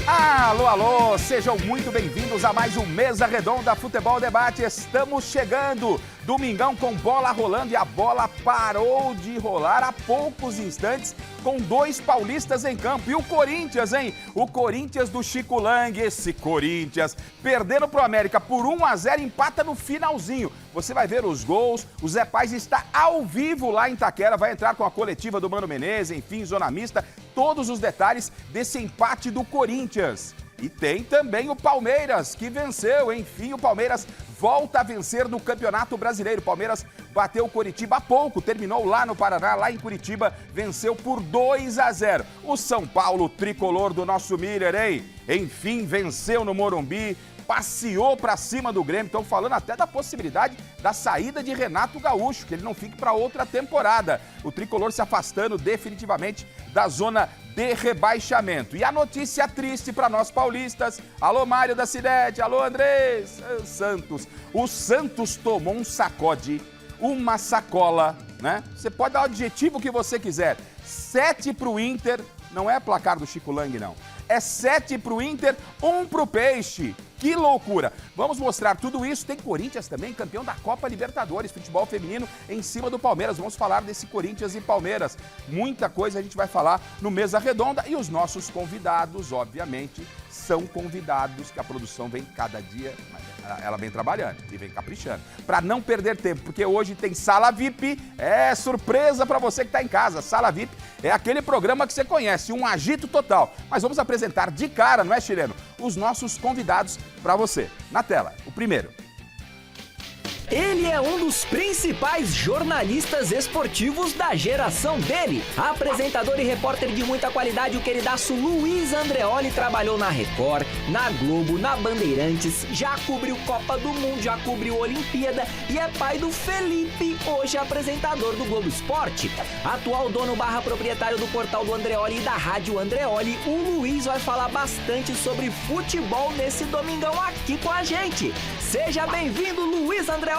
Alô, alô, sejam muito bem-vindos a mais um Mesa Redonda Futebol Debate. Estamos chegando, domingão com bola rolando e a bola parou de rolar há poucos instantes com dois paulistas em campo. E o Corinthians, hein? O Corinthians do Chico Lang, esse Corinthians, perdendo pro América por 1-0, empata no finalzinho. Você vai ver os gols, o Zé Paz está ao vivo lá em Itaquera, vai entrar com a coletiva do Mano Menezes, enfim, zona mista, todos os detalhes desse empate do Corinthians. E tem também o Palmeiras, que venceu, enfim, o Palmeiras volta a vencer no Campeonato Brasileiro. O Palmeiras bateu o Coritiba há pouco, terminou lá no Paraná, lá em Curitiba, venceu por 2-0. O São Paulo, tricolor do nosso Miller, hein? Enfim, venceu no Morumbi, passeou pra cima do Grêmio. Estão falando até da possibilidade da saída de Renato Gaúcho, que ele não fique para outra temporada. O tricolor se afastando definitivamente da zona de rebaixamento. E a notícia triste para nós paulistas. Alô, Mário da Cidete, alô, Andrés Santos. O Santos tomou um sacode, uma sacola, né? Você pode dar o adjetivo que você quiser. 7 pro Inter, não é placar do Chico Lang, não. É 7 pro Inter, 1 pro Peixe. Que loucura! Vamos mostrar tudo isso. Tem Corinthians também, campeão da Copa Libertadores, futebol feminino em cima do Palmeiras. Vamos falar desse Corinthians e Palmeiras. Muita coisa a gente vai falar no Mesa Redonda. E os nossos convidados, obviamente, são convidados que a produção vem cada dia, ela vem trabalhando e vem caprichando. Para não perder tempo, porque hoje tem Sala VIP, é surpresa para você que está em casa. Sala VIP é aquele programa que você conhece, um agito total. Mas vamos apresentar de cara, não é, chileno? Os nossos convidados para você. Na tela, o primeiro. Ele é um dos principais jornalistas esportivos da geração dele. Apresentador e repórter de muita qualidade, o queridaço Luiz Andreoli trabalhou na Record, na Globo, na Bandeirantes, já cobriu Copa do Mundo, já cobriu Olimpíada e é pai do Felipe, hoje apresentador do Globo Esporte. Atual dono / proprietário do portal do Andreoli e da Rádio Andreoli, o Luiz vai falar bastante sobre futebol nesse domingão aqui com a gente. Seja bem-vindo, Luiz Andreoli!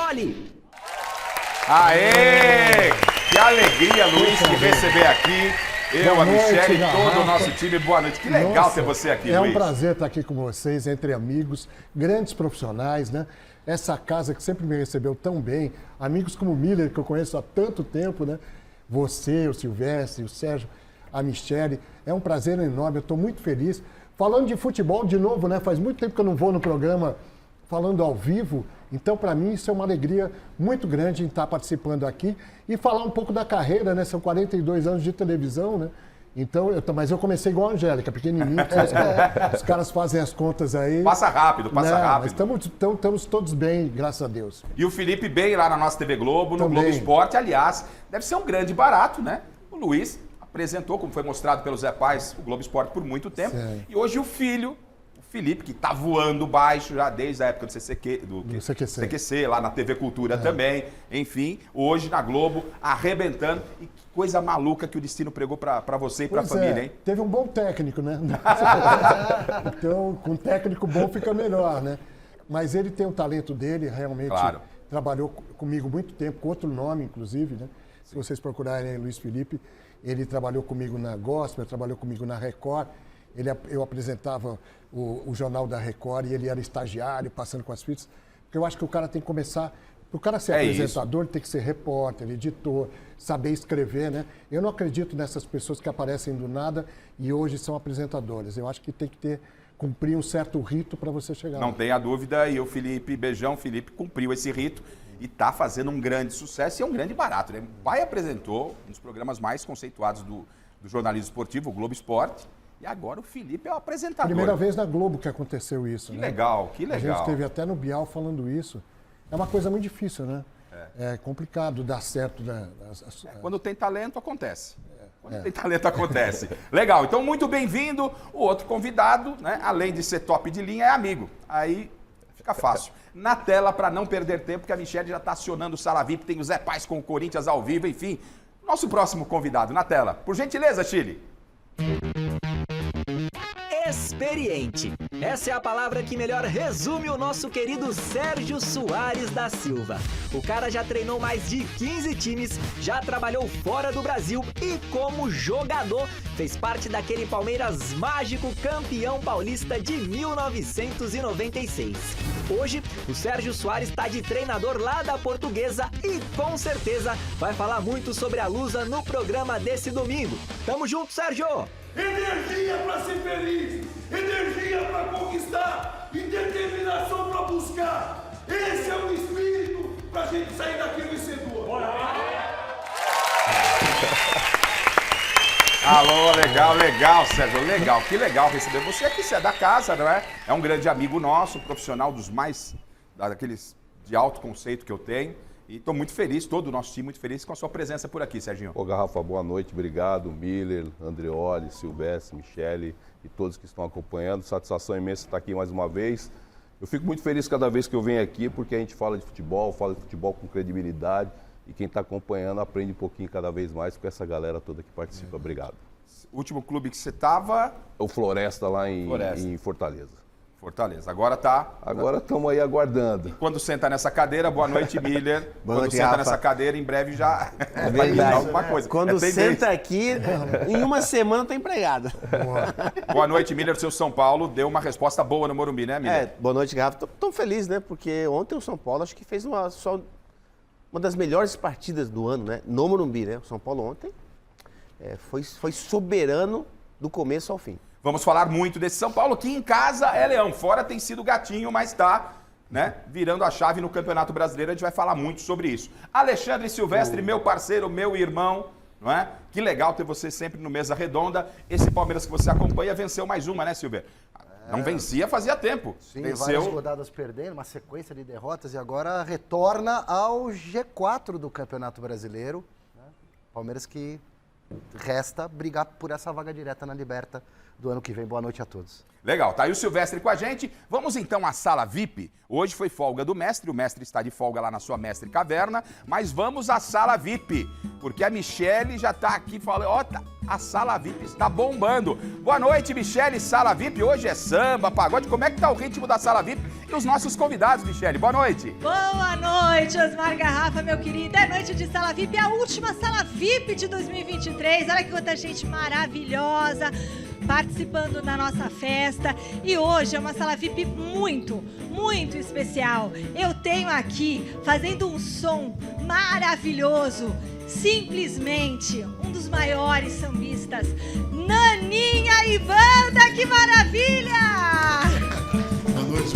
Aê! Que alegria, Luiz, te receber aqui. Eu, a Michele e todo o nosso time. Boa noite. Que legal ter você aqui, Luiz. É um prazer estar aqui com vocês, entre amigos, grandes profissionais, né? Essa casa que sempre me recebeu tão bem. Amigos como o Miller, que eu conheço há tanto tempo, né? Você, o Silvestre, o Sérgio, a Michele. É um prazer enorme, eu estou muito feliz. Falando de futebol de novo, né? Faz muito tempo que eu não vou no programa falando ao vivo. Então, para mim, isso é uma alegria muito grande em estar participando aqui e falar um pouco da carreira, né? São 42 anos de televisão, né? Então, mas eu comecei igual a Angélica, pequenininho. Os caras fazem as contas aí. Passa rápido, passa rápido. Mas estamos todos bem, graças a Deus. E o Felipe bem lá na nossa TV Globo, no Globo Esporte. Aliás, deve ser um grande barato, né? O Luiz apresentou, como foi mostrado pelo Zé Paz, o Globo Esporte por muito tempo. Sim. E hoje o filho... Felipe, que tá voando baixo já desde a época do CQC, lá na TV Cultura também. Enfim, hoje na Globo, arrebentando. E que coisa maluca que o destino pregou pra você e pra família, hein? Teve um bom técnico, né? Então, com um técnico bom fica melhor, né? Mas ele tem o talento dele, realmente. Claro. Trabalhou comigo muito tempo, com outro nome, inclusive, né? Se vocês procurarem Luiz Felipe, ele trabalhou comigo na Gospel, trabalhou comigo na Record. Eu apresentava o Jornal da Record e ele era estagiário, passando com as fitas. Porque eu acho que o cara tem que começar... Para o cara ser apresentador, ele tem que ser repórter, editor, saber escrever, né? Eu não acredito nessas pessoas que aparecem do nada e hoje são apresentadoras. Eu acho que tem que cumprir um certo rito para você chegar lá. Não tenha dúvida, e o Felipe, beijão, Felipe cumpriu esse rito e está fazendo um grande sucesso e é um grande barato, né? O pai apresentou um dos programas mais conceituados do jornalismo esportivo, o Globo Esporte. E agora o Felipe é o apresentador. Primeira vez na Globo que aconteceu isso, que né? Legal, que legal. A gente esteve até no Bial falando isso. É uma coisa muito difícil, né? É complicado dar certo. Né? Quando tem talento, acontece. Quando tem talento, acontece. Legal, então muito bem-vindo. O outro convidado, né? Além de ser top de linha, é amigo. Aí fica fácil. Na tela, para não perder tempo, que a Michele já está acionando o Sala VIP, tem o Zé Paz com o Corinthians ao vivo, enfim. Nosso próximo convidado, na tela. Por gentileza, Chile. Experiente, Essa é a palavra que melhor resume o nosso querido Sérgio Soares da Silva. O cara já treinou mais de 15 times, já trabalhou fora do Brasil e como jogador fez parte daquele Palmeiras mágico campeão paulista de 1996. Hoje, o Sérgio Soares está de treinador lá da Portuguesa e com certeza vai falar muito sobre a Lusa no programa desse domingo. Tamo junto, Sérgio! Energia para ser feliz, energia para conquistar e determinação para buscar. Esse é o espírito para a gente sair daqui vencedor. Alô, legal, Sérgio, legal, que legal receber você aqui, você é da casa, não é? É um grande amigo nosso, profissional dos mais, daqueles de alto conceito que eu tenho. E estou muito feliz, todo o nosso time muito feliz com a sua presença por aqui, Serginho. Ô Garrafa, boa noite, obrigado. Miller, Andreoli, Silvestre, Michele e todos que estão acompanhando. Satisfação imensa estar aqui mais uma vez. Eu fico muito feliz cada vez que eu venho aqui, porque a gente fala de futebol com credibilidade e quem está acompanhando aprende um pouquinho cada vez mais com essa galera toda que participa. Obrigado. O último clube que você estava? O Floresta, lá em Fortaleza. Fortaleza. Agora tá. Agora estamos aí aguardando. Quando senta nessa cadeira, boa noite, Miller. Boa noite, senta Rafa. nessa cadeira, em breve já É vai verdade. alguma coisa. Quando senta aqui, em uma semana tá empregado. Boa noite, Miller. Seu São Paulo deu uma resposta boa no Morumbi, né, Miller? Boa noite, Rafa. Tô feliz, né? Porque ontem o São Paulo acho que fez uma das melhores partidas do ano, né? No Morumbi, né? O São Paulo ontem foi soberano do começo ao fim. Vamos falar muito desse São Paulo, que em casa é leão. Fora tem sido gatinho, mas tá, né, virando a chave no Campeonato Brasileiro. A gente vai falar muito sobre isso. Alexandre Silvestre, meu parceiro, meu irmão, não é? Que legal ter você sempre no Mesa Redonda. Esse Palmeiras que você acompanha venceu mais uma, né, Silver? Não vencia fazia tempo. Sim, venceu várias rodadas perdendo, uma sequência de derrotas e agora retorna ao G4 do Campeonato Brasileiro. Né? Palmeiras que resta brigar por essa vaga direta na Liberta do ano que vem. Boa noite a todos. Legal, tá aí o Silvestre com a gente. Vamos então à sala VIP. Hoje foi folga do mestre, o mestre está de folga lá na sua Mestre Caverna, mas vamos à sala VIP, porque a Michele já tá aqui falando, ó, a sala VIP está bombando. Boa noite, Michele, sala VIP, hoje é samba, pagode, como é que tá o ritmo da sala VIP e os nossos convidados, Michele? Boa noite. Boa noite, Osmar Garrafa, meu querido. É noite de sala VIP, a última sala VIP de 2023. Olha que quanta gente maravilhosa participando da nossa festa. E hoje é uma sala VIP muito especial. Eu tenho aqui, fazendo um som maravilhoso, simplesmente um dos maiores sambistas, Naninha e Banda. Que maravilha! Boa noite,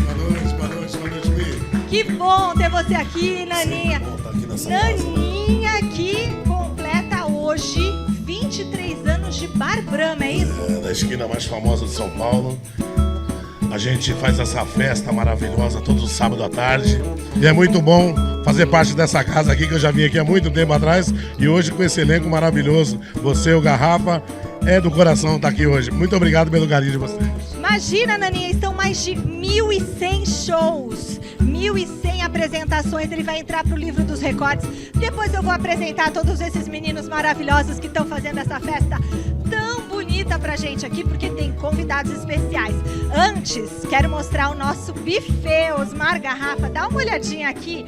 Mi. Que bom ter você aqui, Naninha. Bom estar aqui nessa Naninha que completa hoje 23 anos de Bar Brahma, é isso? Da esquina mais famosa de São Paulo. A gente faz essa festa maravilhosa todo sábado à tarde. E é muito bom fazer parte dessa casa aqui, que eu já vim aqui há muito tempo atrás. E hoje com esse elenco maravilhoso. Você, o Garrafa, é do coração estar aqui hoje. Muito obrigado pelo carinho de vocês. Imagina, Naninha, estão mais de 1.100 shows, 1.100 apresentações. Ele vai entrar pro livro dos recordes. Depois eu vou apresentar todos esses meninos maravilhosos que estão fazendo essa festa tão bonita pra gente aqui, porque tem convidados especiais. Antes, quero mostrar o nosso buffet, Osmar Garrafa. Dá uma olhadinha aqui.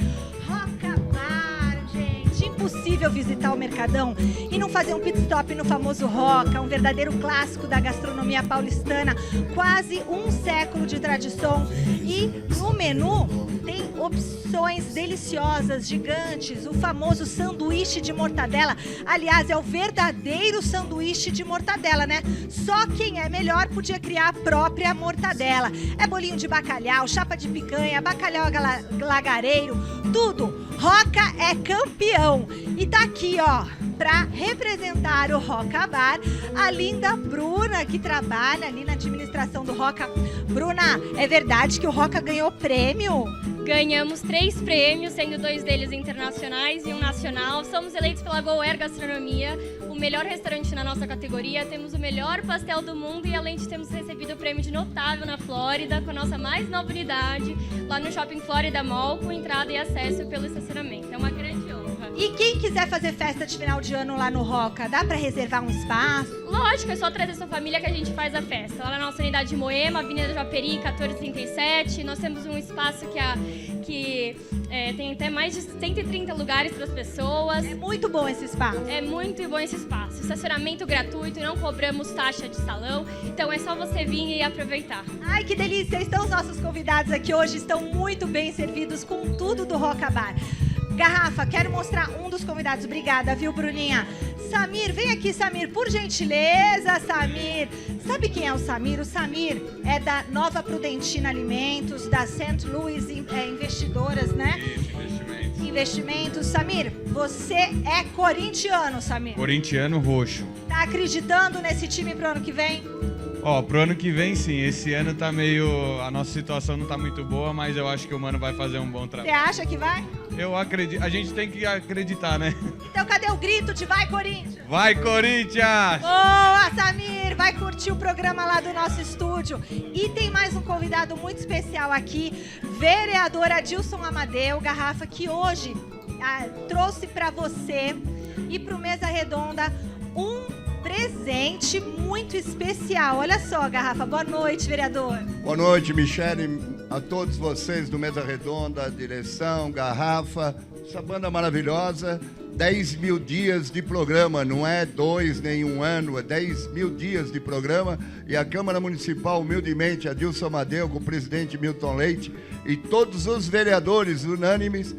Roca Bar, gente. Impossível visitar o Mercadão e não fazer um pit stop no famoso Roca, um verdadeiro clássico da gastronomia paulistana. Quase um século de tradição. E no menu tem opções deliciosas, gigantes, o famoso sanduíche de mortadela. Aliás, é o verdadeiro sanduíche de mortadela, né? Só quem é melhor podia criar a própria mortadela. É bolinho de bacalhau, chapa de picanha, bacalhau lagareiro, tudo. Roca é campeão. E tá aqui, ó, para representar o Roca Bar, a linda Bruna, que trabalha ali na administração do Roca. Bruna, é verdade que o Roca ganhou prêmio? Ganhamos 3 prêmios, sendo 2 deles internacionais e um nacional. Somos eleitos pela Go Air Gastronomia, o melhor restaurante na nossa categoria. Temos o melhor pastel do mundo e, além de termos recebido o prêmio de notável na Flórida, com a nossa mais nova unidade, lá no Shopping Florida Mall, com entrada e acesso pelo estacionamento. É uma grande honra. E quem quiser fazer festa de final de ano lá no Roca, dá para reservar um espaço? Lógico, é só trazer sua família que a gente faz a festa. Lá na nossa unidade de Moema, Avenida Japeri, 1437. Nós temos um espaço que tem até mais de 130 lugares para as pessoas. É muito bom esse espaço. É muito bom esse espaço. Estacionamento gratuito, não cobramos taxa de salão. Então é só você vir e aproveitar. Ai, que delícia! Então os nossos convidados aqui hoje estão muito bem servidos com tudo do Roca Bar. Garrafa, quero mostrar um dos convidados. Obrigada, viu, Bruninha? Samir, vem aqui, Samir, por gentileza, Samir. Sabe quem é o Samir? O Samir é da Nova Prudentina Alimentos, da St. Louis Investidoras, né? Investimentos. Samir, você é corintiano, Samir. Corintiano roxo. Tá acreditando nesse time pro ano que vem? Pro ano que vem, sim. Esse ano tá meio... A nossa situação não tá muito boa, mas eu acho que o Mano vai fazer um bom trabalho. Você acha que vai? Eu acredito. A gente tem que acreditar, né? Então cadê o grito de vai, Corinthians? Vai, Corinthians! Boa, Samir! Vai curtir o programa lá do nosso estúdio. E tem mais um convidado muito especial aqui, vereador Adilson Amadeu, Garrafa, que hoje trouxe para você e para o Mesa Redonda um presente muito especial. Olha só, Garrafa. Boa noite, vereador. Boa noite, Michele, a todos vocês do Mesa Redonda, direção, Garrafa, essa banda maravilhosa. 10 mil dias de programa, não é 2 nem 1 ano, é 10 mil dias de programa. E a Câmara Municipal, humildemente, Adilson Amadeu, com o presidente Milton Leite e todos os vereadores unânimes,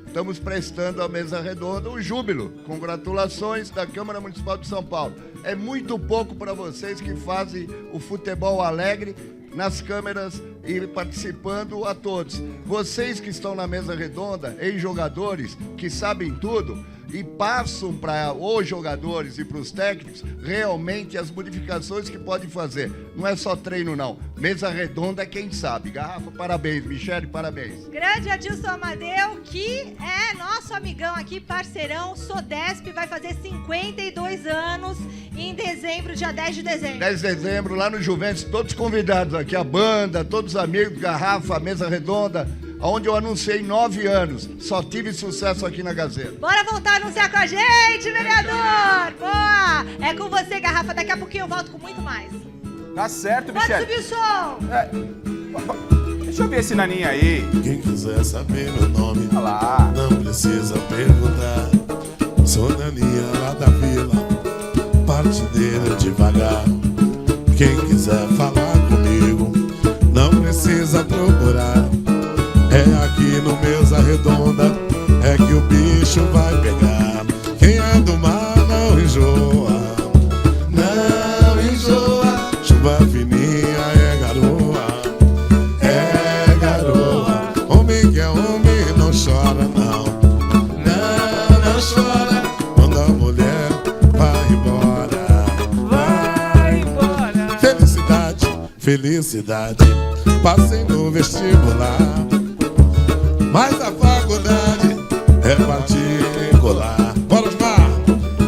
estamos prestando à Mesa Redonda um júbilo. Congratulações da Câmara Municipal de São Paulo. É muito pouco para vocês que fazem o futebol alegre nas câmeras e participando a todos. Vocês que estão na Mesa Redonda, ex-jogadores que sabem tudo e passam para os jogadores e para os técnicos realmente as modificações que podem fazer. Não é só treino, não. Mesa Redonda é quem sabe. Garrafa, parabéns. Michele, parabéns. Grande Adilson Amadeu, que é nosso amigão aqui, parceirão. Sodesp vai fazer 52 anos em dezembro, dia 10 de dezembro. 10 de dezembro, lá no Juventus, todos convidados aqui, a banda, todos os amigos, Garrafa, Mesa Redonda, onde eu anunciei 9 anos. Só tive sucesso aqui na Gazeta. Bora voltar a anunciar com a gente, vereador! Boa! É com você, Garrafa. Daqui a pouquinho eu volto com muito mais. Tá certo, Pode Michele. subir o som! Deixa eu ver esse naninho aí. Quem quiser saber meu nome, Olha lá. não precisa perguntar. Sou Naninha lá da vila, partideira devagar. Quem quiser falar comigo, não precisa procurar. É aqui no Mesa Redonda, é que o bicho vai pegar. Quem é do mar não enjoa, não enjoa. Chuva fininha é garoa, é garoa. Homem que é homem não chora não, não chora. Quando a mulher vai embora, vai embora. Felicidade, felicidade, passei no vestibular. Mas a faculdade é particular. Bora, Osmar!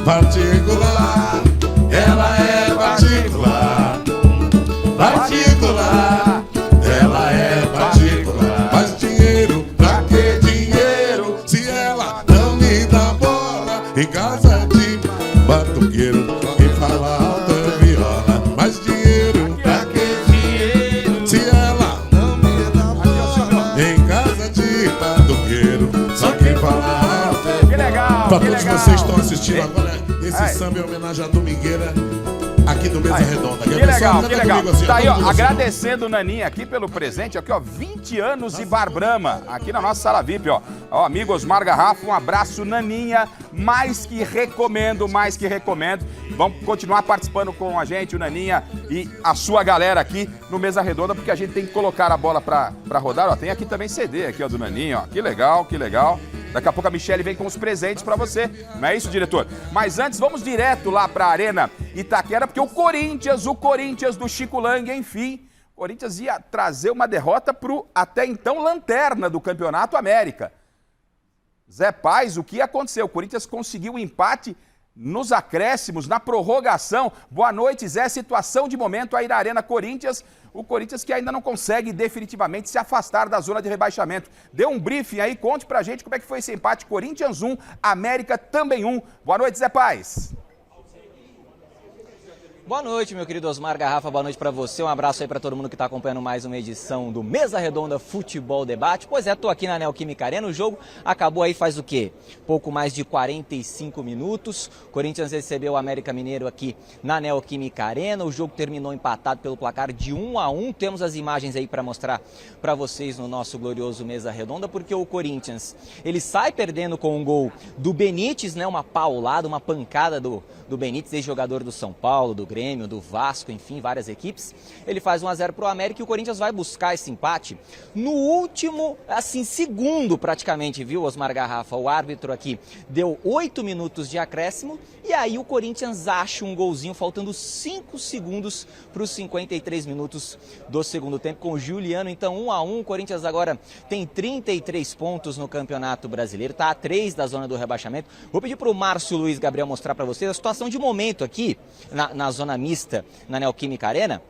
Particular, ela é particular. Particular, ela é particular. Mas dinheiro, pra que dinheiro? Se ela não me dá bola em casa de batuqueiro, quem fala alto é viola. Mas dinheiro, pra que dinheiro? Se ela não me dá bola em casa de batuqueiro, só quem fala alto é Que legal, pra que todos legal. vocês que estão assistindo agora, esse Ai. samba é homenagem à Domingueira aqui do Mesa Redonda. Que legal, que legal. Comigo, assim, Tá aí, ó, todo mundo assim, agradecendo o Naninha aqui pelo presente, aqui, ó, 20 anos de Bar Brahma, aqui na nossa sala VIP, ó. Ó, amigo Osmar Garrafa, um abraço, Naninha, mais que recomendo, mais que recomendo. Vamos continuar participando com a gente, o Naninha e a sua galera aqui no Mesa Redonda, porque a gente tem que colocar a bola pra rodar, ó. Tem aqui também CD aqui, ó, do Naninha, ó. Que legal, que legal. Daqui a pouco a Michele vem com os presentes pra você. Não é isso, diretor? Mas antes, vamos direto lá pra Arena Itaquera, porque o Corinthians do Chico Lang, enfim, o Corinthians ia trazer uma derrota pro até então lanterna do Campeonato América. Zé Paz, o que aconteceu? O Corinthians conseguiu o empate nos acréscimos, na prorrogação. Boa noite, Zé. Situação de momento aí na Arena Corinthians. O Corinthians que ainda não consegue definitivamente se afastar da zona de rebaixamento. Dê um briefing aí, conte pra gente como é que foi esse empate. Corinthians 1, América também 1. Boa noite, Zé Paz. Boa noite, meu querido Osmar Garrafa, boa noite para você, um abraço aí para todo mundo que está acompanhando mais uma edição do Mesa Redonda Futebol Debate. Pois é, tô aqui na Neoquímica Arena, o jogo acabou aí faz o quê? Pouco mais de 45 minutos, Corinthians recebeu o América Mineiro aqui na Neoquímica Arena, o jogo terminou empatado pelo placar de 1-1, temos as imagens aí para mostrar para vocês no nosso glorioso Mesa Redonda, porque o Corinthians, ele sai perdendo com um gol do Benítez, né, uma paulada, uma pancada do Benítez, ex-jogador do São Paulo, do Grêmio, do Vasco, enfim, várias equipes. Ele faz 1-0 para o América e o Corinthians vai buscar esse empate no último, assim, segundo praticamente, viu, Osmar Garrafa? O árbitro aqui deu 8 minutos de acréscimo e aí o Corinthians acha um golzinho faltando 5 segundos para os 53 minutos do segundo tempo com o Juliano. Então 1-1, o Corinthians agora tem 33 pontos no Campeonato Brasileiro, está a 3 da zona do rebaixamento. Vou pedir para o Márcio Luiz Gabriel mostrar para vocês a situação de momento aqui na zona mista, na Neoquímica Arena.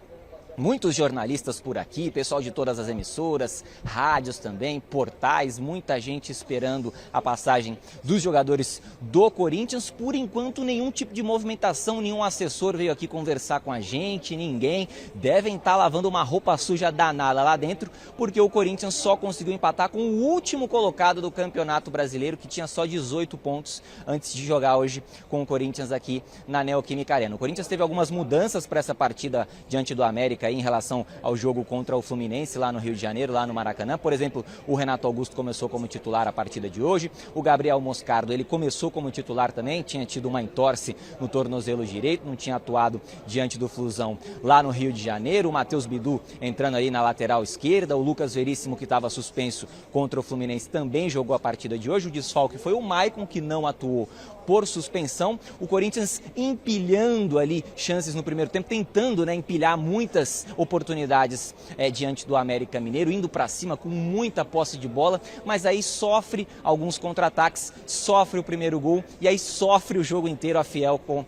Muitos jornalistas por aqui, pessoal de todas as emissoras, rádios também, portais, muita gente esperando a passagem dos jogadores do Corinthians. Por enquanto, nenhum tipo de movimentação, nenhum assessor veio aqui conversar com a gente, ninguém. Devem estar lavando uma roupa suja danada lá dentro, porque o Corinthians só conseguiu empatar com o último colocado do Campeonato Brasileiro, que tinha só 18 pontos antes de jogar hoje com o Corinthians aqui na Neoquímica Arena. O Corinthians teve algumas mudanças para essa partida diante do América em relação ao jogo contra o Fluminense lá no Rio de Janeiro, lá no Maracanã. Por exemplo, o Renato Augusto começou como titular a partida de hoje, o Gabriel Moscardo, ele começou como titular também, tinha tido uma entorse no tornozelo direito, não tinha atuado diante do Flusão lá no Rio de Janeiro, o Matheus Bidu entrando aí na lateral esquerda, o Lucas Veríssimo, que estava suspenso contra o Fluminense, também jogou a partida de hoje. O desfalque foi o Maicon, que não atuou por suspensão. O Corinthians empilhando ali chances no primeiro tempo, tentando, né, empilhar muitas oportunidades diante do América Mineiro, indo para cima com muita posse de bola, mas aí sofre alguns contra-ataques, sofre o primeiro gol e aí sofre o jogo inteiro a Fiel com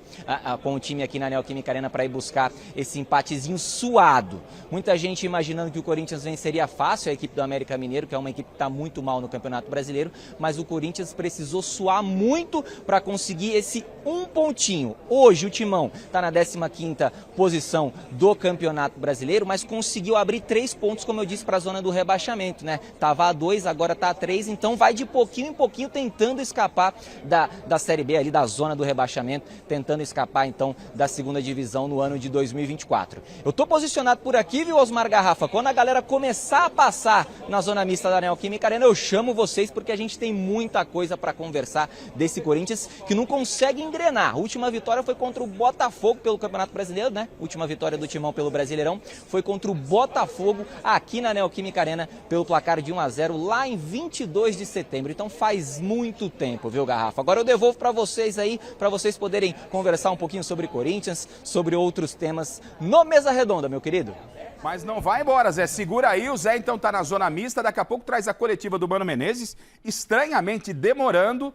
o time aqui na Neoquímica Arena para ir buscar esse empatezinho suado. Muita gente imaginando que o Corinthians venceria fácil a equipe do América Mineiro, que é uma equipe que está muito mal no Campeonato Brasileiro, mas o Corinthians precisou suar muito para conseguir esse um pontinho. Hoje o Timão está na 15ª posição do Campeonato Brasileiro, mas conseguiu abrir 3 pontos, como eu disse, para a zona do rebaixamento, né? Tava a 2, agora está a 3, então vai de pouquinho em pouquinho tentando escapar da Série B, ali da zona do rebaixamento, tentando escapar então da segunda divisão no ano de 2024. Eu tô posicionado por aqui, viu, Osmar Garrafa? Quando a galera começar a passar na zona mista da Neoquímica Arena, eu chamo vocês porque a gente tem muita coisa para conversar desse Corinthians que não consegue engrenar. A última vitória foi contra o Botafogo pelo Campeonato Brasileiro, né? Última vitória do Timão pelo Brasileirão foi contra o Botafogo aqui na Neoquímica Arena pelo placar de 1-0 lá em 22 de setembro. Então faz muito tempo, viu, Garrafa? Agora eu devolvo para vocês aí, para vocês poderem conversar um pouquinho sobre Corinthians, sobre outros temas no Mesa Redonda, meu querido. Mas não vai embora, Zé. Segura aí. O Zé, então, tá na zona mista. Daqui a pouco traz a coletiva do Mano Menezes. Estranhamente demorando.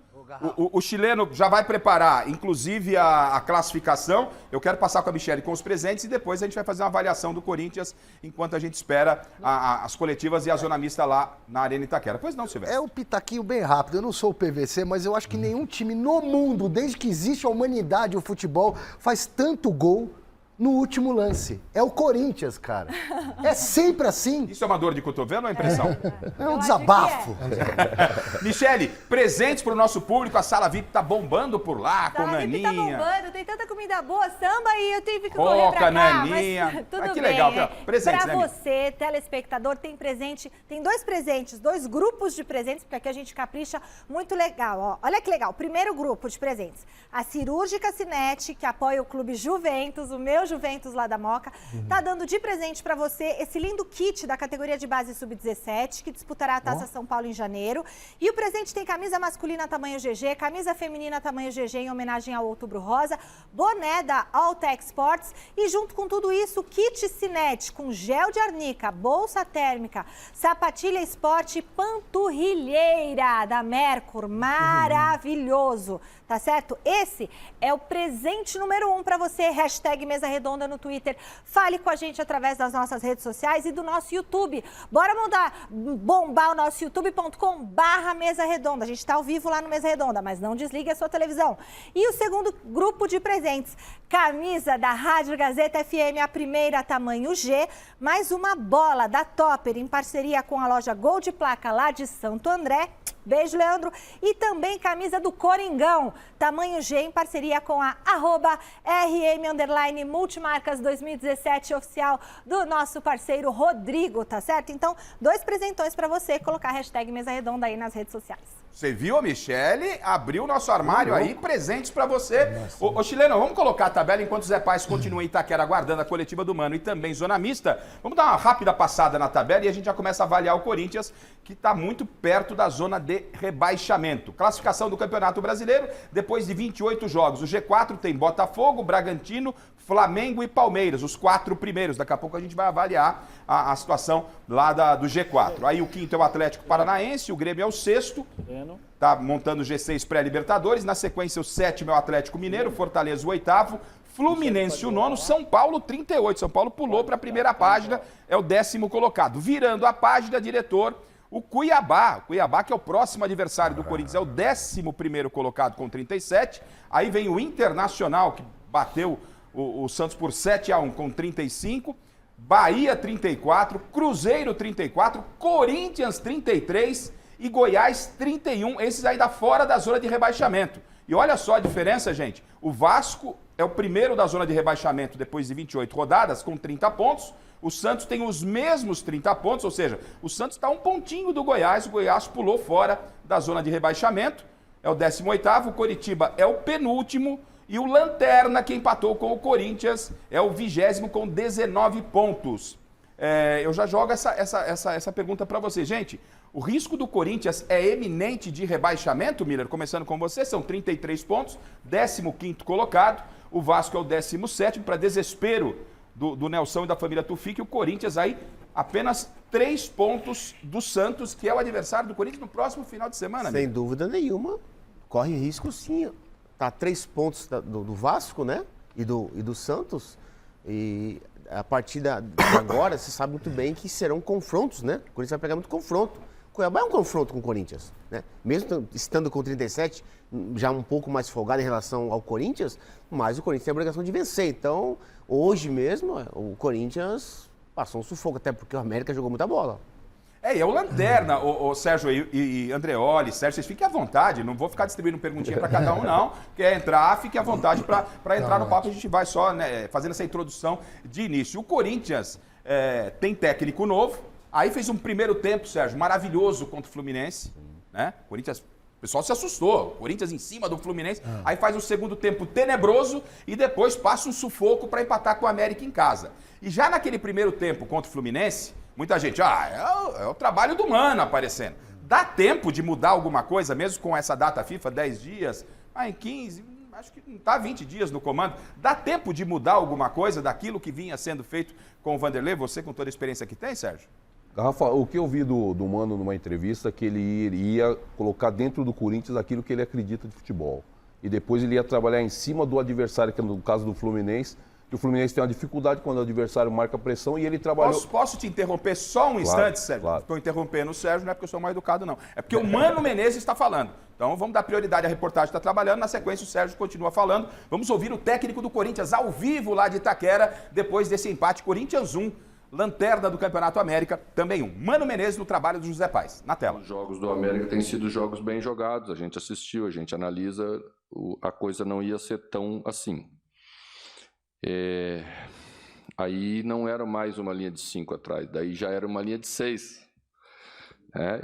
O chileno já vai preparar, inclusive, a classificação. Eu quero passar com a Michele com os presentes e depois a gente vai fazer uma avaliação do Corinthians enquanto a gente espera as coletivas e a zona mista lá na Arena Itaquera. Pois não, Silvestre? É um pitaquinho bem rápido. Eu não sou o PVC, mas eu acho que nenhum time no mundo, desde que existe a humanidade, o futebol, faz tanto gol no último lance. É o Corinthians, cara. É sempre assim. Isso é uma dor de cotovelo ou é impressão? É um desabafo. Michele, presentes para o nosso público. A sala VIP tá bombando por lá, com Naninha. Tá bombando, tem tanta comida boa, samba, e eu tive que correr pra cá. Naninha. Mas tudo que bem. legal. Presentes, pra né, você, telespectador, tem presente, tem 2 presentes, 2 grupos de presentes, porque aqui a gente capricha muito legal. Ó. Olha que legal. Primeiro grupo de presentes. A Cirúrgica Cinete, que apoia o Clube Juventus, o meu Juventus lá da Moca. Tá dando de presente para você esse lindo kit da categoria de base sub-17, que disputará a Taça São Paulo em janeiro. E o presente tem camisa masculina tamanho GG, camisa feminina tamanho GG em homenagem ao Outubro Rosa, boné da Altec Sports e junto com tudo isso, kit Cinete com gel de arnica, bolsa térmica, sapatilha esporte panturrilheira da Mercur, maravilhoso, tá certo? Esse é o presente número 1 para você, hashtag Mesa Redonda no Twitter, fale com a gente através das nossas redes sociais e do nosso YouTube. Bora bombar o nosso youtube.com/Mesa Redonda, a gente tá ao vivo lá no Mesa Redonda, mas não desligue a sua televisão. E o segundo grupo de presentes, camisa da Rádio Gazeta FM, a primeira tamanho G, mais uma bola da Topper em parceria com a loja Gol de Placa lá de Santo André. Beijo, Leandro. E também camisa do Coringão, tamanho G, em parceria com a @RM_Multimarcas 2017, oficial do nosso parceiro Rodrigo, tá certo? Então, 2 presentões para você colocar a hashtag Mesa Redonda aí nas redes sociais. Você viu, a Michele abriu o nosso armário aí, presentes pra você. Ô, Chileno, vamos colocar a tabela enquanto o Zé Paz continua em Itaquera aguardando a coletiva do Mano e também zona mista. Vamos dar uma rápida passada na tabela e a gente já começa a avaliar o Corinthians, que está muito perto da zona de rebaixamento. Classificação do Campeonato Brasileiro, depois de 28 jogos. O G4 tem Botafogo, Bragantino, Flamengo e Palmeiras, os 4 primeiros. Daqui a pouco a gente vai avaliar a situação lá do G4. Aí o quinto é o Atlético Paranaense, o Grêmio é o sexto, tá montando o G6 pré-Libertadores. Na sequência, o sétimo é o Atlético Mineiro, Fortaleza o oitavo, Fluminense o nono, São Paulo 38. São Paulo pulou para a primeira página, é o 10º colocado. Virando a página, diretor, o Cuiabá. O Cuiabá, que é o próximo adversário do Corinthians, é o 11º colocado com 37. Aí vem o Internacional, que bateu o Santos por 7-1 com 35. Bahia 34, Cruzeiro 34, Corinthians 33 e Goiás 31, esses ainda fora da zona de rebaixamento. E olha só a diferença, gente, o Vasco é o primeiro da zona de rebaixamento depois de 28 rodadas com 30 pontos, o Santos tem os mesmos 30 pontos, ou seja, o Santos está um pontinho do Goiás, o Goiás pulou fora da zona de rebaixamento, é o 18º, o Coritiba é o penúltimo, e o Lanterna, que empatou com o Corinthians, é o 20º com 19 pontos. Eu já jogo essa pergunta para você. Gente, o risco do Corinthians é eminente de rebaixamento, Miller? Começando com você, são 33 pontos, 15º colocado. O Vasco é o 17º, para desespero do Nelson e da família Tufik. E o Corinthians aí apenas 3 pontos do Santos, que é o adversário do Corinthians no próximo final de semana. Sem dúvida nenhuma, corre risco sim. Tá 3 pontos do Vasco, né? E do Santos. E a partir de agora, você sabe muito bem que serão confrontos, né? O Corinthians vai pegar muito confronto. O Cuiabá é um confronto com o Corinthians, né? Mesmo estando com 37, já um pouco mais folgado em relação ao Corinthians, mas o Corinthians tem a obrigação de vencer. Então, hoje mesmo, o Corinthians passou um sufoco, até porque o América jogou muita bola. E é o Lanterna, o Sérgio e Andreoli, Sérgio, vocês fiquem à vontade, não vou ficar distribuindo perguntinha para cada um, não. Quer entrar, fique à vontade para entrar no papo, a gente vai só, né, fazendo essa introdução de início. O Corinthians tem técnico novo, aí fez um primeiro tempo, Sérgio, maravilhoso contra o Fluminense, né? Corinthians, o pessoal se assustou, Corinthians em cima do Fluminense, aí faz um segundo tempo tenebroso e depois passa um sufoco para empatar com o América em casa. E já naquele primeiro tempo contra o Fluminense, muita gente, é o trabalho do Mano aparecendo. Dá tempo de mudar alguma coisa, mesmo com essa data FIFA, 10 dias, em 15, acho que não está 20 dias no comando. Dá tempo de mudar alguma coisa daquilo que vinha sendo feito com o Vanderlei? Você com toda a experiência que tem, Sérgio? Rafa, o que eu vi do Mano numa entrevista, que ele iria colocar dentro do Corinthians aquilo que ele acredita de futebol. E depois ele ia trabalhar em cima do adversário, que no caso do Fluminense, que o Fluminense tem uma dificuldade quando o adversário marca pressão e ele trabalhou... Posso te interromper só um instante, Sérgio? Claro. Estou interrompendo o Sérgio, não é porque eu sou mal educado, não. É porque o Mano Menezes está falando. Então vamos dar prioridade à reportagem que está trabalhando. Na sequência, o Sérgio continua falando. Vamos ouvir o técnico do Corinthians ao vivo lá de Itaquera, depois desse empate. Corinthians 1, Lanterna do Campeonato América, também 1. Mano Menezes no trabalho do José Paes. Na tela. Os jogos do América têm sido jogos bem jogados. A gente assistiu, a gente analisa. A coisa não ia ser tão assim. Aí não era mais uma linha de 5 atrás, daí já era uma linha de 6.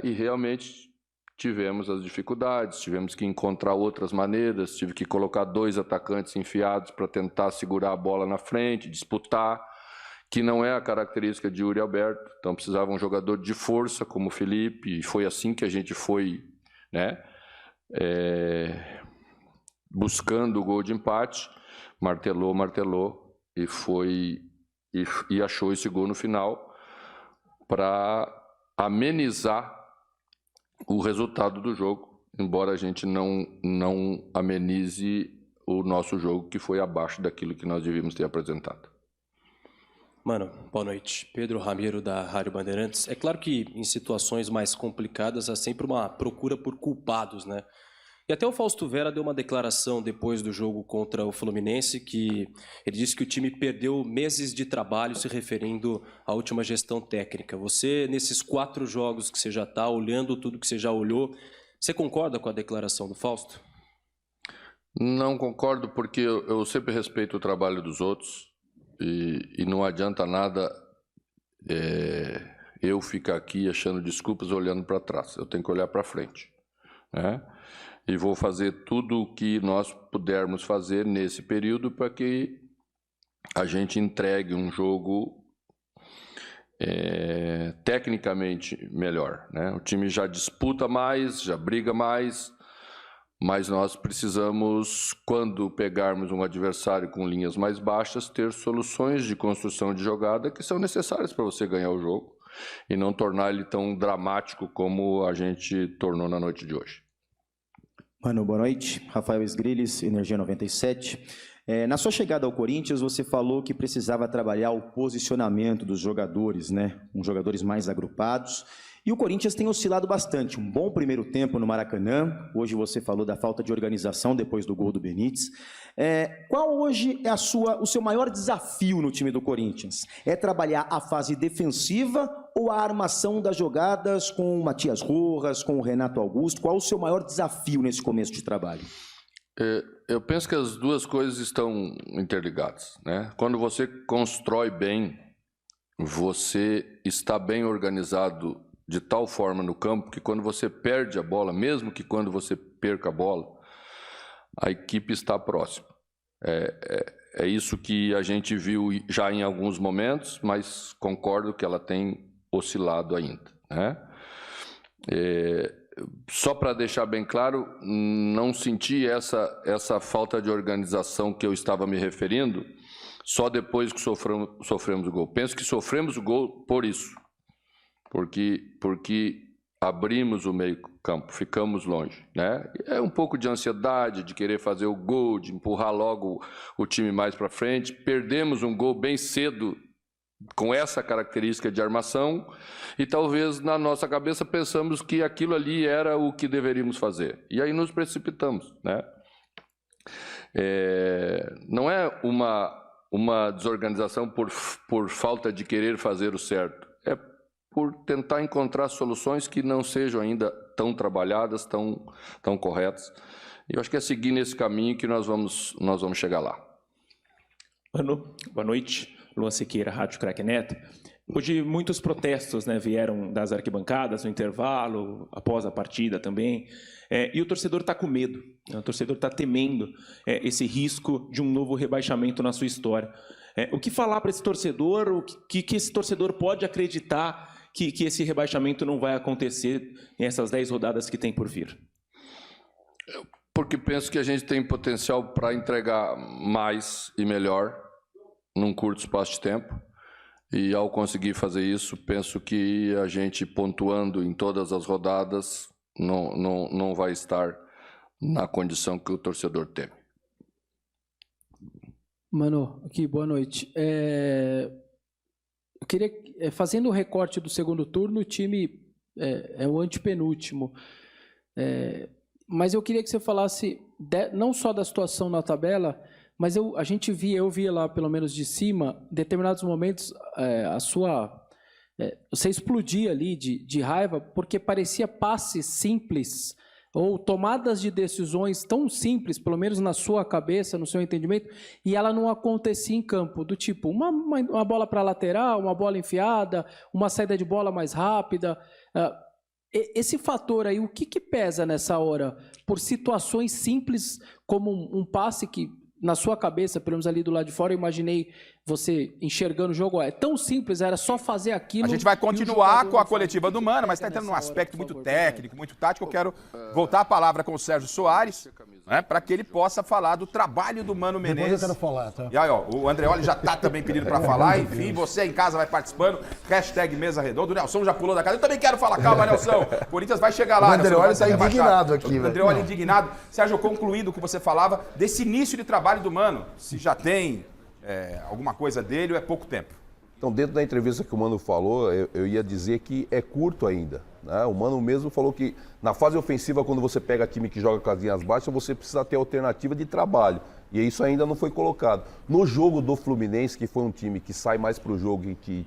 E realmente tivemos as dificuldades, tivemos que encontrar outras maneiras, tive que colocar 2 atacantes enfiados para tentar segurar a bola na frente, disputar, que não é a característica de Yuri Alberto. Então precisava um jogador de força como o Felipe, e foi assim que a gente foi, né, buscando o gol de empate, martelou e achou esse gol no final para amenizar o resultado do jogo, embora a gente não amenize o nosso jogo, que foi abaixo daquilo que nós devíamos ter apresentado. Mano, boa noite. Pedro Ramiro, da Rádio Bandeirantes. É claro que em situações mais complicadas há sempre uma procura por culpados, né? E até o Fausto Vera deu uma declaração depois do jogo contra o Fluminense, que ele disse que o time perdeu meses de trabalho se referindo à última gestão técnica. Você, nesses 4 jogos que você já está, olhando tudo que você já olhou, você concorda com a declaração do Fausto? Não concordo, porque eu sempre respeito o trabalho dos outros e não adianta nada eu ficar aqui achando desculpas olhando para trás. Eu tenho que olhar para frente, né? E vou fazer tudo o que nós pudermos fazer nesse período para que a gente entregue um jogo tecnicamente melhor, né? O time já disputa mais, já briga mais, mas nós precisamos, quando pegarmos um adversário com linhas mais baixas, ter soluções de construção de jogada que são necessárias para você ganhar o jogo e não tornar ele tão dramático como a gente tornou na noite de hoje. Mano, boa noite. Rafael Esgrilles, Energia 97. Na sua chegada ao Corinthians, você falou que precisava trabalhar o posicionamento dos jogadores, né? Com jogadores mais agrupados. E o Corinthians tem oscilado bastante. Um bom primeiro tempo no Maracanã. Hoje você falou da falta de organização depois do gol do Benítez. Qual hoje é o seu maior desafio no time do Corinthians? É trabalhar a fase defensiva ou a armação das jogadas com o Matias Rojas, com o Renato Augusto? Qual o seu maior desafio nesse começo de trabalho? Eu penso que as duas coisas estão interligadas, né? Quando você constrói bem, você está bem organizado de tal forma no campo que quando você perde a bola, mesmo que quando você perca a bola, a equipe está próxima. É isso que a gente viu já em alguns momentos, mas concordo que ela tem oscilado ainda, né? Só para deixar bem claro, não senti essa falta de organização que eu estava me referindo só depois que sofremos o gol. Penso que sofremos o gol por isso, porque abrimos o meio-campo, ficamos longe, né? É um pouco de ansiedade, de querer fazer o gol, de empurrar logo o time mais para frente. Perdemos um gol bem cedo com essa característica de armação e talvez na nossa cabeça pensamos que aquilo ali era o que deveríamos fazer. E aí nos precipitamos, né? Não é uma desorganização por falta de querer fazer o certo. É por tentar encontrar soluções que não sejam ainda tão trabalhadas, tão corretas. E eu acho que é seguir nesse caminho que nós vamos chegar lá. Mano, boa noite. Luan Siqueira, Rádio Craque Neto. Hoje muitos protestos, né, vieram das arquibancadas no intervalo, após a partida também, e o torcedor está com medo, né, o torcedor está temendo esse risco de um novo rebaixamento na sua história. O que falar para esse torcedor, o que esse torcedor pode acreditar que esse rebaixamento não vai acontecer nessas 10 rodadas que tem por vir? Porque penso que a gente tem potencial para entregar mais e melhor num curto espaço de tempo. E ao conseguir fazer isso, penso que a gente pontuando em todas as rodadas não vai estar na condição que o torcedor teme. Mano, aqui, boa noite. Eu queria, fazendo o recorte do segundo turno, o time é o antepenúltimo. Mas eu queria que você falasse não só da situação na tabela, mas eu via lá, pelo menos de cima, em determinados momentos, você explodia ali de raiva, porque parecia passes simples, ou tomadas de decisões tão simples, pelo menos na sua cabeça, no seu entendimento, e ela não acontecia em campo, do tipo, uma bola para lateral, uma bola enfiada, uma saída de bola mais rápida. Esse fator aí, o que pesa nessa hora? Por situações simples, como um passe que, na sua cabeça, pelo menos ali do lado de fora, eu imaginei você enxergando o jogo. É tão simples, era só fazer aquilo. A gente vai continuar com a coletiva do Mano, mas está entrando num aspecto muito técnico, muito tático. Eu quero voltar a palavra com o Sérgio Soares, né, para que ele possa falar do trabalho do Mano Menezes. Depois eu quero falar, tá? E aí, ó, o Andreoli já está também pedindo para falar. Enfim, você em casa vai participando. Hashtag Mesa Redonda. O Nelson já pulou da casa. Eu também quero falar. Calma, Nelson. Corinthians vai chegar lá. O Andreoli está indignado aqui, velho. O Andreoli indignado. Sérgio, concluindo o que você falava desse início de trabalho do Mano, se já tem alguma coisa dele ou é pouco tempo? Então, dentro da entrevista que o Mano falou, eu ia dizer que é curto ainda. Né? O Mano mesmo falou que na fase ofensiva, quando você pega time que joga com as linhas baixas, você precisa ter alternativa de trabalho. E isso ainda não foi colocado. No jogo do Fluminense, que foi um time que sai mais para o jogo e que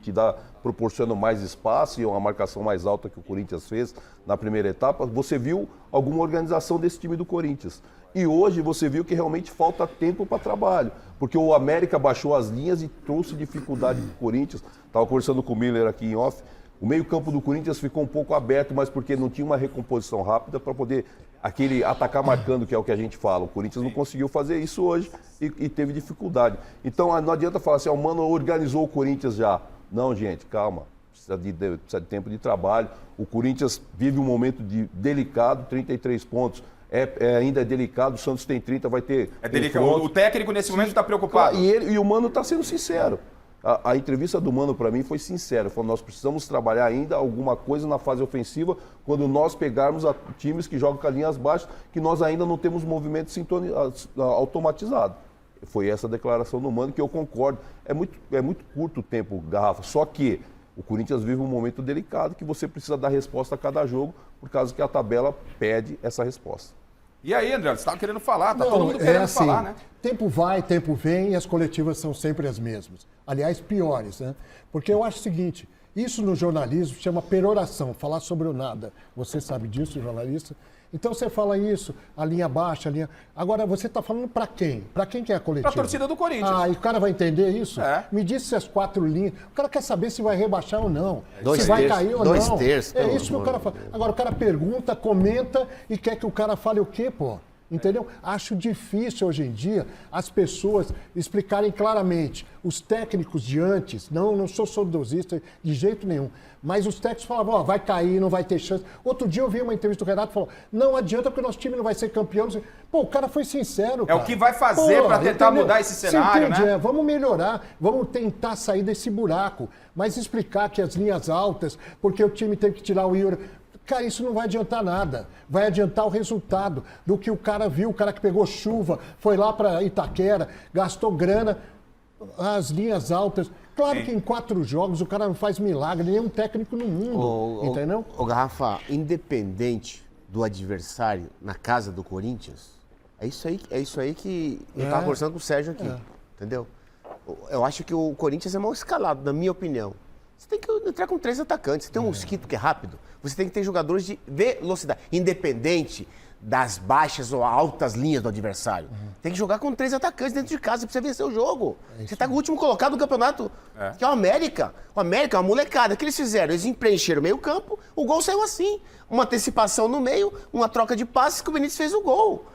proporciona mais espaço e uma marcação mais alta que o Corinthians fez na primeira etapa, você viu alguma organização desse time do Corinthians. E hoje você viu que realmente falta tempo para trabalho, porque o América baixou as linhas e trouxe dificuldade para o Corinthians. Estava conversando com o Miller aqui em off. O meio-campo do Corinthians ficou um pouco aberto, mas porque não tinha uma recomposição rápida para poder aquele atacar marcando, que é o que a gente fala. O Corinthians não conseguiu fazer isso hoje e teve dificuldade. Então não adianta falar assim, o Mano organizou o Corinthians já. Não, gente, calma. Precisa de tempo de trabalho. O Corinthians vive um momento delicado, 33 pontos. Ainda é delicado, o Santos tem 30, vai ter... É delicado. O técnico nesse momento está preocupado. E o Mano está sendo sincero. A entrevista do Mano para mim foi sincera. Falou, nós precisamos trabalhar ainda alguma coisa na fase ofensiva quando nós pegarmos times que jogam com as linhas baixas, que nós ainda não temos movimento automatizado. Foi essa a declaração do Mano que eu concordo. É muito curto o tempo, Garrafa. Só que o Corinthians vive um momento delicado que você precisa dar resposta a cada jogo, por causa que a tabela pede essa resposta. E aí, André, você estava querendo falar, todo mundo querendo falar, né? Tempo vai, tempo vem e as coletivas são sempre as mesmas. Aliás, piores, né? Porque eu acho o seguinte, isso no jornalismo chama peroração, falar sobre o nada. Você sabe disso, jornalista? Então você fala isso, a linha baixa, a linha... Agora, você está falando para quem? Para quem que é a coletiva? Para a torcida do Corinthians. Ah, e o cara vai entender isso? Me diz se as 4 linhas... O cara quer saber se vai rebaixar ou não. Se vai cair ou não. 2 terços. É isso que o cara fala. Agora, o cara pergunta, comenta e quer que o cara fale o quê, pô? Entendeu? Acho difícil hoje em dia as pessoas explicarem claramente. Os técnicos de antes, não sou saudosista de jeito nenhum, mas os técnicos falavam, vai cair, não vai ter chance. Outro dia eu vi uma entrevista do Renato e falou, não adianta porque nosso time não vai ser campeão. Pô, o cara foi sincero, cara. É o que vai fazer para tentar mudar esse cenário, né? Vamos melhorar, vamos tentar sair desse buraco, mas explicar que as linhas altas, porque o time tem que tirar o Yuri... Cara, isso não vai adiantar nada. Vai adiantar o resultado do que o cara viu, o cara que pegou chuva, foi lá para Itaquera, gastou grana, as linhas altas. Claro que em 4 jogos o cara não faz milagre, nenhum técnico no mundo, entendeu? O Garrafa, independente do adversário na casa do Corinthians, é isso aí que eu estava conversando com o Sérgio aqui, entendeu? Eu acho que o Corinthians é mal escalado, na minha opinião. Você tem que entrar com 3 atacantes. Você tem um mosquito que é rápido. Você tem que ter jogadores de velocidade, independente das baixas ou altas linhas do adversário. Tem que jogar com 3 atacantes dentro de casa pra você vencer o jogo. Você tá com o último colocado do campeonato, que é o América. O América é uma molecada. O que eles fizeram? Eles preencheram o meio campo, o gol saiu assim. Uma antecipação no meio, uma troca de passes que o Benítez fez o gol.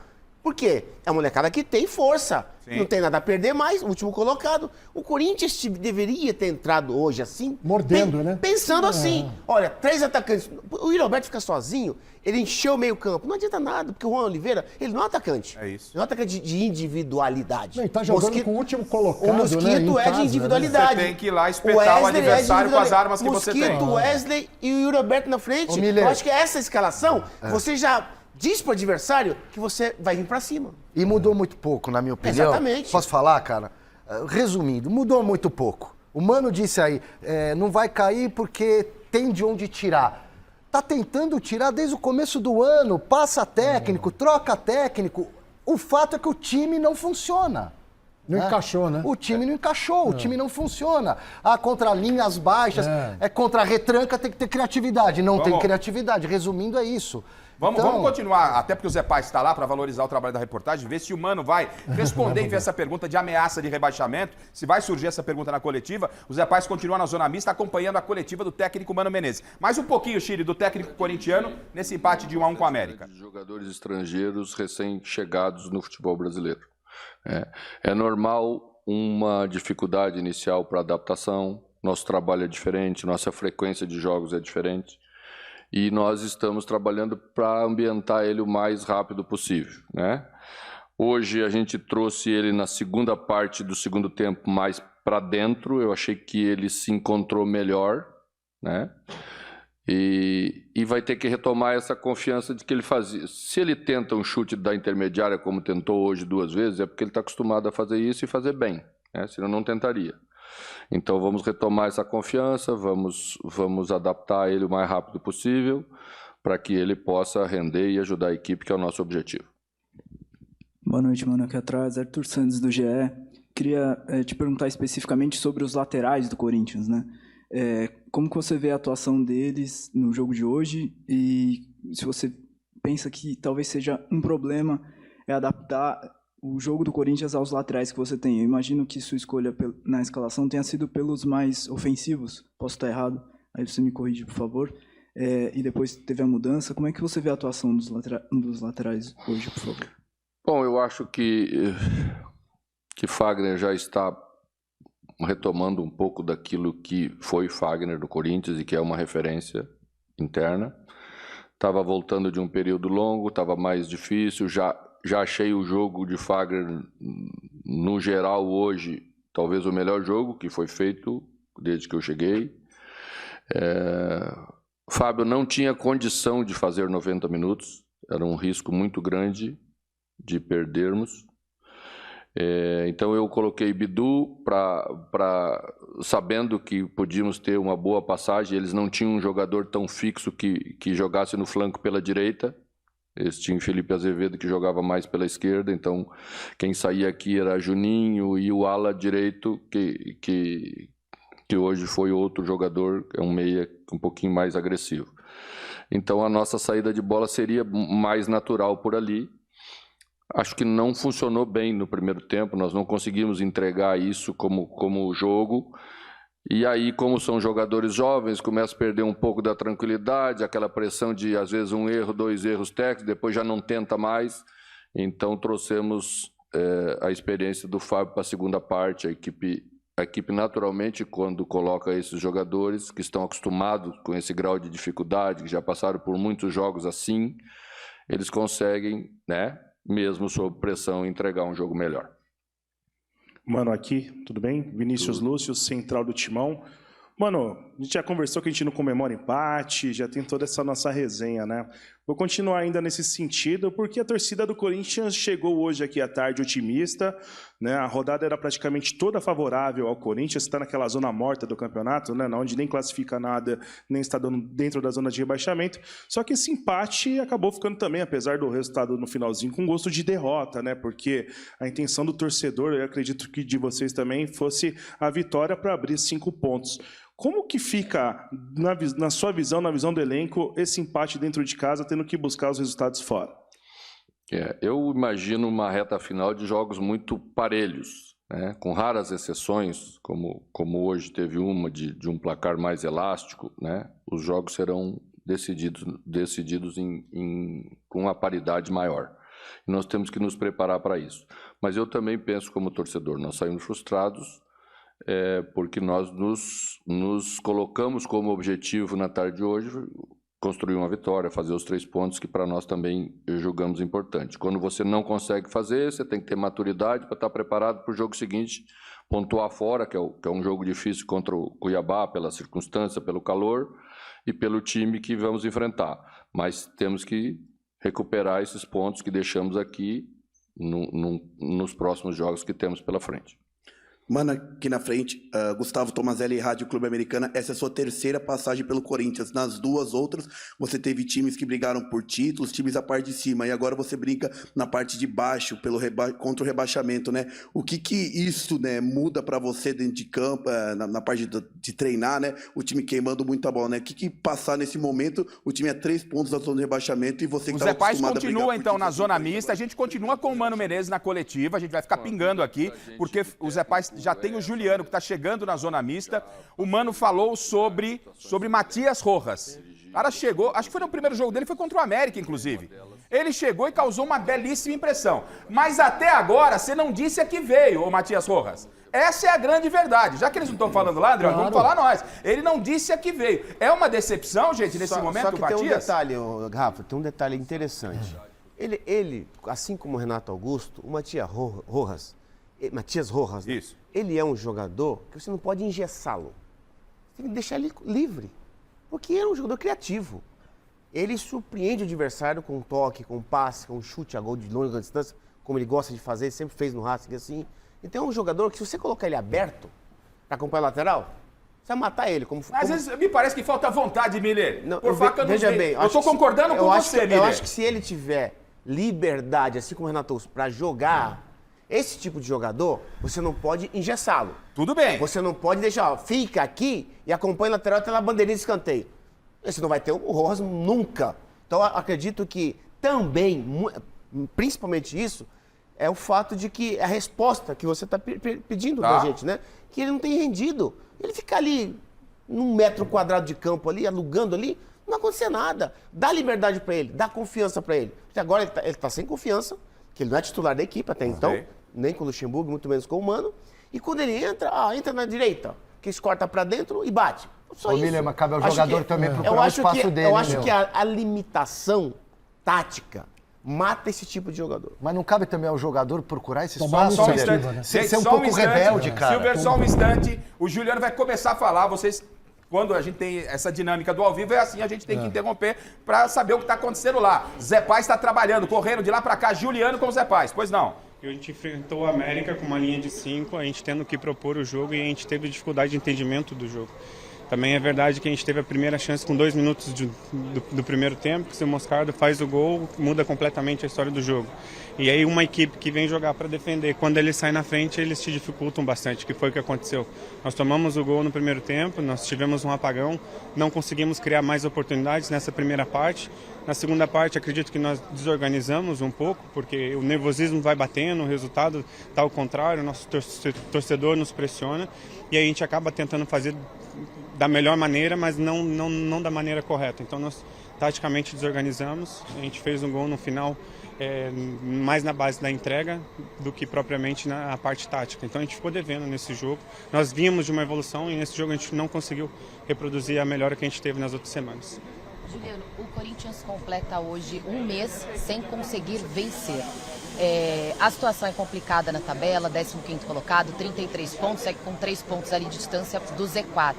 Por quê? É uma molecada que tem força. Sim. Não tem nada a perder mais, o último colocado. O Corinthians deveria ter entrado hoje assim... Mordendo, né? Pensando assim, olha, 3 atacantes. O Yuri Alberto fica sozinho, ele encheu o meio campo. Não adianta nada, porque o Juan Oliveira, ele não é um atacante. É isso. Não é um atacante de individualidade. Não, ele tá jogando com o último colocado, o Mosquito é de individualidade. Você tem que ir lá espetar o adversário com as armas que você tem. Mosquito, Wesley e o Yuri Alberto na frente. Eu acho que essa escalação, você já... diz pro adversário que você vai vir pra cima. E mudou muito pouco, na minha opinião. Exatamente. Posso falar, cara? Resumindo, mudou muito pouco. O Mano disse aí, não vai cair porque tem de onde tirar. Tá tentando tirar desde o começo do ano, passa técnico, troca técnico. O fato é que o time não funciona. Não encaixou, né? O time não encaixou, o time não funciona. Contra linhas baixas, contra a retranca tem que ter criatividade. Não tem criatividade. Resumindo, é isso. Vamos continuar, até porque o Zé Paz está lá para valorizar o trabalho da reportagem, ver se o Mano vai responder e ver essa pergunta de ameaça de rebaixamento, se vai surgir essa pergunta na coletiva. O Zé Paz continua na zona mista acompanhando a coletiva do técnico Mano Menezes. Mais um pouquinho, Chile, do técnico corintiano nesse empate de 1-1 com a América. Jogadores estrangeiros recém-chegados no futebol brasileiro. É normal uma dificuldade inicial para adaptação, nosso trabalho é diferente, nossa frequência de jogos é diferente. E nós estamos trabalhando para ambientar ele o mais rápido possível, né? Hoje a gente trouxe ele na segunda parte do segundo tempo mais para dentro. Eu achei que ele se encontrou melhor, né? E vai ter que retomar essa confiança de que ele fazia. Se ele tenta um chute da intermediária, como tentou hoje 2 vezes, é porque ele está acostumado a fazer isso e fazer bem, né? Senão não tentaria. Então vamos retomar essa confiança, vamos adaptar ele o mais rápido possível para que ele possa render e ajudar a equipe, que é o nosso objetivo. Boa noite, mano. Aqui atrás, Arthur Santos do GE. Queria te perguntar especificamente sobre os laterais do Corinthians, né? Como que você vê a atuação deles no jogo de hoje e se você pensa que talvez seja um problema adaptar o jogo do Corinthians aos laterais que você tem? Eu imagino que sua escolha na escalação tenha sido pelos mais ofensivos. Posso estar errado? Aí você me corrige, por favor. E depois teve a mudança. Como é que você vê a atuação dos laterais hoje, por favor? Bom, eu acho que Fagner já está retomando um pouco daquilo que foi Fagner do Corinthians e que é uma referência interna. Estava voltando de um período longo, estava mais difícil, já achei o jogo de Fagner, no geral, hoje, talvez o melhor jogo que foi feito desde que eu cheguei. Fábio não tinha condição de fazer 90 minutos, era um risco muito grande de perdermos. Então eu coloquei Bidu sabendo que podíamos ter uma boa passagem. Eles não tinham um jogador tão fixo que jogasse no flanco pela direita. Eles tinham Felipe Azevedo, que jogava mais pela esquerda, então quem saía aqui era Juninho e o ala direito, que hoje foi outro jogador, é um meia um pouquinho mais agressivo. Então a nossa saída de bola seria mais natural por ali. Acho que não funcionou bem no primeiro tempo, nós não conseguimos entregar isso como jogo. E aí, como são jogadores jovens, começa a perder um pouco da tranquilidade, aquela pressão de, às vezes, 1 erro, 2 erros técnicos, depois já não tenta mais. Então, trouxemos a experiência do Fábio para a segunda parte. A equipe, naturalmente, quando coloca esses jogadores que estão acostumados com esse grau de dificuldade, que já passaram por muitos jogos assim, eles conseguem, né, mesmo sob pressão, entregar um jogo melhor. Mano, aqui, tudo bem? Vinícius Lúcio, central do Timão. Mano, a gente já conversou que a gente não comemora empate, já tem toda essa nossa resenha, né? Vou continuar ainda nesse sentido, porque a torcida do Corinthians chegou hoje aqui à tarde otimista, né? A rodada era praticamente toda favorável ao Corinthians, está naquela zona morta do campeonato, né? Onde nem classifica nada, nem está dentro da zona de rebaixamento. Só que esse empate acabou ficando também, apesar do resultado no finalzinho, com gosto de derrota, né? Porque a intenção do torcedor, eu acredito que de vocês também, fosse a vitória para abrir 5 pontos. Como que fica, na sua visão, na visão do elenco, esse empate dentro de casa, tendo que buscar os resultados fora? Eu imagino uma reta final de jogos muito parelhos, né? Com raras exceções, como hoje teve uma de um placar mais elástico, né? Os jogos serão decididos com uma paridade maior. E nós temos que nos preparar para isso. Mas eu também penso como torcedor, nós saímos frustrados, porque nós nos colocamos como objetivo na tarde de hoje construir uma vitória, fazer os 3 pontos que para nós também julgamos importante. Quando você não consegue fazer, você tem que ter maturidade para estar preparado para o jogo seguinte, pontuar fora, que é um jogo difícil contra o Cuiabá, pela circunstância, pelo calor e pelo time que vamos enfrentar. Mas temos que recuperar esses pontos que deixamos aqui nos próximos jogos que temos pela frente. Mano, aqui na frente, Gustavo Tomazelli, Rádio Clube Americana. Essa é a sua terceira passagem pelo Corinthians. Nas duas outras, você teve times que brigaram por títulos, times a parte de cima. E agora você brinca na parte de baixo, contra o rebaixamento, né? O que isso, né, muda para você dentro de campo, na parte de treinar, né? O time queimando muito a bola, né? O que passar nesse momento, o time é 3 pontos da zona de rebaixamento e você que O Zé Paz continua, então, na zona mista. A gente continua com o Mano Menezes na coletiva. A gente vai ficar pingando aqui, porque o Zé Paz já tem o Juliano, que está chegando na zona mista. O Mano falou sobre Matias Rojas. O cara chegou, acho que foi no primeiro jogo dele, foi contra o América, inclusive. Ele chegou e causou uma belíssima impressão. Mas até agora, você não disse a que veio, ô Matias Rojas. Essa é a grande verdade. Já que eles não estão falando lá, André, vamos falar nós. Ele não disse a que veio. É uma decepção, gente, nesse momento, o Matias? Tem um detalhe, Rafa, tem um detalhe interessante. Ele, assim como o Renato Augusto, o Matias Rojas, isso. Ele é um jogador que você não pode engessá-lo. Você tem que deixar ele livre. Porque ele é um jogador criativo. Ele surpreende o adversário com um toque, com um passe, com um chute a gol de longa distância, como ele gosta de fazer, sempre fez no Racing assim. Então é um jogador que, se você colocar ele aberto para acompanhar o lateral, você vai matar ele. Às vezes me parece que falta vontade, Miller. Veja bem, eu estou concordando com você, Miller. Eu acho que se ele tiver liberdade, assim como o Renato Augusto, para jogar esse tipo de jogador, você não pode engessá-lo. Tudo bem. Você não pode deixar, fica aqui e acompanha o lateral até na bandeirinha de escanteio. Você não vai ter o Rojas nunca. Então, eu acredito que também, principalmente isso, é o fato de que a resposta que você está pedindo da gente, né? Que ele não tem rendido. Ele fica ali, num metro quadrado de campo ali, alugando ali, não vai acontecer nada. Dá liberdade para ele, dá confiança para ele. Porque agora ele tá sem confiança, que ele não é titular da equipe até então, nem com o Luxemburgo, muito menos com o Mano. E quando ele entra na direita, que escorta para dentro e bate. Só isso. William, cabe ao jogador também procurar o espaço dele. Eu acho que a limitação tática mata esse tipo de jogador. Mas não cabe também ao jogador procurar esse espaço? Só um instante. Né? Ser um pouco rebelde, cara. Silver, só um instante. O Juliano vai começar a falar. Vocês, quando a gente tem essa dinâmica do ao vivo, é assim, a gente tem que interromper para saber o que está acontecendo lá. Zé Paz está trabalhando, correndo de lá para cá. Juliano com o Zé Paz. Pois não. A gente enfrentou o América com uma linha de 5, a gente tendo que propor o jogo e a gente teve dificuldade de entendimento do jogo. Também é verdade que a gente teve a primeira chance com 2 minutos do primeiro tempo, que se o Moscardo faz o gol, muda completamente a história do jogo. E aí uma equipe que vem jogar para defender, quando ele sai na frente, eles te dificultam bastante, que foi o que aconteceu. Nós tomamos o gol no primeiro tempo, nós tivemos um apagão, não conseguimos criar mais oportunidades nessa primeira parte. Na segunda parte, acredito que nós desorganizamos um pouco, porque o nervosismo vai batendo, o resultado está ao contrário, o nosso torcedor nos pressiona, e aí a gente acaba tentando fazer da melhor maneira, mas não da maneira correta. Então nós taticamente desorganizamos, a gente fez um gol no final mais na base da entrega do que propriamente na parte tática. Então a gente ficou devendo nesse jogo. Nós vínhamos de uma evolução e nesse jogo a gente não conseguiu reproduzir a melhora que a gente teve nas outras semanas. Juliano, o Corinthians completa hoje um mês sem conseguir vencer. A situação é complicada na tabela, 15º colocado, 33 pontos, segue com 3 pontos ali de distância do Z4.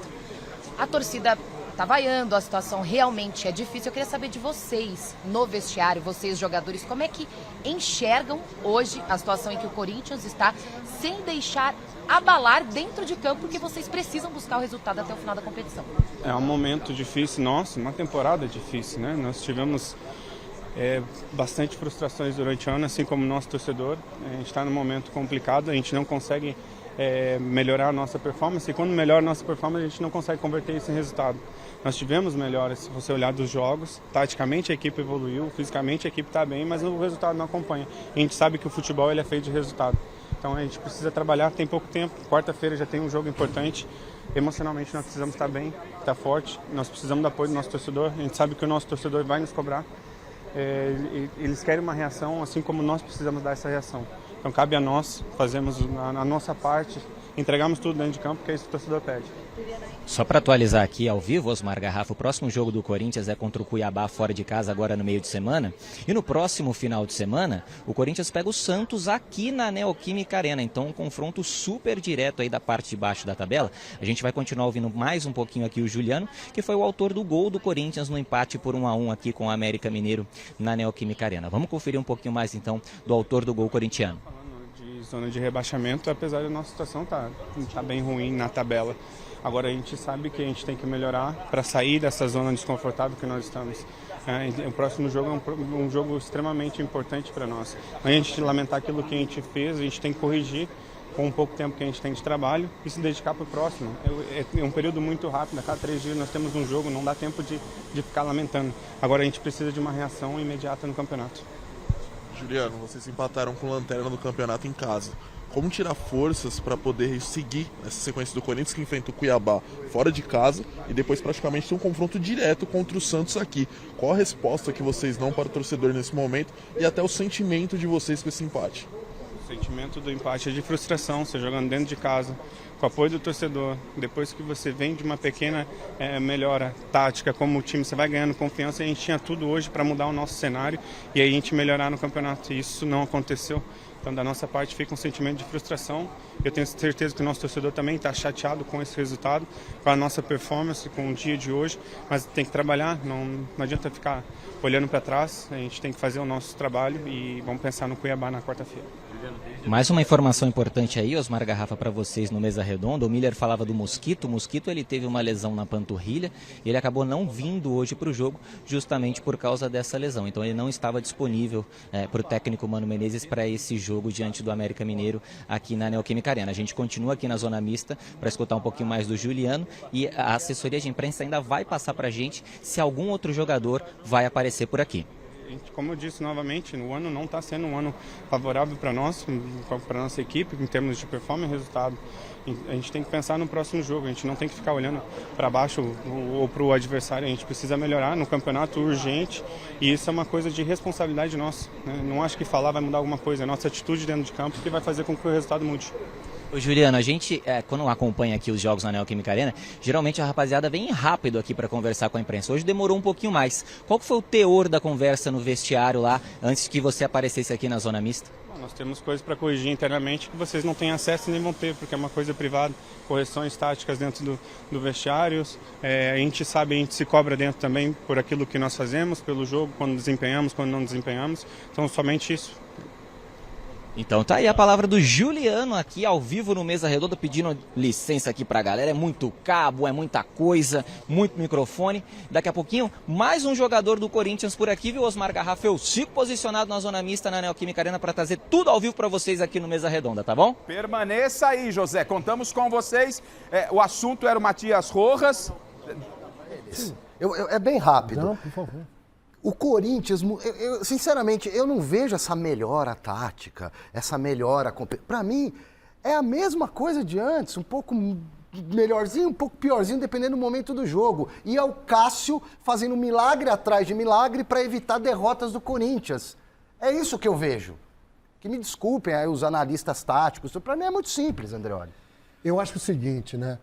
A torcida está vaiando, a situação realmente é difícil. Eu queria saber de vocês, no vestiário, vocês jogadores, como é que enxergam hoje a situação em que o Corinthians está, sem deixar abalar dentro de campo, porque vocês precisam buscar o resultado até o final da competição. É um momento difícil, nossa, uma temporada difícil, né? Nós tivemos bastante frustrações durante o ano, assim como o nosso torcedor. A gente está num momento complicado, a gente não consegue melhorar a nossa performance, e quando melhora a nossa performance, a gente não consegue converter isso em resultado. Nós tivemos melhoras, se você olhar dos jogos, taticamente a equipe evoluiu, fisicamente a equipe está bem, mas o resultado não acompanha. A gente sabe que o futebol ele é feito de resultado. Então a gente precisa trabalhar, tem pouco tempo, quarta-feira já tem um jogo importante, emocionalmente nós precisamos estar bem, estar forte, nós precisamos do apoio do nosso torcedor, a gente sabe que o nosso torcedor vai nos cobrar, eles querem uma reação, assim como nós precisamos dar essa reação. Então cabe a nós, fazemos a nossa parte, entregamos tudo dentro de campo, que é isso que o torcedor pede. Só para atualizar aqui ao vivo, Osmar Garrafa, o próximo jogo do Corinthians é contra o Cuiabá fora de casa agora no meio de semana. E no próximo final de semana, o Corinthians pega o Santos aqui na Neoquímica Arena. Então um confronto super direto aí da parte de baixo da tabela. A gente vai continuar ouvindo mais um pouquinho aqui o Juliano, que foi o autor do gol do Corinthians no empate por 1-1 aqui com o América Mineiro na Neoquímica Arena. Vamos conferir um pouquinho mais então do autor do gol corintiano. de zona de rebaixamento, apesar da nossa situação tá bem ruim na tabela. Agora a gente sabe que a gente tem que melhorar para sair dessa zona desconfortável que nós estamos. O próximo jogo é um jogo extremamente importante para nós. A gente lamentar aquilo que a gente fez, a gente tem que corrigir com o pouco tempo que a gente tem de trabalho e se dedicar para o próximo. É um período muito rápido, a cada 3 dias nós temos um jogo, não dá tempo de ficar lamentando. Agora a gente precisa de uma reação imediata no campeonato. Juliano, vocês empataram com lanterna no campeonato em casa. Como tirar forças para poder seguir essa sequência do Corinthians, que enfrenta o Cuiabá fora de casa e depois praticamente tem um confronto direto contra o Santos aqui? Qual a resposta que vocês dão para o torcedor nesse momento e até o sentimento de vocês com esse empate? O sentimento do empate é de frustração, você jogando dentro de casa, com o apoio do torcedor. Depois que você vem de uma pequena melhora tática, como o time, você vai ganhando confiança. A gente tinha tudo hoje para mudar o nosso cenário e aí a gente melhorar no campeonato. E isso não aconteceu. Então, da nossa parte, fica um sentimento de frustração. Eu tenho certeza que o nosso torcedor também está chateado com esse resultado, com a nossa performance, com o dia de hoje. Mas tem que trabalhar, não adianta ficar olhando para trás. A gente tem que fazer o nosso trabalho e vamos pensar no Cuiabá na quarta-feira. Mais uma informação importante aí, Osmar Garrafa, para vocês no Mesa Redonda. O Miller falava do Mosquito. O Mosquito, ele teve uma lesão na panturrilha. Ele acabou não vindo hoje para o jogo justamente por causa dessa lesão. Então ele não estava disponível para o técnico Mano Menezes para esse jogo diante do América Mineiro aqui na Neoquímica Arena. A gente continua aqui na Zona Mista para escutar um pouquinho mais do Juliano e a assessoria de imprensa ainda vai passar para a gente se algum outro jogador vai aparecer por aqui. Como eu disse novamente, o ano não está sendo um ano favorável para nós, para a nossa equipe, em termos de performance e resultado. A gente tem que pensar no próximo jogo, a gente não tem que ficar olhando para baixo ou para o adversário, a gente precisa melhorar no campeonato urgente e isso é uma coisa de responsabilidade nossa. Né? Não acho que falar vai mudar alguma coisa, é a nossa atitude dentro de campo que vai fazer com que o resultado mude. Ô Juliano, a gente, quando acompanha aqui os jogos na Neoquímica Arena, geralmente a rapaziada vem rápido aqui para conversar com a imprensa. Hoje demorou um pouquinho mais. Qual que foi o teor da conversa no vestiário lá, antes que você aparecesse aqui na Zona Mista? Nós temos coisas para corrigir internamente que vocês não têm acesso e nem vão ter, porque é uma coisa privada. Correções táticas dentro do vestiário. A gente sabe, a gente se cobra dentro também por aquilo que nós fazemos, pelo jogo, quando desempenhamos, quando não desempenhamos. Então, somente isso. Então tá aí a palavra do Juliano aqui ao vivo no Mesa Redonda, pedindo licença aqui pra galera. É muito cabo, é muita coisa, muito microfone. Daqui a pouquinho, mais um jogador do Corinthians por aqui, viu, Osmar Garrafa? Eu fico posicionado na Zona Mista, na Neoquímica Arena, para trazer tudo ao vivo pra vocês aqui no Mesa Redonda, tá bom? Permaneça aí, José. Contamos com vocês. O assunto era o Matias Rojas. É bem rápido. Não, por favor. O Corinthians, sinceramente, eu não vejo essa melhora tática, essa melhora... Para mim, é a mesma coisa de antes, um pouco melhorzinho, um pouco piorzinho, dependendo do momento do jogo. E é o Cássio fazendo milagre atrás de milagre para evitar derrotas do Corinthians. É isso que eu vejo. Que me desculpem aí os analistas táticos, para mim é muito simples, Andreoli. Eu acho o seguinte, né?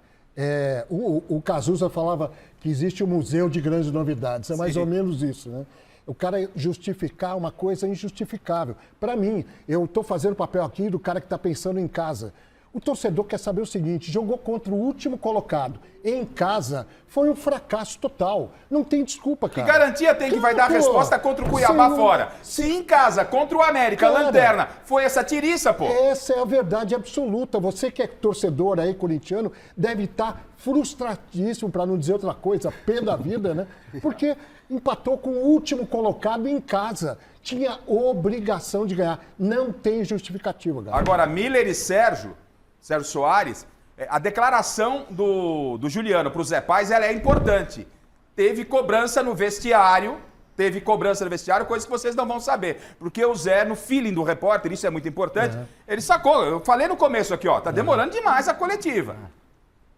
O Cazuza falava que existe um museu de grandes novidades. É mais ou menos isso, né? O cara justificar uma coisa injustificável. Para mim, eu estou fazendo o papel aqui do cara que está pensando em casa. O torcedor quer saber o seguinte, jogou contra o último colocado em casa, foi um fracasso total. Não tem desculpa, cara. Que garantia tem que vai dar a resposta contra o Cuiabá fora? Se em casa, contra o América, cara, lanterna, foi essa tiriça, pô. Essa é a verdade absoluta. Você que é torcedor aí, corintiano, deve estar frustradíssimo, para não dizer outra coisa, pé da vida, né? Porque empatou com o último colocado em casa. Tinha obrigação de ganhar. Não tem justificativa, galera. Agora, Miller e Sérgio Soares, a declaração do Juliano para o Zé Pais, ela é importante. Teve cobrança no vestiário, coisa que vocês não vão saber. Porque o Zé, no feeling do repórter, isso é muito importante, ele sacou. Eu falei no começo aqui, ó, tá demorando demais a coletiva.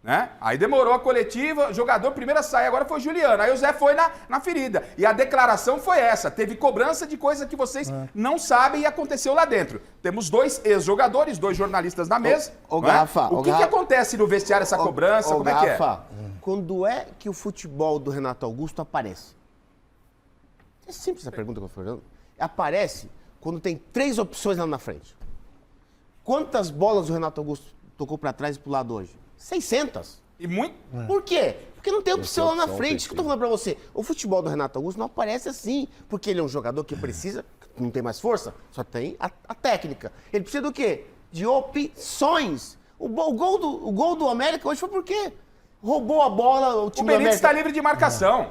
Né? Aí demorou a coletiva, o jogador primeiro a sair, agora foi o Juliano. Aí o Zé foi na ferida. E a declaração foi essa. Teve cobrança de coisa que vocês não sabem e aconteceu lá dentro. Temos 2 ex-jogadores, 2 jornalistas na mesa. O que acontece no vestiário, essa cobrança? Como é que é? Quando é que o futebol do Renato Augusto aparece? É simples essa pergunta que eu estou fazendo. Aparece quando tem 3 opções lá na frente. Quantas bolas o Renato Augusto tocou para trás e para o lado hoje? 600. E muito? Por quê? Porque não tem opção lá na frente. Isso que eu tô falando pra você. O futebol do Renato Augusto não aparece assim, porque ele é um jogador que precisa, não tem mais força, só tem a técnica. Ele precisa do quê? de opções. O gol do América hoje foi por quê? Roubou a bola, o time O Benítez do América... está livre de marcação.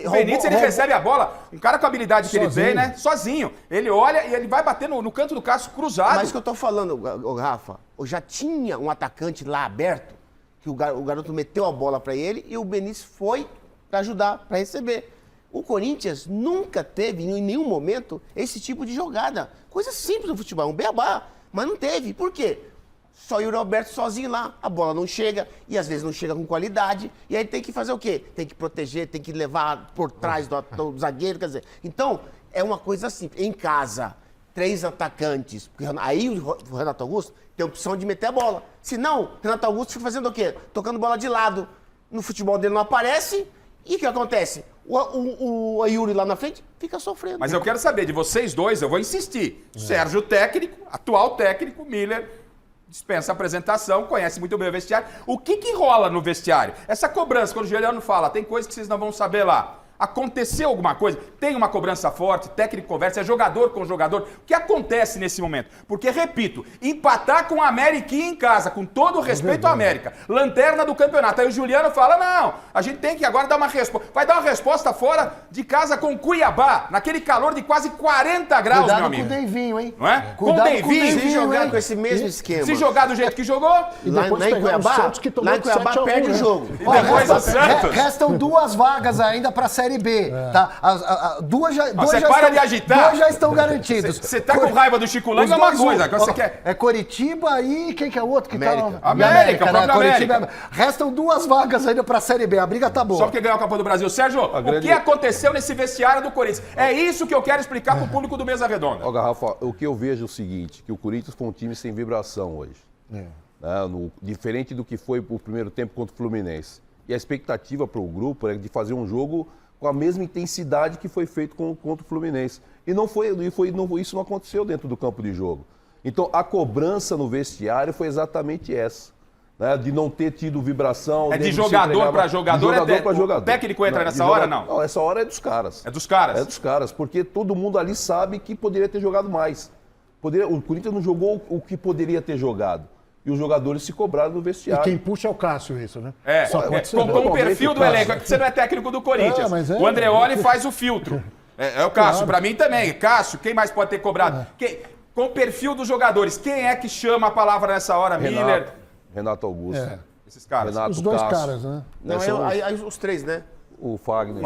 O Benítez, ele recebe a bola, um cara com a habilidade que ele tem, né? Sozinho. Ele olha e ele vai bater no canto do Cássio cruzado. Mas o que eu tô falando, Rafa, já tinha um atacante lá aberto, que o garoto meteu a bola para ele e o Benítez foi para ajudar, para receber. O Corinthians nunca teve, em nenhum momento, esse tipo de jogada. Coisa simples do futebol, um beabá. Mas não teve. Por quê? Só o Yuri Alberto sozinho lá, a bola não chega, e às vezes não chega com qualidade, e aí tem que fazer o quê? Tem que proteger, tem que levar por trás do zagueiro, quer dizer. Então, é uma coisa simples. Em casa, 3 atacantes, porque aí o Renato Augusto tem a opção de meter a bola. Se não, o Renato Augusto fica fazendo o quê? Tocando bola de lado. No futebol dele não aparece, e o que acontece? O Yuri lá na frente fica sofrendo. Mas eu quero saber de vocês dois, eu vou insistir. Sérgio técnico, atual técnico, Miller, dispensa a apresentação, conhece muito bem o vestiário. O que rola no vestiário? Essa cobrança, quando o Juliano fala, tem coisa que vocês não vão saber lá. Aconteceu alguma coisa? Tem uma cobrança forte, técnico conversa, é jogador com jogador. O que acontece nesse momento? Porque, repito, empatar com a América em casa, com todo o respeito à América, lanterna do campeonato. Aí o Juliano fala, não, a gente tem que agora dar uma resposta. Vai dar uma resposta fora de casa com Cuiabá, naquele calor de quase 40 graus, Cuidado meu amigo. com o Deivinho, hein? Não é? Com o Deivinho. Se jogar com esse mesmo esquema. Se jogar do jeito que jogou. E depois lá em Cuiabá perde o jogo. E depois o Santos. Restam 2 vagas ainda para a Série B. Tá? Duas já estão garantidas. Você tá com raiva do Chico Lang é uma coisa. Você quer... É Coritiba e quem que é o outro que América. tá? América, né? América. Restam 2 vagas ainda para a Série B. A briga tá boa. Só porque ganhou a Copa do Brasil. Sérgio, o que aconteceu nesse vestiário do Corinthians? É isso que eu quero explicar pro público do Mesa Redonda. Ó, Garrafa, o que eu vejo é o seguinte, que o Corinthians foi um time sem vibração hoje. Diferente do que foi o primeiro tempo contra o Fluminense. E a expectativa para o grupo é de fazer um jogo com a mesma intensidade que foi feito contra o Fluminense. E isso não aconteceu dentro do campo de jogo. Então, a cobrança no vestiário foi exatamente essa. Né? De não ter tido vibração. É de jogador para jogador? O técnico entra nessa hora, não? Não, essa hora é dos caras. É dos caras? É dos caras, porque todo mundo ali sabe que poderia ter jogado mais. O Corinthians não jogou o que poderia ter jogado. E os jogadores se cobraram no vestiário. E quem puxa é o Cássio, isso, né? Com o perfil do elenco. É que você não é técnico do Corinthians. O Andreoli faz o filtro. É o Cássio. Claro. Para mim também. Cássio, quem mais pode ter cobrado? Com o perfil dos jogadores, quem é que chama a palavra nessa hora? Miller? Renato Augusto. Esses caras. Os dois caras, né? Não, aí os 3, né? O Fagner.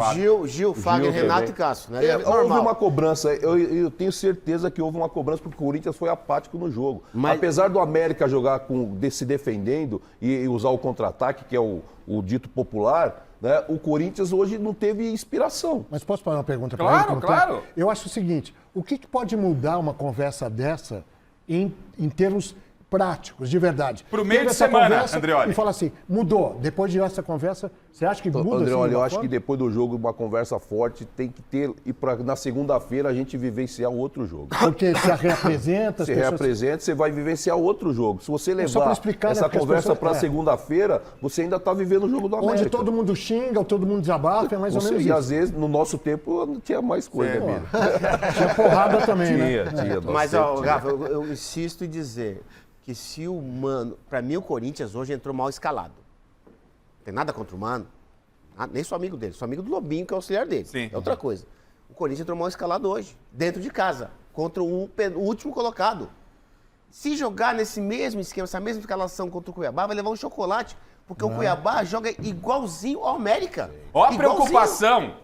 Gil, Fagner, Renato e Cássio. Né? Houve uma cobrança, eu tenho certeza que houve uma cobrança porque o Corinthians foi apático no jogo. Apesar do América jogar se defendendo e usar o contra-ataque, que é o dito popular, né, o Corinthians hoje não teve inspiração. Mas posso fazer uma pergunta para ele? Claro. Eu acho o seguinte, o que pode mudar uma conversa dessa em termos práticos, de verdade? Pro meio de semana, Andreoli. E fala assim, mudou. Depois de essa conversa, você acha que muda? Andreoli, eu acho que depois do jogo, uma conversa forte tem que ter, e na segunda-feira a gente vivenciar outro jogo. Porque se reapresenta... Você vai vivenciar outro jogo. Se você levar essa conversa para segunda-feira, você ainda está vivendo o jogo do América. Onde todo mundo xinga, todo mundo desabafa, é mais ou menos isso. E às vezes, no nosso tempo, tinha mais coisa, né? Tinha porrada também, Tinha. Mas, Rafa, eu insisto em dizer... que se o Mano... Pra mim, o Corinthians hoje entrou mal escalado. Não tem nada contra o Mano. Nem sou amigo dele. Sou amigo do Lobinho, que é o auxiliar dele. Sim. É outra coisa. O Corinthians entrou mal escalado hoje. Dentro de casa. Contra o último colocado. Se jogar nesse mesmo esquema, essa mesma escalação contra o Cuiabá, vai levar um chocolate. Porque o Cuiabá joga igualzinho ao América. Ó a preocupação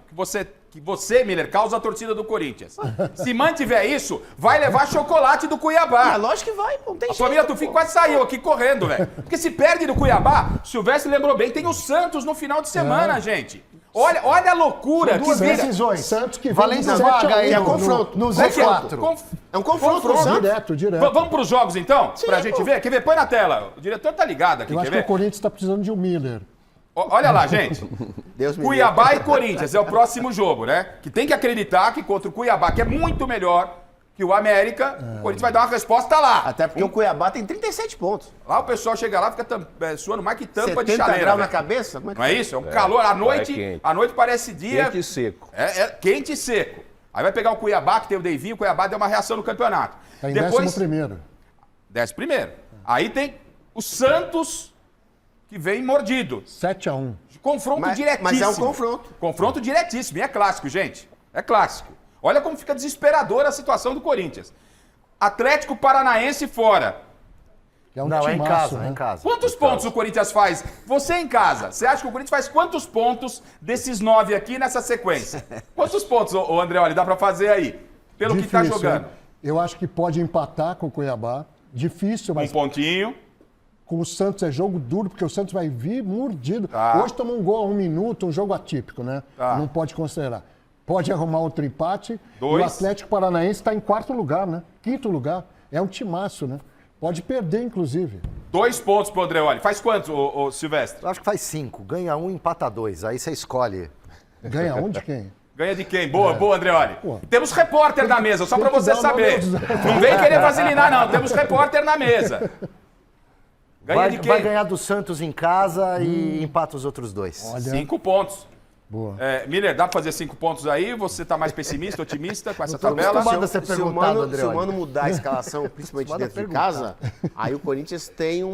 que você, Miller, causa a torcida do Corinthians. Se mantiver isso, vai levar chocolate do Cuiabá. Lógico que vai, não tem jeito. A família Tufim quase saiu aqui correndo, velho. Porque se perde do Cuiabá, o Silvestre lembrou bem, tem o Santos no final de semana, gente. Olha a loucura que vira. Decisões. Santos que valendo a vaga aí, é confronto. No Z4. É um confronto, direto. Vamos pros jogos, então? Sim, pra gente ver? Quer ver? Põe na tela. O diretor tá ligado aqui, Eu acho que o Corinthians tá precisando de um Miller. Olha lá, gente. Cuiabá e Corinthians é o próximo jogo, né? Que tem que acreditar que contra o Cuiabá, que é muito melhor que o América, o Corinthians vai dar uma resposta lá. Até porque o Cuiabá tem 37 pontos. Lá o pessoal chega lá, fica suando mais que tampa de 70 chaleira. graus na cabeça? Não é isso? É um calor. À noite parece dia... Quente e seco. Quente e seco. Aí vai pegar o Cuiabá, que tem o Deivinho, o Cuiabá deu uma reação no campeonato. Tá em 11º. 11º. Aí tem o Santos, que vem mordido. 7-1. Confronto diretíssimo. Mas é um confronto. Confronto diretíssimo. E é clássico, gente. É clássico. Olha como fica desesperadora a situação do Corinthians. Atlético Paranaense fora. Não, é em casa, é em casa. Quantos pontos o Corinthians faz? Você em casa, você acha que o Corinthians faz quantos pontos desses 9 aqui nessa sequência? Quantos pontos, ô Andreoli, dá pra fazer aí? Pelo Difícil, que tá jogando. Eu acho que pode empatar com o Cuiabá. Difícil, mas... Um pontinho. Com o Santos é jogo duro, porque o Santos vai vir mordido. Tá. Hoje tomou um gol a 1 minuto, um jogo atípico, né? Tá. Não pode considerar. Pode arrumar outro empate. 2. E o Atlético Paranaense está em 4º lugar, né? 5º lugar. É um timaço, né? Pode perder, inclusive. 2 pontos pro Andreoli. Faz quantos, ô Silvestre? Eu acho que faz 5. Ganha 1, empata 2. Aí você escolhe. Ganha 1 de quem? Ganha de quem? Boa, Andreoli. Temos repórter na mesa, só pra você saber. Não vem querer vasilinar, não. Temos repórter na mesa. Ganha de quem? Vai ganhar do Santos em casa e empata os outros 2. 5 pontos. Boa. Miller, dá pra fazer 5 pontos aí? Você tá mais pessimista, otimista com essa tabela? Se o Mano mudar a escalação, principalmente dentro de casa, aí o Corinthians tem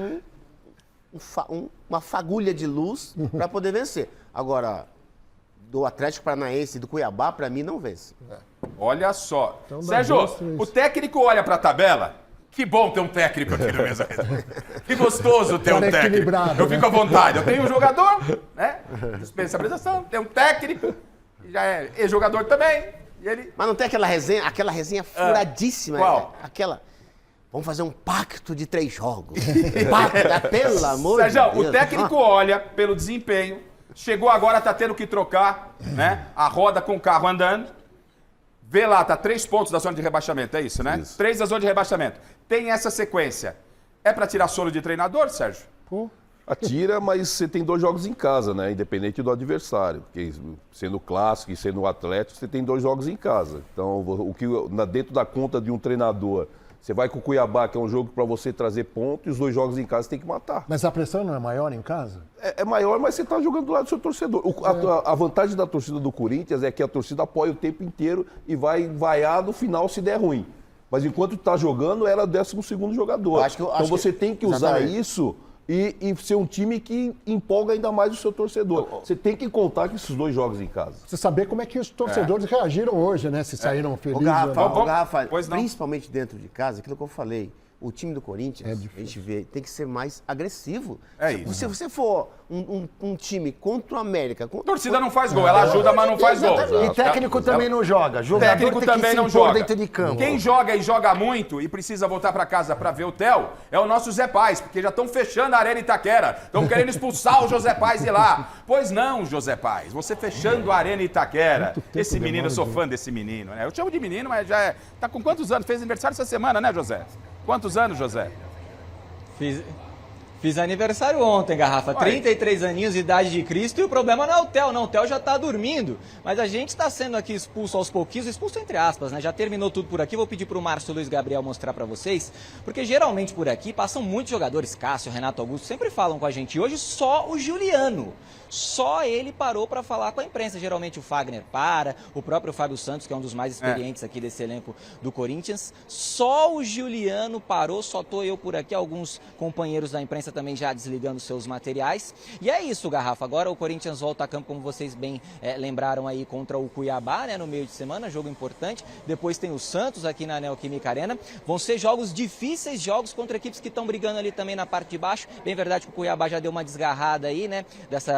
uma fagulha de luz para poder vencer. Agora, do Atlético Paranaense e do Cuiabá, para mim, não vence. Olha só. Então Sérgio, o técnico olha pra tabela. Que bom ter um técnico aqui no Mesa Redonda. Que gostoso ter um técnico. Eu fico à vontade. Eu tenho um jogador, né? Dispensa a apresentação, tem um técnico, já é jogador também. E ele... Mas não tem aquela resenha furadíssima. Qual? Aquela... Vamos fazer um pacto de 3 jogos. Pacto, pelo amor de Sérgio, Deus. o técnico olha pelo desempenho, chegou agora, tá tendo que trocar, né? A roda com o carro andando. Vê lá, tá 3 pontos da zona de rebaixamento, é isso, né? 3 da zona de rebaixamento. Tem essa sequência. É pra tirar soro de treinador, Sérgio? Atira, mas você tem 2 jogos em casa, né? Independente do adversário. Porque sendo clássico e sendo Atlético, você tem 2 jogos em casa. Então, o que dentro da conta de um treinador, você vai com o Cuiabá, que é um jogo para você trazer ponto, e os 2 jogos em casa você tem que matar. Mas a pressão não é maior em casa? É maior, mas você está jogando do lado do seu torcedor. A vantagem da torcida do Corinthians é que a torcida apoia o tempo inteiro e vai vaiar no final se der ruim. Mas enquanto está jogando, ela é o 12º jogador. Então você tem que usar isso e ser um time que empolga ainda mais o seu torcedor. Você tem que contar com esses 2 jogos em casa. Você saber como é que os torcedores reagiram hoje, né? Se saíram felizes. O Garrafa, principalmente dentro de casa, aquilo que eu falei, o time do Corinthians, a gente vê, tem que ser mais agressivo. É isso. Se você for um time contra o América... A torcida não faz gol, ela ajuda, mas não faz gol. E técnico também não joga. Jogador técnico tem também que não se impor joga. dentro de campo. Quem joga e joga muito e precisa voltar para casa para ver o Theo é o nosso Zé Paz, porque já estão fechando a Arena Itaquera. Estão querendo expulsar o José Paz de lá. Pois não, José Paz, você fechando a Arena Itaquera. Esse menino, eu sou fã desse menino, né? Eu chamo de menino, mas já é... Tá com quantos anos? Fez aniversário essa semana, né, José? Quantos anos, José? Fiz aniversário ontem, Garrafa. 33 aninhos, idade de Cristo, e o problema não é o Theo, não. O Theo já tá dormindo. Mas a gente tá sendo aqui expulso aos pouquinhos, expulso entre aspas, né? Já terminou tudo por aqui. Vou pedir pro Márcio Luiz Gabriel mostrar pra vocês, porque geralmente por aqui passam muitos jogadores, Cássio, Renato Augusto, sempre falam com a gente. E hoje só o Juliano. Só ele parou para falar com a imprensa. Geralmente o Fagner para, o próprio Fábio Santos, que é um dos mais experientes aqui desse elenco do Corinthians. Só o Juliano parou, só tô eu por aqui, alguns companheiros da imprensa também já desligando seus materiais. E é isso, Garrafa. Agora o Corinthians volta a campo, como vocês bem lembraram aí, contra o Cuiabá, né, no meio de semana, jogo importante. Depois tem o Santos aqui na Neoquímica Arena. Vão ser jogos difíceis, jogos contra equipes que estão brigando ali também na parte de baixo. Bem verdade que o Cuiabá já deu uma desgarrada aí, né,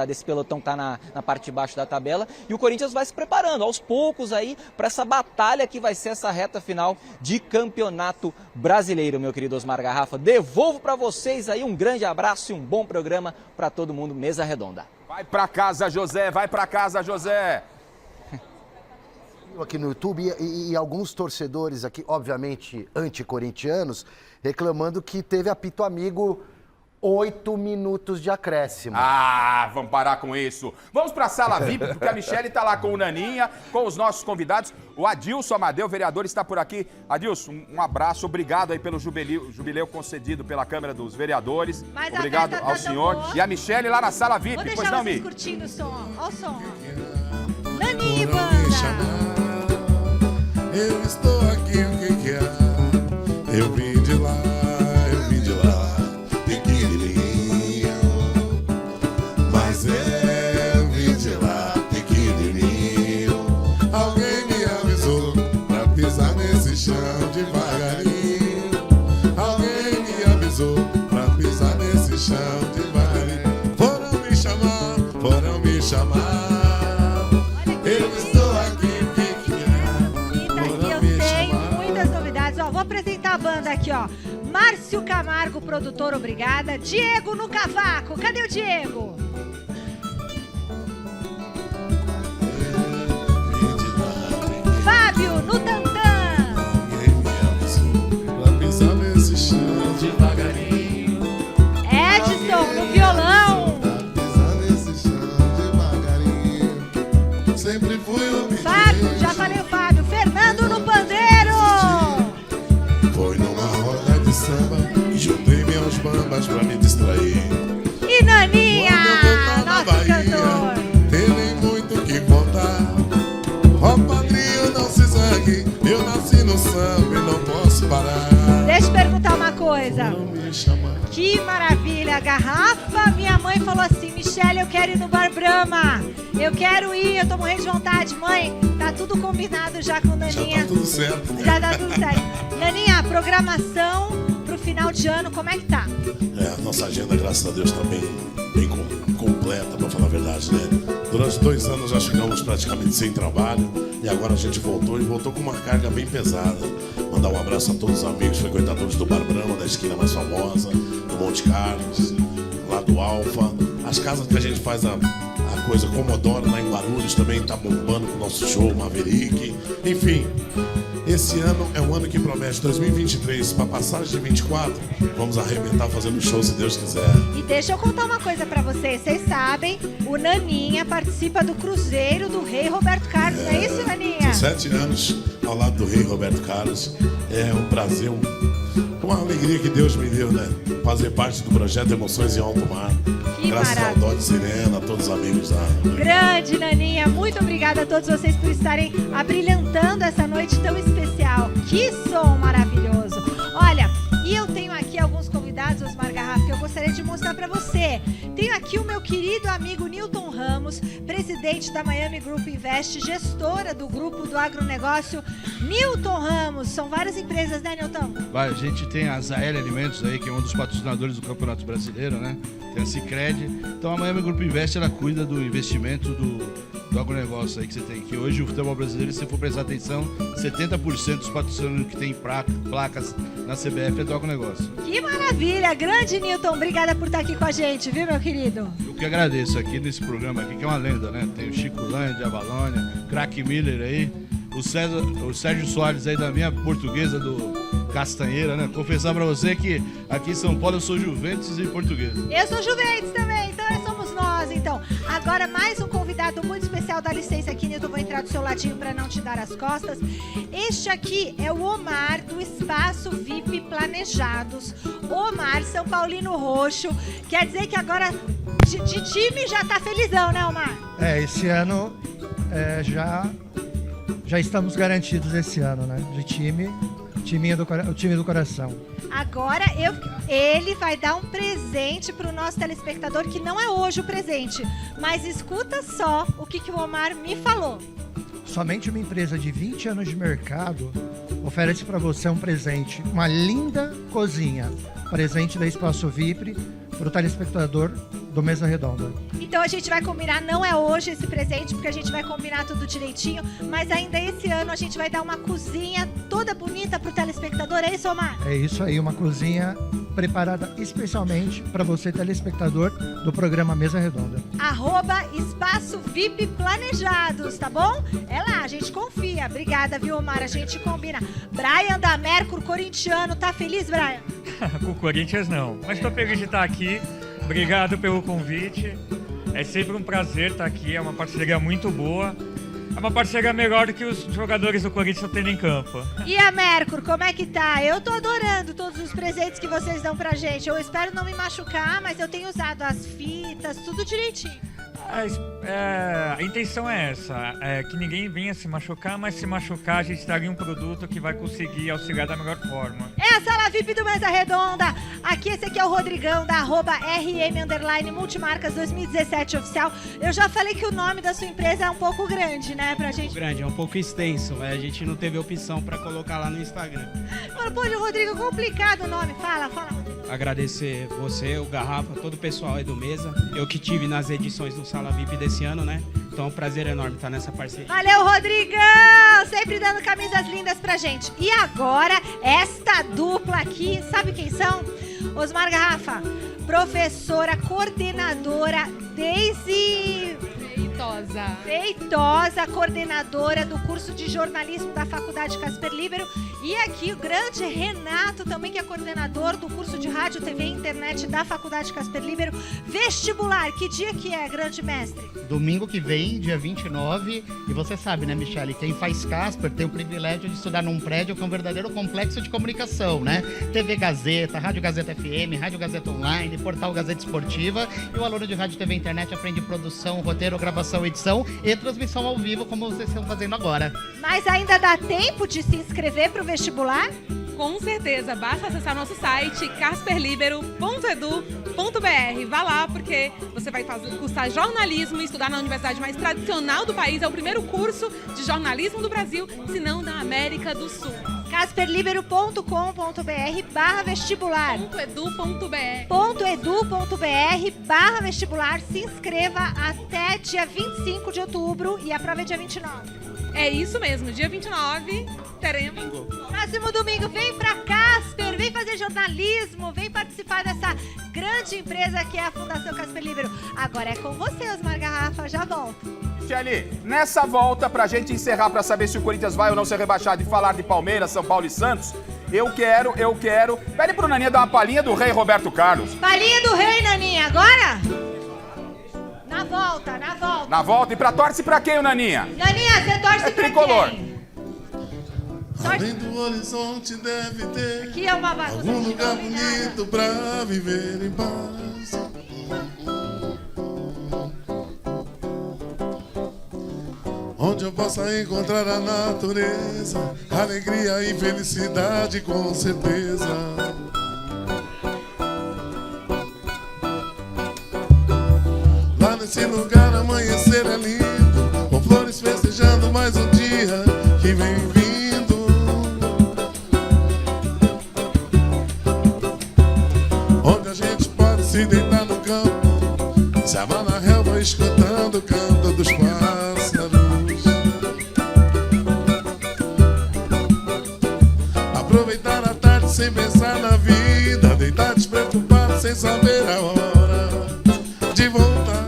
desse pelotão que tá na parte de baixo da tabela, e o Corinthians vai se preparando aos poucos aí para essa batalha que vai ser essa reta final de campeonato brasileiro, meu querido Osmar Garrafa. Devolvo para vocês aí um grande abraço e um bom programa para todo mundo, Mesa Redonda. Vai para casa, José, vai para casa, José. Aqui no YouTube e alguns torcedores aqui, obviamente anti-corintianos, reclamando que teve apito amigo 8 minutos de acréscimo. Ah, vamos parar com isso. Vamos para a sala VIP, porque a Michele está lá com o Naninha, com os nossos convidados. O Adilson Amadeu, vereador, está por aqui. Adilson, um abraço, obrigado aí pelo jubileu concedido pela Câmara dos Vereadores. Mas obrigado ao senhor. E a Michele lá na sala VIP. Vou pois deixar não, vocês Mi? curtindo o som. Olha o som. Naninha e Banda. Eu estou aqui, o que que há? Eu vim de lá, eu aqui, ó. Márcio Camargo, produtor, obrigada. Diego no cavaco. Cadê o Diego? Fábio no tantã. Edson no violão. Fábio, já falei o Fábio. Fernando no pandeiro. Foi numa roda de samba e juntei meus bambas pra me distrair. E Naninha, nosso cantor. Tem muito o que contar. Ó padrinho, não se zangue. Eu nasci no samba e não posso parar. Deixa eu perguntar uma coisa. Que maravilha, a garrafa. Minha mãe falou assim: Michele, eu quero ir no Bar Brahma. Eu quero ir, eu tô morrendo de vontade. Mãe, tá tudo combinado já com Naninha. Já tá tudo certo. Já tá tudo certo. Naninha, a programação pro final de ano, como é que tá? A nossa agenda, graças a Deus, tá bem completa, pra falar a verdade, né? Durante 2 anos já chegamos praticamente sem trabalho e agora a gente voltou com uma carga bem pesada. Mandar um abraço a todos os amigos frequentadores do Bar Brahma, da esquina mais famosa, do Monte Carlos, lá do Alfa. As casas que a gente faz a coisa Comodoro lá em Guarulhos também tá bombando com o nosso show, Maverick. Enfim, esse ano é um ano que promete 2023 para passagem de 24. Vamos arrebentar fazendo show se Deus quiser. E deixa eu contar uma coisa pra vocês. Vocês sabem, o Naninha participa do Cruzeiro do Rei Roberto Carlos, não é isso, Naninha? 7 anos ao lado do Rei Roberto Carlos. É um prazer, uma alegria que Deus me deu, né? Fazer parte do projeto Emoções em Alto Mar. Que graças maravilha. ao Dó de Sirena, a todos os amigos lá. Grande Naninha, muito obrigada a todos vocês por estarem abrilhantando essa noite tão especial. Que som maravilhoso. Olha, e eu tenho aqui alguns convidados, Osmar Garrafa, que eu gostaria de mostrar para você. Tenho aqui o meu querido amigo Newton Ramos, presidente da Miami Group Invest, gestora do grupo do agronegócio. Newton Ramos, são várias empresas, né, Newton? A gente tem a Zael Alimentos aí, que é um dos patrocinadores do Campeonato Brasileiro, né? Tem a Sicredi. Então a Miami Group Invest, ela cuida do investimento do agronegócio aí que você tem. Que hoje o futebol brasileiro, se for prestar atenção, 70% dos patrocinadores que tem placas na CBF é do agronegócio. Que maravilha! Grande Newton, obrigada por estar aqui com a gente, viu, meu querido? Eu que agradeço aqui nesse programa aqui, que é uma lenda, né? Tem o Chico Lândia, a Valônia, Crack Miller aí, o Sérgio Soares aí da minha portuguesa do Castanheira, né? Confessar pra você que aqui em São Paulo eu sou Juventus e Portuguesa. Eu sou Juventus também, então somos nós, então. Agora mais um convidado muito especial, dá licença aqui, Nilton, vou entrar do seu ladinho para não te dar as costas. Este aqui é o Omar, do Espaço VIP Planejados. Omar, São Paulino Roxo, quer dizer que agora de time já tá felizão, né, Omar? Esse ano já estamos garantidos esse ano, né? De time, o time do coração. Agora ele vai dar um presente para o nosso telespectador, que não é hoje o presente, mas escuta só o que o Omar me falou. Somente uma empresa de 20 anos de mercado oferece para você um presente, uma linda cozinha, presente da Espaço VIP para o telespectador do Mesa Redonda. Então a gente vai combinar, não é hoje esse presente, porque a gente vai combinar tudo direitinho, mas ainda esse ano a gente vai dar uma cozinha toda bonita pro telespectador, é isso, Omar? É isso aí, uma cozinha preparada especialmente para você, telespectador do programa Mesa Redonda. @Espaço VIP Planejados, tá bom? É lá, a gente confia. Obrigada, viu, Omar? A gente combina. Brian da Mercury, corintiano, tá feliz, Brian? Com o Corinthians não, mas tô feliz de estar aqui. Obrigado pelo convite. É sempre um prazer estar aqui, é uma parceria muito boa. É uma parceria melhor do que os jogadores do Corinthians estão tendo em campo. E a Mercury, como é que tá? Eu tô adorando todos os presentes que vocês dão pra gente. Eu espero não me machucar, mas eu tenho usado as fitas, tudo direitinho. A intenção é essa, que ninguém venha se machucar, mas se machucar a gente traga um produto que vai conseguir auxiliar da melhor forma. É a Sala VIP do Mesa Redonda. Aqui, esse aqui é o Rodrigão, da @RM_Multimarcas 2017 oficial. Eu já falei que o nome da sua empresa é um pouco grande, né, pra gente? Grande, é um pouco extenso, a gente não teve opção pra colocar lá no Instagram. Mano, pô, Rodrigo, complicado o nome. Fala, Rodrigo. Agradecer você, o Garrafa, todo o pessoal aí do Mesa. Eu que tive nas edições do Sala VIP desse ano, né? Então é um prazer enorme estar nessa parceria. Valeu, Rodrigão! Sempre dando camisas lindas pra gente. E agora, esta dupla aqui, sabe quem são? Osmar Garrafa, professora, coordenadora, Deise Feitosa, coordenadora do curso de jornalismo da Faculdade Casper Libero. E aqui o grande Renato, também que é coordenador do curso de rádio, TV e internet da Faculdade Casper Libero. Vestibular, que dia que é, grande mestre? Domingo que vem, dia 29. E você sabe, né, Michele, quem faz Casper tem o privilégio de estudar num prédio que é um verdadeiro complexo de comunicação, né? TV Gazeta, Rádio Gazeta FM, Rádio Gazeta Online, Portal Gazeta Esportiva. E o aluno de rádio, TV e internet aprende produção, roteiro, gravação, edição e transmissão ao vivo, como vocês estão fazendo agora. Mas ainda dá tempo de se inscrever para o vestibular? Com certeza, basta acessar nosso site casperlibero.edu.br. Vá lá, porque você vai cursar jornalismo e estudar na universidade mais tradicional do país. É o primeiro curso de jornalismo do Brasil, se não da América do Sul. casperlibero.com.br/vestibular. .edu.br/vestibular. Se inscreva até dia 25 de outubro e a prova é dia 29. É isso mesmo, dia 29 teremos. Próximo domingo, vem pra Casper, vem fazer jornalismo, vem participar dessa grande empresa que é a Fundação Casper Libero. Agora é com você, Osmar Garrafa, já volto. Michele, nessa volta, pra gente encerrar, pra saber se o Corinthians vai ou não ser rebaixado e falar de Palmeiras, São Paulo e Santos, eu quero. Pede pro Naninha dar uma palhinha do rei Roberto Carlos. Palhinha do rei, Naninha, agora? Na volta. Na volta, e torce pra quem, o Naninha? Naninha, você torce pra tricolor. Quem? Além do horizonte deve ter Aqui é uma algum lugar bonito pra viver em paz. Onde eu possa encontrar a natureza, alegria e felicidade com certeza. Lá nesse lugar amanhecer é lindo, com flores festejando mais um dia que vem vindo. Onde a gente pode se deitar no campo, se amar na relva escutando o canto dos pássaros. Aproveitar a tarde sem pensar na vida, deitar despreocupado sem saber a hora de voltar.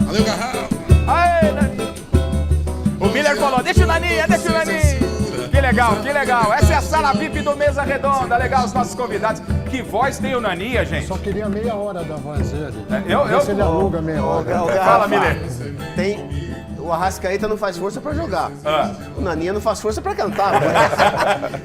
Valeu, Garrafa! Aê, Naninha! O Miller falou, deixa o Naninha! Que legal! Essa é a sala VIP do Mesa Redonda. Legal, os nossos convidados. Que voz tem o Naninha, gente? Só queria meia hora da voz dele. Vê se ele aluga meia hora. Fala, Miller. O Arrascaeta não faz força pra jogar. O Naninha não faz força pra cantar.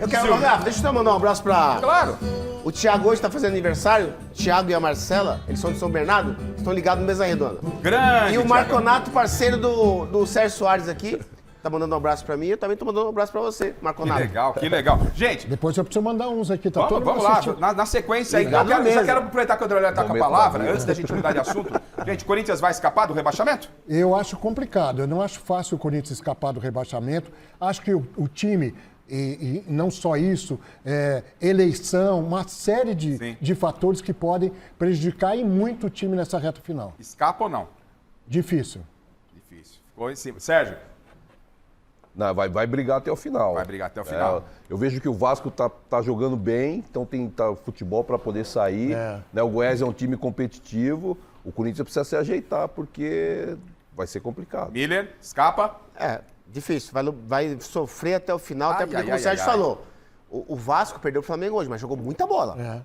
Eu quero, deixa eu mandar um abraço pra... Claro. O Thiago hoje tá fazendo aniversário. O Thiago e a Marcela, eles são de São Bernardo, estão ligados no Mesa Redonda. Grande. E o Marconato, parceiro do Sérgio Soares aqui, tá mandando um abraço pra mim, eu também tô mandando um abraço pra você, Marconato. Que legal. Gente, depois eu preciso mandar uns aqui, tá todo vamos lá, na sequência aí. Eu já quero aproveitar que o André tá com a palavra, antes da gente mudar de assunto. Gente, o Corinthians vai escapar do rebaixamento? Eu acho complicado, eu não acho fácil o Corinthians escapar do rebaixamento. Acho que o time, e não só isso, eleição, uma série de fatores que podem prejudicar e muito o time nessa reta final. Escapa ou não? Difícil. Ficou em cima. Sérgio? Não, vai brigar até o final. Vai brigar até o final. Eu vejo que o Vasco tá jogando bem, então tem futebol para poder sair. Né? O Goiás é um time competitivo. O Corinthians precisa se ajeitar, porque vai ser complicado. Miller, escapa? Difícil. Vai sofrer até o final, até porque, como o Sérgio falou, o Vasco perdeu o Flamengo hoje, mas jogou muita bola.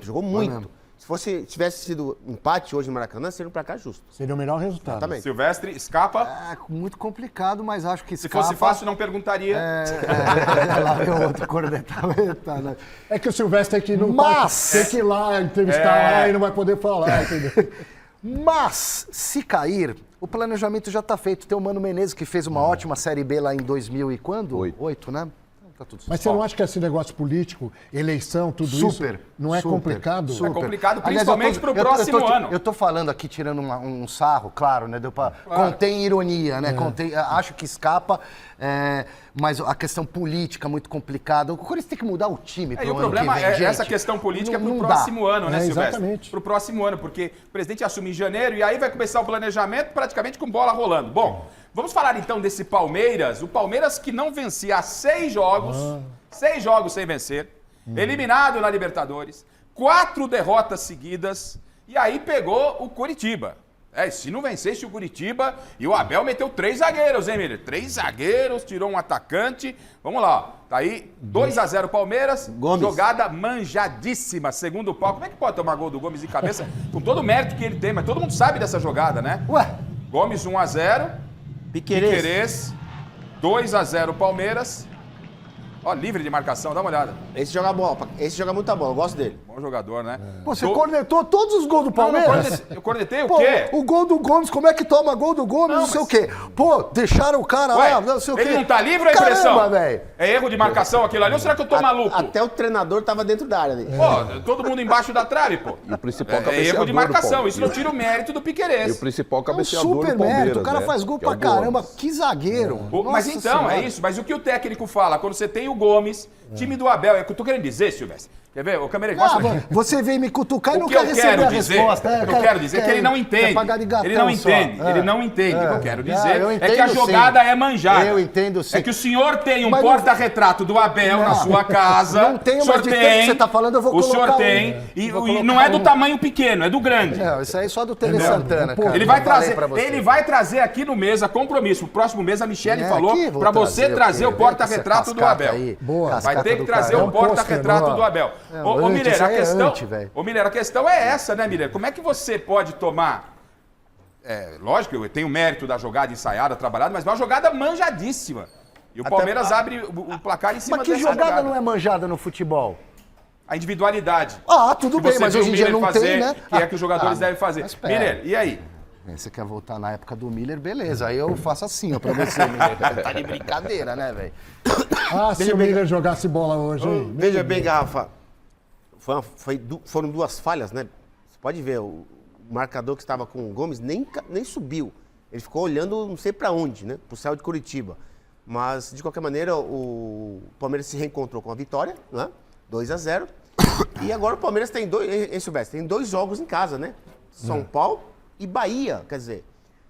Jogou muito. Se tivesse sido empate hoje no Maracanã, seria um placar justo. Seria o melhor resultado. Exatamente. Silvestre, escapa? Muito complicado, mas acho que escapa. Se fosse fácil, não perguntaria. Lá vem outro corneta, né? É que o Silvestre tem que ir lá entrevistar lá e não vai poder falar, entendeu? Mas, se cair, o planejamento já está feito. Tem o Mano Menezes, que fez uma ótima Série B lá em 2000 e quando? 8, né? tá tudo certo. Mas você não acha que esse negócio político, eleição, tudo isso, não é complicado? É complicado, principalmente para o próximo ano. Eu tô falando aqui, tirando um sarro, claro, né? Contém ironia, né? Acho que escapa, mas a questão política muito complicada. O Corinthians tem que mudar o time para o ano problema que vem, gente. Essa questão política para o próximo ano, né, Silvestre? Exatamente. Para o próximo ano, porque o presidente assume em janeiro e aí vai começar o planejamento praticamente com bola rolando. Bom, vamos falar então desse Palmeiras. O Palmeiras que não vencia há 6 jogos, 6 jogos sem vencer, eliminado na Libertadores, 4 derrotas seguidas e aí pegou o Coritiba. Se não vencesse o Coritiba, e o Abel meteu 3 zagueiros, hein, Miller? 3 zagueiros, tirou um atacante. Vamos lá, tá aí 2-0 Palmeiras, Gomes. Jogada manjadíssima, segundo o pau. Como é que pode tomar gol do Gomes de cabeça? Com todo o mérito que ele tem, mas todo mundo sabe dessa jogada, né? Gomes 1-0, Piquerez 2-0 Palmeiras. Ó, livre de marcação, dá uma olhada. Esse joga bola, esse joga muita bola, eu gosto dele. Bom jogador, né? Você cornetou todos os gols do Palmeiras? Eu cornetei o quê? O gol do Gomes, como é que toma gol do Gomes, não sei o quê. Pô, deixaram o cara lá, não sei o quê. Ele não tá livre ou é impressão? Caramba, velho. É erro de marcação aquilo ali ou será que eu tô maluco? Até o treinador tava dentro da área ali. Pô, todo mundo embaixo da trave, pô. E o principal É cabeceador erro de marcação, do isso não tira o mérito do E Piquerez. o principal É um cabeceador do super Palmeiras, mérito, o cara né? faz gol Que é pra o Gomes. caramba, que zagueiro. Mas Nossa então, Senhora. é isso. Mas o que o técnico fala, quando você tem o Gomes, time do Abel, é o que eu tô querendo dizer, Silvestre. Quer ver? O câmera Você vem me cutucar e não O que quer eu receber quero a dizer, resposta. o que eu quero dizer é que ele não entende. Ele não entende, ele não entende. O que eu quero dizer é que a jogada é manjada. Eu entendo sim. É que o senhor tem um Mas porta-retrato do Abel na sua casa. Não tenho, mas de tanto que você tá falando, eu vou colocar. O senhor tem. E não é do tamanho pequeno, é do grande. Não, isso aí é só do Tele Santana, cara. Ele vai trazer aqui no Mesa compromisso. O próximo mês a Michele falou pra você trazer o porta-retrato do Abel. Vai ter que trazer o porta-retrato do Abel. Ô, Mineiro, a questão é essa, né, Miller? Como é que você pode tomar... lógico, eu tenho mérito da jogada ensaiada, trabalhada, mas é uma jogada manjadíssima. E o Palmeiras abre o placar em cima dessa jogada. Mas que jogada não é manjada no futebol? A individualidade. Tudo bem, mas hoje em dia não tem, né? Que é que os jogadores devem fazer. Miller, e aí? Você quer voltar na época do Miller, beleza. Aí eu faço assim, ó, pra você, Miller. Tá de brincadeira, né, velho? Se o Miller jogasse bola hoje, hein? Veja bem, Garrafa. Foram 2 falhas, né? Você pode ver, o marcador que estava com o Gomes nem subiu. Ele ficou olhando não sei para onde, né? Pro céu de Curitiba. Mas, de qualquer maneira, o Palmeiras se reencontrou com a vitória, né? 2-0. E agora o Palmeiras tem Silvestre, tem 2 jogos em casa, né? São Paulo e Bahia, quer dizer.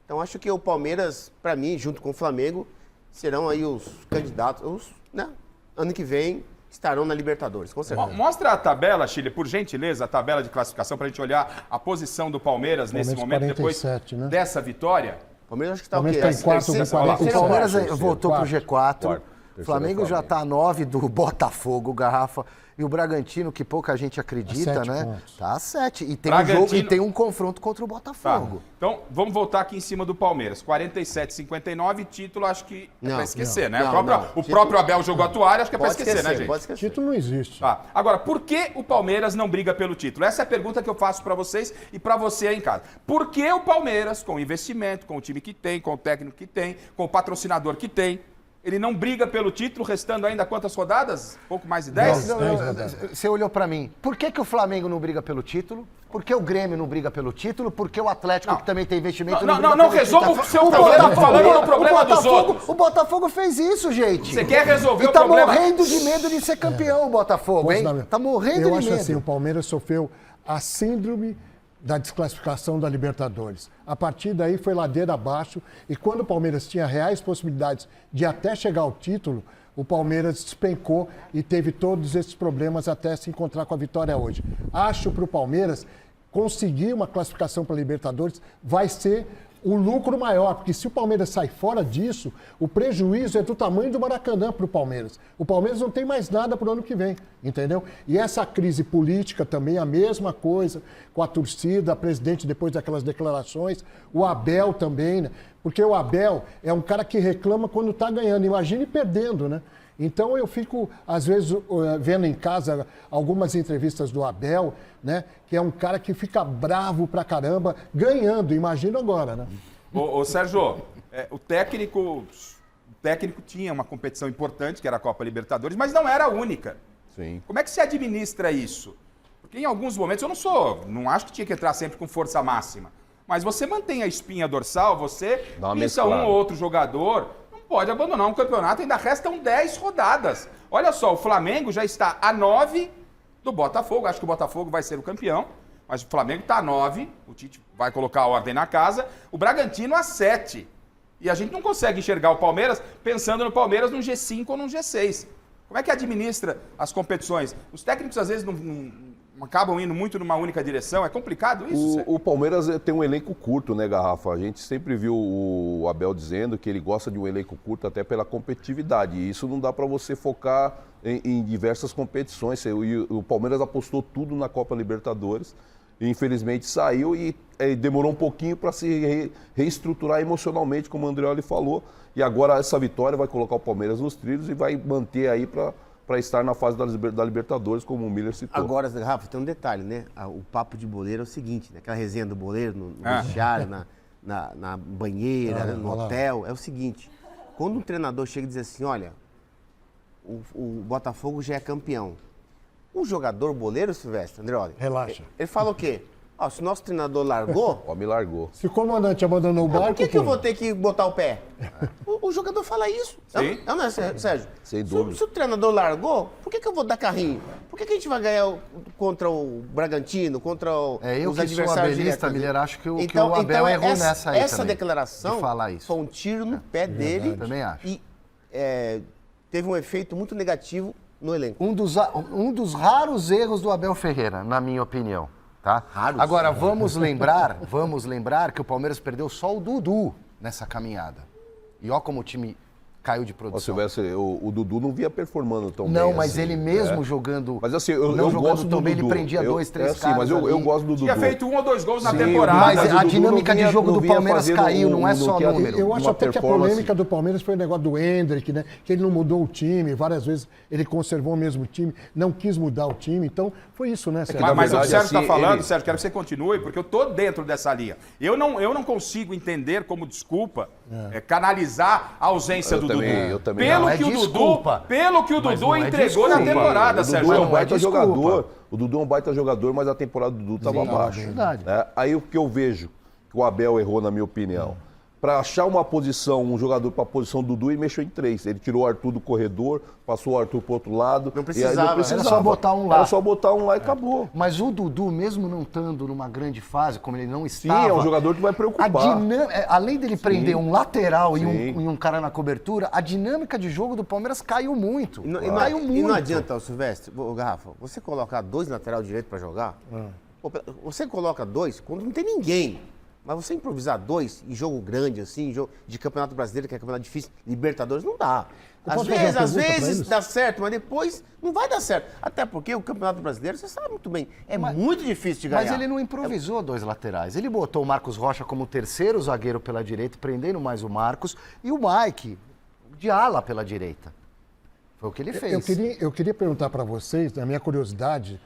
Então, acho que o Palmeiras, para mim, junto com o Flamengo, serão aí os candidatos, né? Ano que vem estarão na Libertadores, com certeza. Mostra a tabela, Chile, por gentileza, a tabela de classificação, para a gente olhar a posição do Palmeiras nesse momento, 47, depois dessa vitória. O Palmeiras acho que está o quê? Palmeiras está em 4, o Palmeiras voltou pro G4. O Flamengo já está a 9 do Botafogo, Garrafa. E o Bragantino, que pouca gente acredita, né? Pontos. Tá a 7. E tem um jogo, e tem um confronto contra o Botafogo. Tá. Então, vamos voltar aqui em cima do Palmeiras. 47-59, título acho que é pra esquecer, né? O próprio Abel jogou a toalha, acho que é pra esquecer, né, gente? Pode esquecer. Título não existe. Agora, por que o Palmeiras não briga pelo título? Essa é a pergunta que eu faço pra vocês e pra você aí em casa. Por que o Palmeiras, com o investimento, com o time que tem, com o técnico que tem, com o patrocinador que tem, ele não briga pelo título, restando ainda quantas rodadas? Pouco mais de 10? Você olhou pra mim. Por que o Flamengo não briga pelo título? Por que o Grêmio não briga pelo título? Por que o Atlético, que também tem investimento, não briga pelo título? Resolva o seu problema falando no problema dos outros. O Botafogo fez isso, gente. Você quer resolver o tá problema? Morrendo de medo de ser campeão o Botafogo, hein? Tá morrendo de medo. Eu acho assim, o Palmeiras sofreu a síndrome da desclassificação da Libertadores. A partir daí foi ladeira abaixo e quando o Palmeiras tinha reais possibilidades de até chegar ao título, o Palmeiras despencou e teve todos esses problemas até se encontrar com a vitória hoje. Acho para o Palmeiras conseguir uma classificação para a Libertadores vai ser o lucro maior, porque se o Palmeiras sai fora disso, o prejuízo é do tamanho do Maracanã para o Palmeiras. O Palmeiras não tem mais nada para o ano que vem, entendeu? E essa crise política também, a mesma coisa, com a torcida, a presidente depois daquelas declarações, o Abel também, né? Porque o Abel é um cara que reclama quando está ganhando, imagine perdendo, né? Então eu fico, às vezes, vendo em casa algumas entrevistas do Abel, né? Que é um cara que fica bravo pra caramba, ganhando, imagina agora, né? Ô Sérgio, o técnico técnico tinha uma competição importante, que era a Copa Libertadores, mas não era a única. Sim. Como é que se administra isso? Porque em alguns momentos não acho que tinha que entrar sempre com força máxima. Mas você mantém a espinha dorsal, você pensa um ou outro jogador, não pode abandonar um campeonato, ainda restam 10 rodadas. Olha só, o Flamengo já está a 9 do Botafogo, acho que o Botafogo vai ser o campeão, mas o Flamengo está a 9, o Tite vai colocar a ordem na casa, o Bragantino a 7. E a gente não consegue enxergar o Palmeiras pensando no Palmeiras num G5 ou num G6. Como é que administra as competições? Os técnicos às vezes não acabam indo muito numa única direção, é complicado isso? O Palmeiras tem um elenco curto, né, Garrafa? A gente sempre viu o Abel dizendo que ele gosta de um elenco curto até pela competitividade, e isso não dá para você focar em diversas competições. O Palmeiras apostou tudo na Copa Libertadores, e infelizmente saiu e demorou um pouquinho para se reestruturar emocionalmente, como o Andreoli falou, e agora essa vitória vai colocar o Palmeiras nos trilhos e vai manter aí para estar na fase da Libertadores, como o Miller citou. Agora, Rafa, tem um detalhe, né? O papo de boleiro é o seguinte, né? Aquela resenha do boleiro no vestiário, na banheira, no hotel, é o seguinte. Quando um treinador chega e diz assim, olha, o Botafogo já é campeão. O jogador boleiro, Silvestre, Andreoli... Relaxa. Ele fala o quê? Se o nosso treinador largou... me largou. Se o comandante abandonou o barco... Por que eu vou ter que botar o pé? O jogador fala isso. Sim. Não é, Sérgio? Sem dúvida. Se o treinador largou, por que eu vou dar carrinho? Por que a gente vai ganhar contra o Bragantino, contra os adversários diretos? Miller, acho que o Abel errou nessa aí essa também, declaração de falar isso. foi um tiro no pé dele. Eu também acho. E teve um efeito muito negativo no elenco. Um dos raros erros do Abel Ferreira, na minha opinião. Tá? Raros. Agora, vamos lembrar que o Palmeiras perdeu só o Dudu nessa caminhada. E ó como o time caiu de produção. O Dudu não via performando tão bem. Não, mas assim, ele mesmo jogando. Mas assim, eu gosto do Dudu. Ele prendia 2, 3 caras. Mas eu gosto do Dudu. Tinha feito 1 ou 2 gols na temporada. Mas a dinâmica de jogo do Palmeiras caiu, não é só número. Eu acho até que a polêmica do Palmeiras foi o negócio do Hendrick, né? Que ele não mudou o time, várias vezes ele conservou o mesmo time, não quis mudar o time. Então, foi isso, né, Sérgio? Mas o Sérgio está falando, Sérgio, quero que você continue, porque eu estou dentro dessa linha. Eu não consigo entender como desculpa canalizar a ausência do Dudu. Eu também Pelo que o Dudu entregou na temporada, Sérgio. O Dudu é um baita jogador. O Dudu é um baita jogador, mas a temporada do Dudu estava abaixo. Aí o que eu vejo que o Abel errou, na minha opinião, para achar uma posição, um jogador para a posição do Dudu, e mexeu em 3. Ele tirou o Arthur do corredor, passou o Arthur para o outro lado. Não precisava. Era só botar um lá. Era só botar um lá e acabou. Mas o Dudu, mesmo não estando numa grande fase, como ele não estava... Sim, é um jogador que vai preocupar. Além dele prender um lateral e um cara na cobertura, a dinâmica de jogo do Palmeiras caiu muito. E não adianta, Silvestre, Garrafa, você colocar 2 lateral direito para jogar, você coloca 2 quando não tem ninguém. Mas você improvisar 2 em jogo grande, assim, em jogo de Campeonato Brasileiro, que é campeonato difícil, Libertadores, não dá. Às vezes dá certo, mas depois não vai dar certo. Até porque o Campeonato Brasileiro, você sabe muito bem, muito difícil de ganhar. Mas ele não improvisou 2 laterais. Ele botou o Marcos Rocha como terceiro zagueiro pela direita, prendendo mais o Marcos, e o Mike de ala pela direita. Foi o que ele fez. Eu queria perguntar para vocês, na minha curiosidade,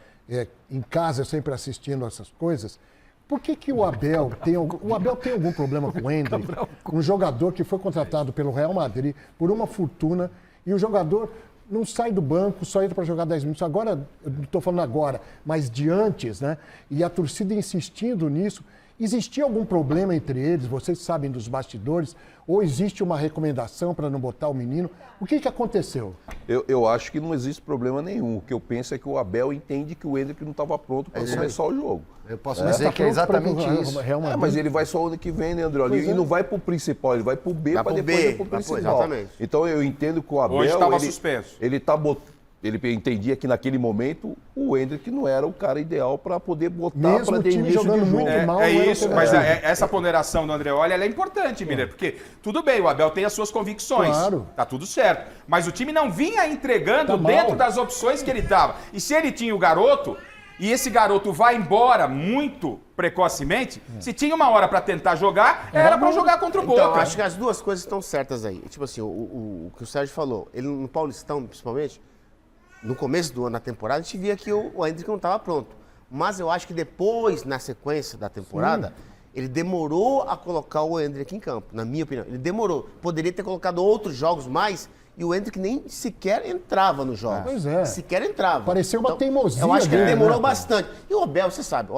em casa eu sempre assistindo essas coisas, por que o Abel tem algum problema com o Hendrick? Um jogador que foi contratado pelo Real Madrid por uma fortuna e o jogador não sai do banco, só entra para jogar 10 minutos. Agora, eu não estou falando agora, mas de antes, né? E a torcida insistindo nisso. Existia algum problema entre eles? Vocês sabem dos bastidores? Ou existe uma recomendação para não botar o menino? O que aconteceu? Eu acho que não existe problema nenhum. O que eu penso é que o Abel entende que o Hendrick não estava pronto para começar o jogo. Eu posso dizer que é exatamente isso. Mas ele vai só ano que vem, né, André? E não vai para o principal, ele vai para o B para depois ir para o principal. Exatamente. Então eu entendo que o Abel... Hoje estava suspenso. Ele entendia que naquele momento o Hendrick não era o cara ideal para poder botar para ter início de jogo. Mas essa ponderação do Andreoli ela é importante, Miller, porque tudo bem, o Abel tem as suas convicções, tá tudo certo, mas o time não vinha entregando dentro das opções que ele estava. E se ele tinha o garoto, e esse garoto vai embora muito precocemente, se tinha uma hora para tentar jogar, era para jogar contra o Boca. Então, acho que as duas coisas estão certas aí. Tipo assim, o que o Sérgio falou, ele no Paulistão, principalmente, no começo do ano, na temporada, a gente via que o Hendrick não estava pronto. Mas eu acho que depois, na sequência da temporada, Ele demorou a colocar o Endrick em campo, na minha opinião. Ele demorou. Poderia ter colocado outros jogos mais e o Endrick nem sequer entrava nos jogos. Pois é. Sequer entrava. Pareceu uma teimosia. Eu acho que ele dele, demorou né, bastante. E o Abel, você sabe,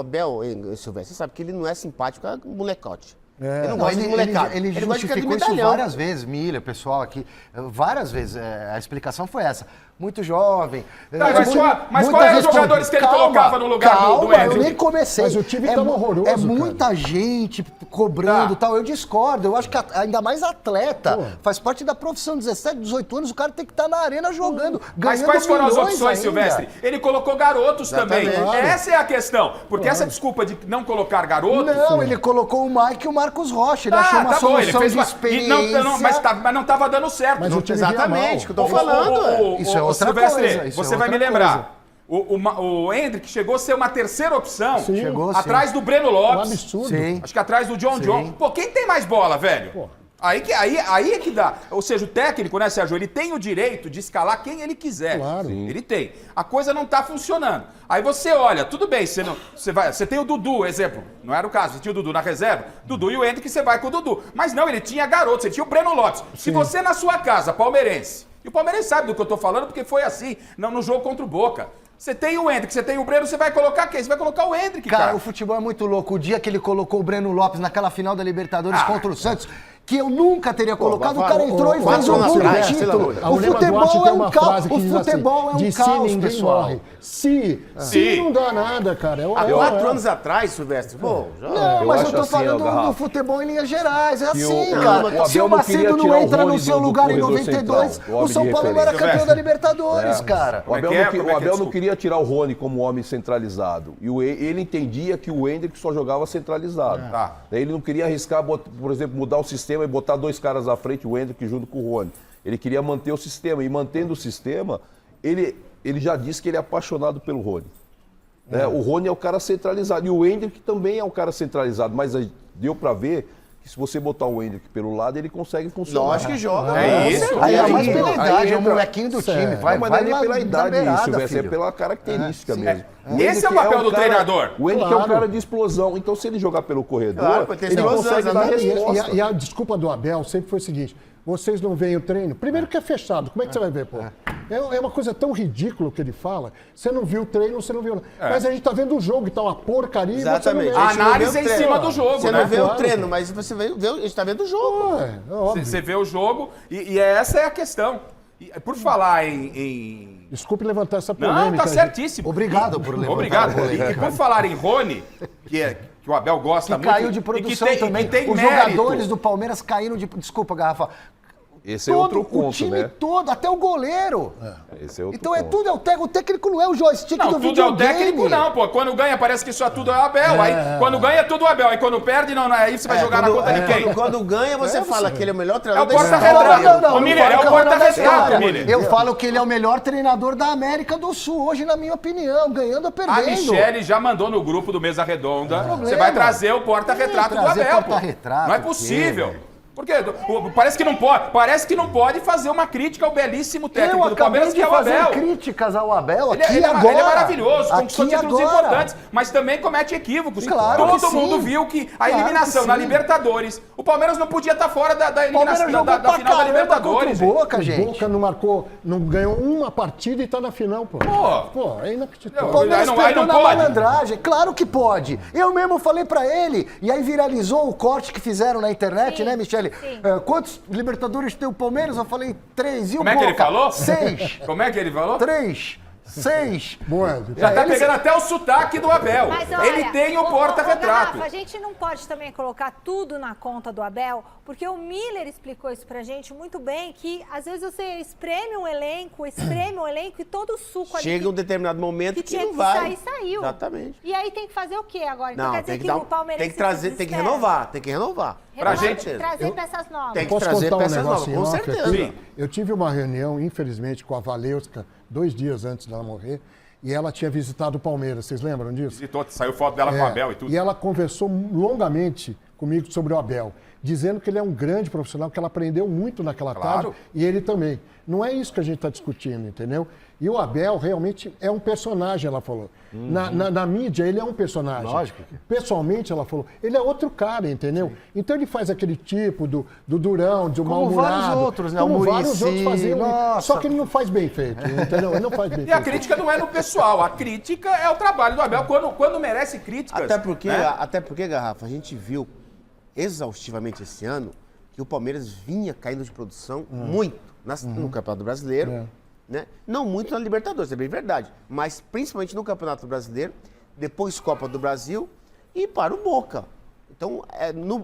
Silvestre, você sabe que ele não é simpático a molecote. Ele não gosta de molecada. Ele gosta de justificou isso medalhão. várias vezes, Miller, pessoal aqui. Várias vezes. A explicação foi essa. Muito jovem. Mas qual eram os jogadores que ele colocava no lugar do Endrick? Eu nem comecei. Mas o time tá horroroso, É muita gente cobrando e tal. Eu discordo. Eu acho que ainda mais atleta. Faz parte da profissão. 17, 18 anos, o cara tem que estar na arena jogando. Mas quais foram as opções, ainda. Silvestre? Ele colocou garotos também. Essa é a questão. Porque essa desculpa de não colocar garotos... Não, ele colocou o Mike e o Marcos Rocha. Ele achou uma solução de experiência. Mas não estava dando certo. Exatamente, que eu tô falando. Isso é outra Silvestre, coisa. você vai me lembrar. O Endrick chegou a ser uma terceira opção. Chegou, atrás do Breno Lopes. Um absurdo. Sim. Acho que atrás do John. Pô, quem tem mais bola, velho? Aí é que dá. Ou seja, o técnico, né, Sérgio, ele tem o direito de escalar quem ele quiser. Claro. Ele tem. A coisa não tá funcionando. Aí você olha, tudo bem, você tem o Dudu, exemplo. Não era o caso, você tinha o Dudu na reserva. Dudu e o Endrick, você vai com o Dudu. Mas não, ele tinha garotos, ele tinha o Breno Lopes. Se você na sua casa, palmeirense, e o palmeirense sabe do que eu tô falando, porque foi assim, no jogo contra o Boca. Você tem o Endrick, você tem o Breno, você vai colocar quem? Você vai colocar o Endrick, cara. Cara, o futebol é muito louco. O dia que ele colocou o Breno Lopes naquela final da Libertadores contra o Santos, que eu nunca teria colocado, o cara entrou e fez um gol do título. O futebol é um caos. O futebol é um caos, pessoal. Se não dá nada, cara. Há 4 anos atrás, Silvestre, não, mas eu tô falando do futebol em linhas gerais. É assim, cara. Se o Macedo não entra no seu lugar em 92, o São Paulo não era campeão da Libertadores, cara. O Abel não queria tirar o Rony como homem centralizado. E ele entendia que o Endrick só jogava centralizado. Daí ele não queria arriscar, por exemplo, mudar o sistema e botar 2 caras à frente, o Endrick junto com o Rony. Ele queria manter o sistema. E mantendo o sistema, ele já disse que ele é apaixonado pelo Rony. O Rony é o cara centralizado. E o Endrick também é um cara centralizado. Mas deu pra ver que se você botar o Endrick pelo lado, ele consegue funcionar. Lógico que joga. É isso. Aí é mais pela idade, é o molequinho do time. Vai não é nem pela idade, Silvestre, é filho. pela característica mesmo. Esse é o papel do treinador. O Endrick é um cara de explosão. Então, se ele jogar pelo corredor, ele consegue dar resposta. E a desculpa do Abel sempre foi o seguinte: vocês não veem o treino? Primeiro que é fechado, como é que você vai ver, pô? É uma coisa tão ridícula que ele fala. Você não viu o treino, você não viu nada. Mas a gente tá vendo o jogo e tá uma porcaria. Exatamente. A análise é em cima do jogo, Você não vê o treino, mas você vê, a gente tá vendo o jogo. Você vê o jogo e essa é a questão. E, por falar em... Desculpe levantar essa polêmica. Não, tá certíssimo. Obrigado por levantar Obrigado. a polêmica. E por falar em Rony, que o Abel gosta muito... Que caiu de produção também. Os jogadores do Palmeiras caíram de... Desculpa, Garrafa. Esse é outro ponto, o time né? todo, até o goleiro. Esse é outro então ponto. é tudo, o técnico não é o joystick do videogame. Não, tudo é o técnico não, pô. Quando ganha parece que só tudo é o Abel. Aí quando ganha é tudo o Abel. Aí quando perde, não, aí você vai jogar na conta de quem? Quando ganha, você fala que ele é o melhor treinador da história. É o porta-retrato. O Miller é o porta-retrato, Miller. Eu falo que ele é o melhor treinador da América do Sul, hoje, na minha opinião, ganhando ou perdendo. A Michele já mandou no grupo do Mesa Redonda. Você vai trazer o porta-retrato do Abel, pô. Não é possível. Porque parece que não pode fazer uma crítica ao belíssimo técnico do Palmeiras, que é o Abel. Eu acabei de fazer críticas ao Abel aqui ele agora. Ele é maravilhoso, conquistou aqui títulos agora. importantes, mas também comete equívocos. Claro Todo que mundo sim. viu que a eliminação na Libertadores, o Palmeiras não podia estar fora da eliminação da final da Libertadores. O Boca, gente. O Boca não ganhou uma partida e tá na final, pô. Pô, é inacreditável. O Palmeiras perdeu na malandragem. Claro que pode. Eu mesmo falei pra ele, e aí viralizou o corte que fizeram na internet, né, Michele? Quantos Libertadores tem o Palmeiras? Eu falei 3. E o Boca? Como é que ele falou? 6. Como é que ele falou? 3. 6. Já tá pegando até o sotaque do Abel. Mas, olha, ele tem o porta-retrato. Rafa, a gente não pode também colocar tudo na conta do Abel, porque o Miller explicou isso pra gente muito bem, que às vezes você espreme um elenco e todo o suco ali. Chega um determinado momento que não vai. vai. Saiu. Exatamente. E aí tem que fazer o quê agora? Então Não, quer dizer tem que o Palmeiras tem que trazer, tem que renovar. Pra gente trazer peças novas. Tem que Posso trazer contar peças novas, com certeza. Aqui? Eu tive uma reunião, infelizmente, com a Valeuska 2 dias antes dela morrer, e ela tinha visitado o Palmeiras. Vocês lembram disso? Visitou, saiu foto dela com o Abel e tudo. E ela conversou longamente comigo sobre o Abel. dizendo que ele é um grande profissional, que ela aprendeu muito naquela tarde, e ele também. Não é isso que a gente está discutindo, entendeu? E o Abel realmente é um personagem, ela falou. Na mídia, ele é um personagem. Lógico. Pessoalmente, ela falou, ele é outro cara, entendeu? Sim. Então ele faz aquele tipo do durão, do mal-humorado. Como vários outros, né? Como vários outros faziam. Só que ele não faz bem feito, entendeu? Ele não faz bem feito. E a crítica não é no pessoal, a crítica é o trabalho do Abel, quando merece críticas. Até porque, Garrafa, a gente viu exaustivamente esse ano que o Palmeiras vinha caindo de produção muito no Campeonato Brasileiro. Né? Não muito na Libertadores, é bem verdade, mas principalmente no Campeonato Brasileiro, depois Copa do Brasil e para o Boca. Então,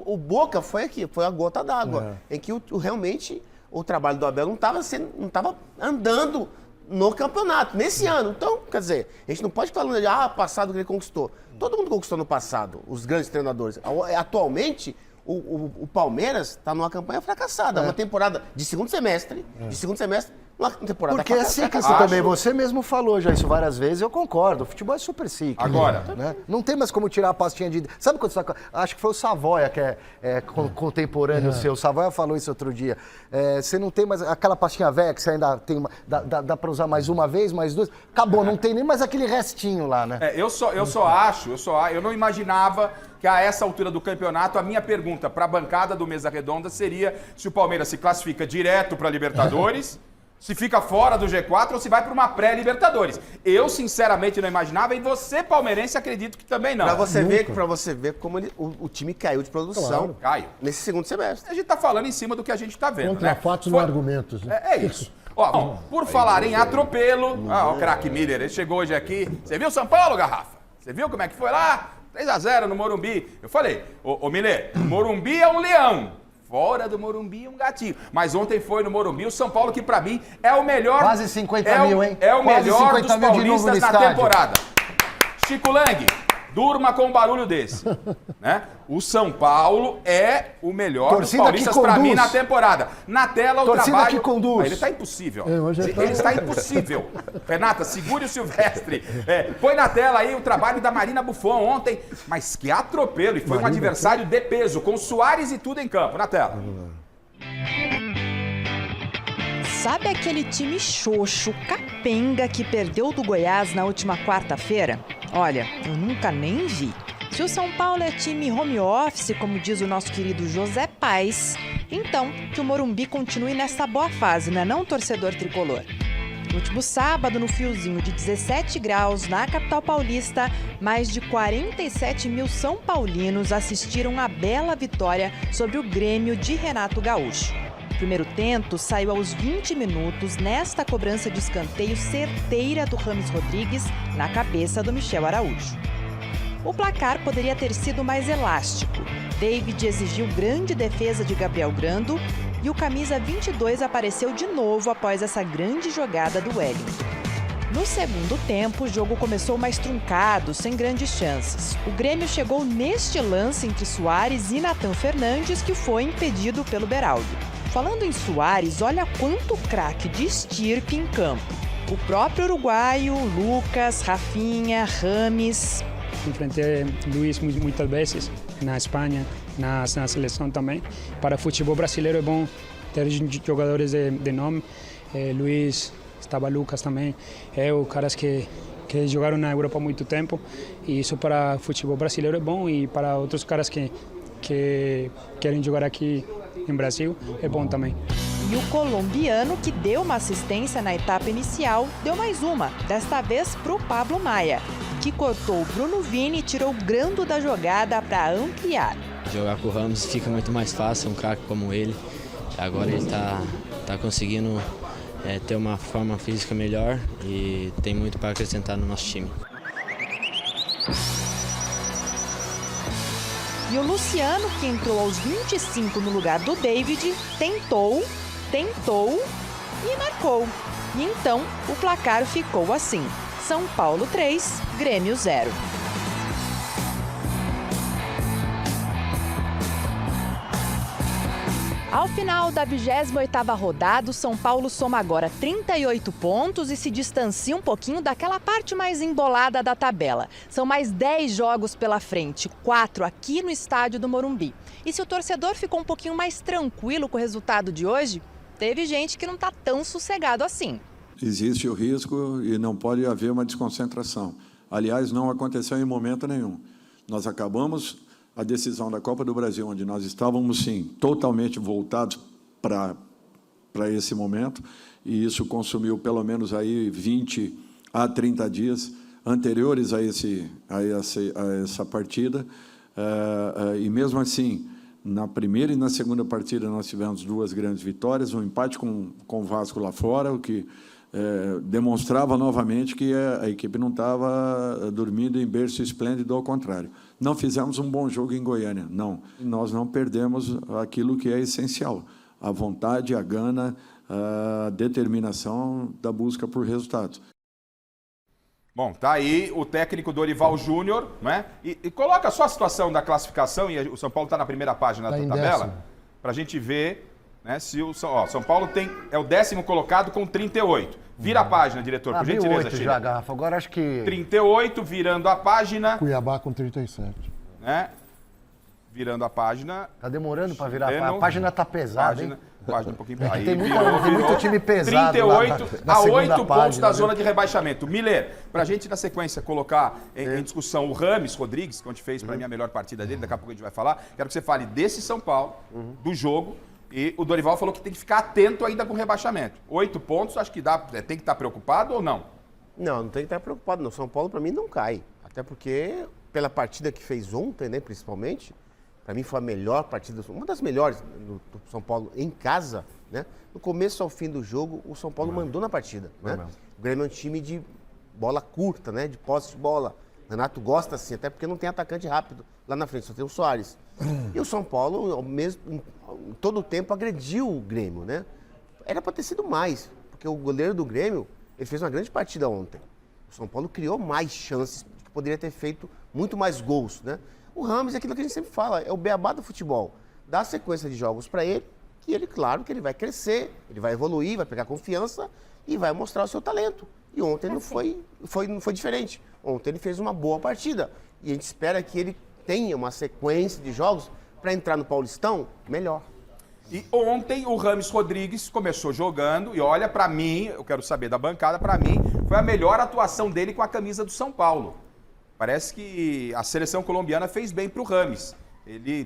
o Boca foi a gota d'água, em que realmente o trabalho do Abel não estava andando no campeonato, nesse ano. Então, quer dizer, a gente não pode falar de passado que ele conquistou. Todo mundo conquistou no passado, os grandes treinadores. Atualmente, o Palmeiras está numa campanha fracassada, uma temporada de segundo semestre, uma temporada porque é cíclico também, você mesmo falou já isso várias vezes, eu concordo, o futebol é super cíclico. Agora, né? Não tem mais como tirar a pastinha de... Sabe quando você... Acho que foi o Savoia, que é contemporâneo seu, o Savoia falou isso outro dia. Você não tem mais aquela pastinha velha que você ainda tem dá para usar mais uma vez, mais duas, acabou, não tem nem mais aquele restinho lá, né? Eu não imaginava que a essa altura do campeonato, a minha pergunta para a bancada do Mesa Redonda seria se o Palmeiras se classifica direto para a Libertadores, se fica fora do G4 ou se vai para uma pré-Libertadores. Eu, sinceramente, não imaginava, e você, palmeirense, acredito que também não. Para você ver como o time caiu de produção nesse segundo semestre. A gente tá falando em cima do que a gente tá vendo, Contra fatos, não argumentos. Né? É isso. Ó, por falar em atropelo, o craque Miller, ele chegou hoje aqui. Você viu São Paulo, Garrafa? Você viu como é que foi lá? 3-0 no Morumbi. Eu falei, ô Miller, Morumbi é um leão. Fora do Morumbi, um gatinho. Mas ontem foi no Morumbi, o São Paulo, que pra mim é o melhor... Quase 50 mil, hein? É o melhor dos paulistas na temporada. Chico Lang, durma com um barulho desse. Né? O São Paulo é o melhor dos paulistas pra mim na temporada. Na tela, o trabalho... que conduz. Ele tá impossível. Ele está impossível. Renata, segure o Silvestre. Põe na tela aí o trabalho da Marina Buffon ontem. Mas que atropelo. E foi um adversário de peso, com Soares e tudo em campo. Na tela. Sabe aquele time xoxo, capenga, que perdeu do Goiás na última quarta-feira? Olha, eu nunca nem vi. Se o São Paulo é time home office, como diz o nosso querido José Paes, então que o Morumbi continue nessa boa fase, não é não, torcedor tricolor? No último sábado, no friozinho de 17 graus, na capital paulista, mais de 47 mil são paulinos assistiram a bela vitória sobre o Grêmio de Renato Gaúcho. O primeiro tento saiu aos 20 minutos nesta cobrança de escanteio certeira do Rames Rodrigues na cabeça do Michel Araújo. O placar poderia ter sido mais elástico. David exigiu grande defesa de Gabriel Grando e o camisa 22 apareceu de novo após essa grande jogada do Wellington. No segundo tempo, o jogo começou mais truncado, sem grandes chances. O Grêmio chegou neste lance entre Soares e Nathan Fernandes, que foi impedido pelo Beraldo. Falando em Soares, olha quanto craque de estirpe em campo. O próprio uruguaio, Lucas, Rafinha, Rames... Enfrentei Luiz muitas vezes na Espanha, na seleção também. Para o futebol brasileiro é bom ter jogadores de nome. Luiz, estava Lucas também. Caras que jogaram na Europa há muito tempo. E isso para o futebol brasileiro é bom, e para outros caras que querem jogar aqui em Brasil é bom também. E o colombiano, que deu uma assistência na etapa inicial, deu mais uma, desta vez para o Pablo Maia, que cortou o Bruno Vini e tirou o Grando da jogada para ampliar. Jogar com o Ramos fica muito mais fácil, um craque como ele. Agora ele está conseguindo ter uma forma física melhor e tem muito para acrescentar no nosso time. E o Luciano, que entrou aos 25 no lugar do David, tentou e marcou. E então o placar ficou assim: São Paulo 3, Grêmio 0. Ao final da 28ª rodada, o São Paulo soma agora 38 pontos e se distancia um pouquinho daquela parte mais embolada da tabela. São mais 10 jogos pela frente, 4 aqui no estádio do Morumbi. E se o torcedor ficou um pouquinho mais tranquilo com o resultado de hoje, teve gente que não está tão sossegado assim. Existe o risco e não pode haver uma desconcentração. Aliás, não aconteceu em momento nenhum. Nós acabamos a decisão da Copa do Brasil, onde nós estávamos, sim, totalmente voltados para esse momento, e isso consumiu pelo menos aí 20 a 30 dias anteriores a essa partida, e mesmo assim, na primeira e na segunda partida nós tivemos 2 grandes vitórias, um empate com o Vasco lá fora, o que demonstrava novamente que a equipe não estava dormindo em berço esplêndido, ao contrário. Não fizemos um bom jogo em Goiânia, não. Nós não perdemos aquilo que é essencial, a vontade, a gana, a determinação da busca por resultados. Bom, tá aí o técnico Dorival Júnior, né? E coloca só a situação da classificação, e o São Paulo está na primeira página da tabela, para a gente ver, né, se o São Paulo é o 10º colocado com 38. Vira a página, diretor, por gentileza, Chile. Já, Garrafa. Agora acho que... 38, virando a página. Cuiabá com 37. Né? Virando a página. Tá demorando para virar a página. Tá pesada, hein? Página um pouquinho. Aí tem muito time pesado 38 na a 8 página, pontos da zona de rebaixamento. Miller, pra gente na sequência colocar em discussão o Rames Rodrigues, que a gente fez para mim a melhor partida dele, daqui a pouco a gente vai falar. Quero que você fale desse São Paulo, do jogo. E o Dorival falou que tem que ficar atento ainda com o rebaixamento. 8 pontos, acho que dá, tem que estar preocupado ou não? Não tem que estar preocupado. Não. São Paulo, para mim, não cai. Até porque, pela partida que fez ontem, né, principalmente, para mim foi a melhor partida, uma das melhores do São Paulo em casa, né? No começo ao fim do jogo, o São Paulo mandou na partida, né? O Grêmio é um time de bola curta, né? De posse de bola. O Renato gosta assim, até porque não tem atacante rápido lá na frente, só tem o Soares. E o São Paulo, todo o tempo, agrediu o Grêmio, né? Era para ter sido mais, porque o goleiro do Grêmio, ele fez uma grande partida ontem. O São Paulo criou mais chances, que poderia ter feito muito mais gols, né? O Rames é aquilo que a gente sempre fala, é o beabá do futebol. Dá sequência de jogos para ele, que ele, claro, que ele vai crescer, ele vai evoluir, vai pegar confiança e vai mostrar o seu talento. E ontem não foi diferente. Ontem ele fez uma boa partida. E a gente espera que ele tenha uma sequência de jogos para entrar no Paulistão melhor. E ontem o Rames Rodrigues começou jogando e olha, para mim, eu quero saber da bancada, para mim foi a melhor atuação dele com a camisa do São Paulo. Parece que a seleção colombiana fez bem para o Rames.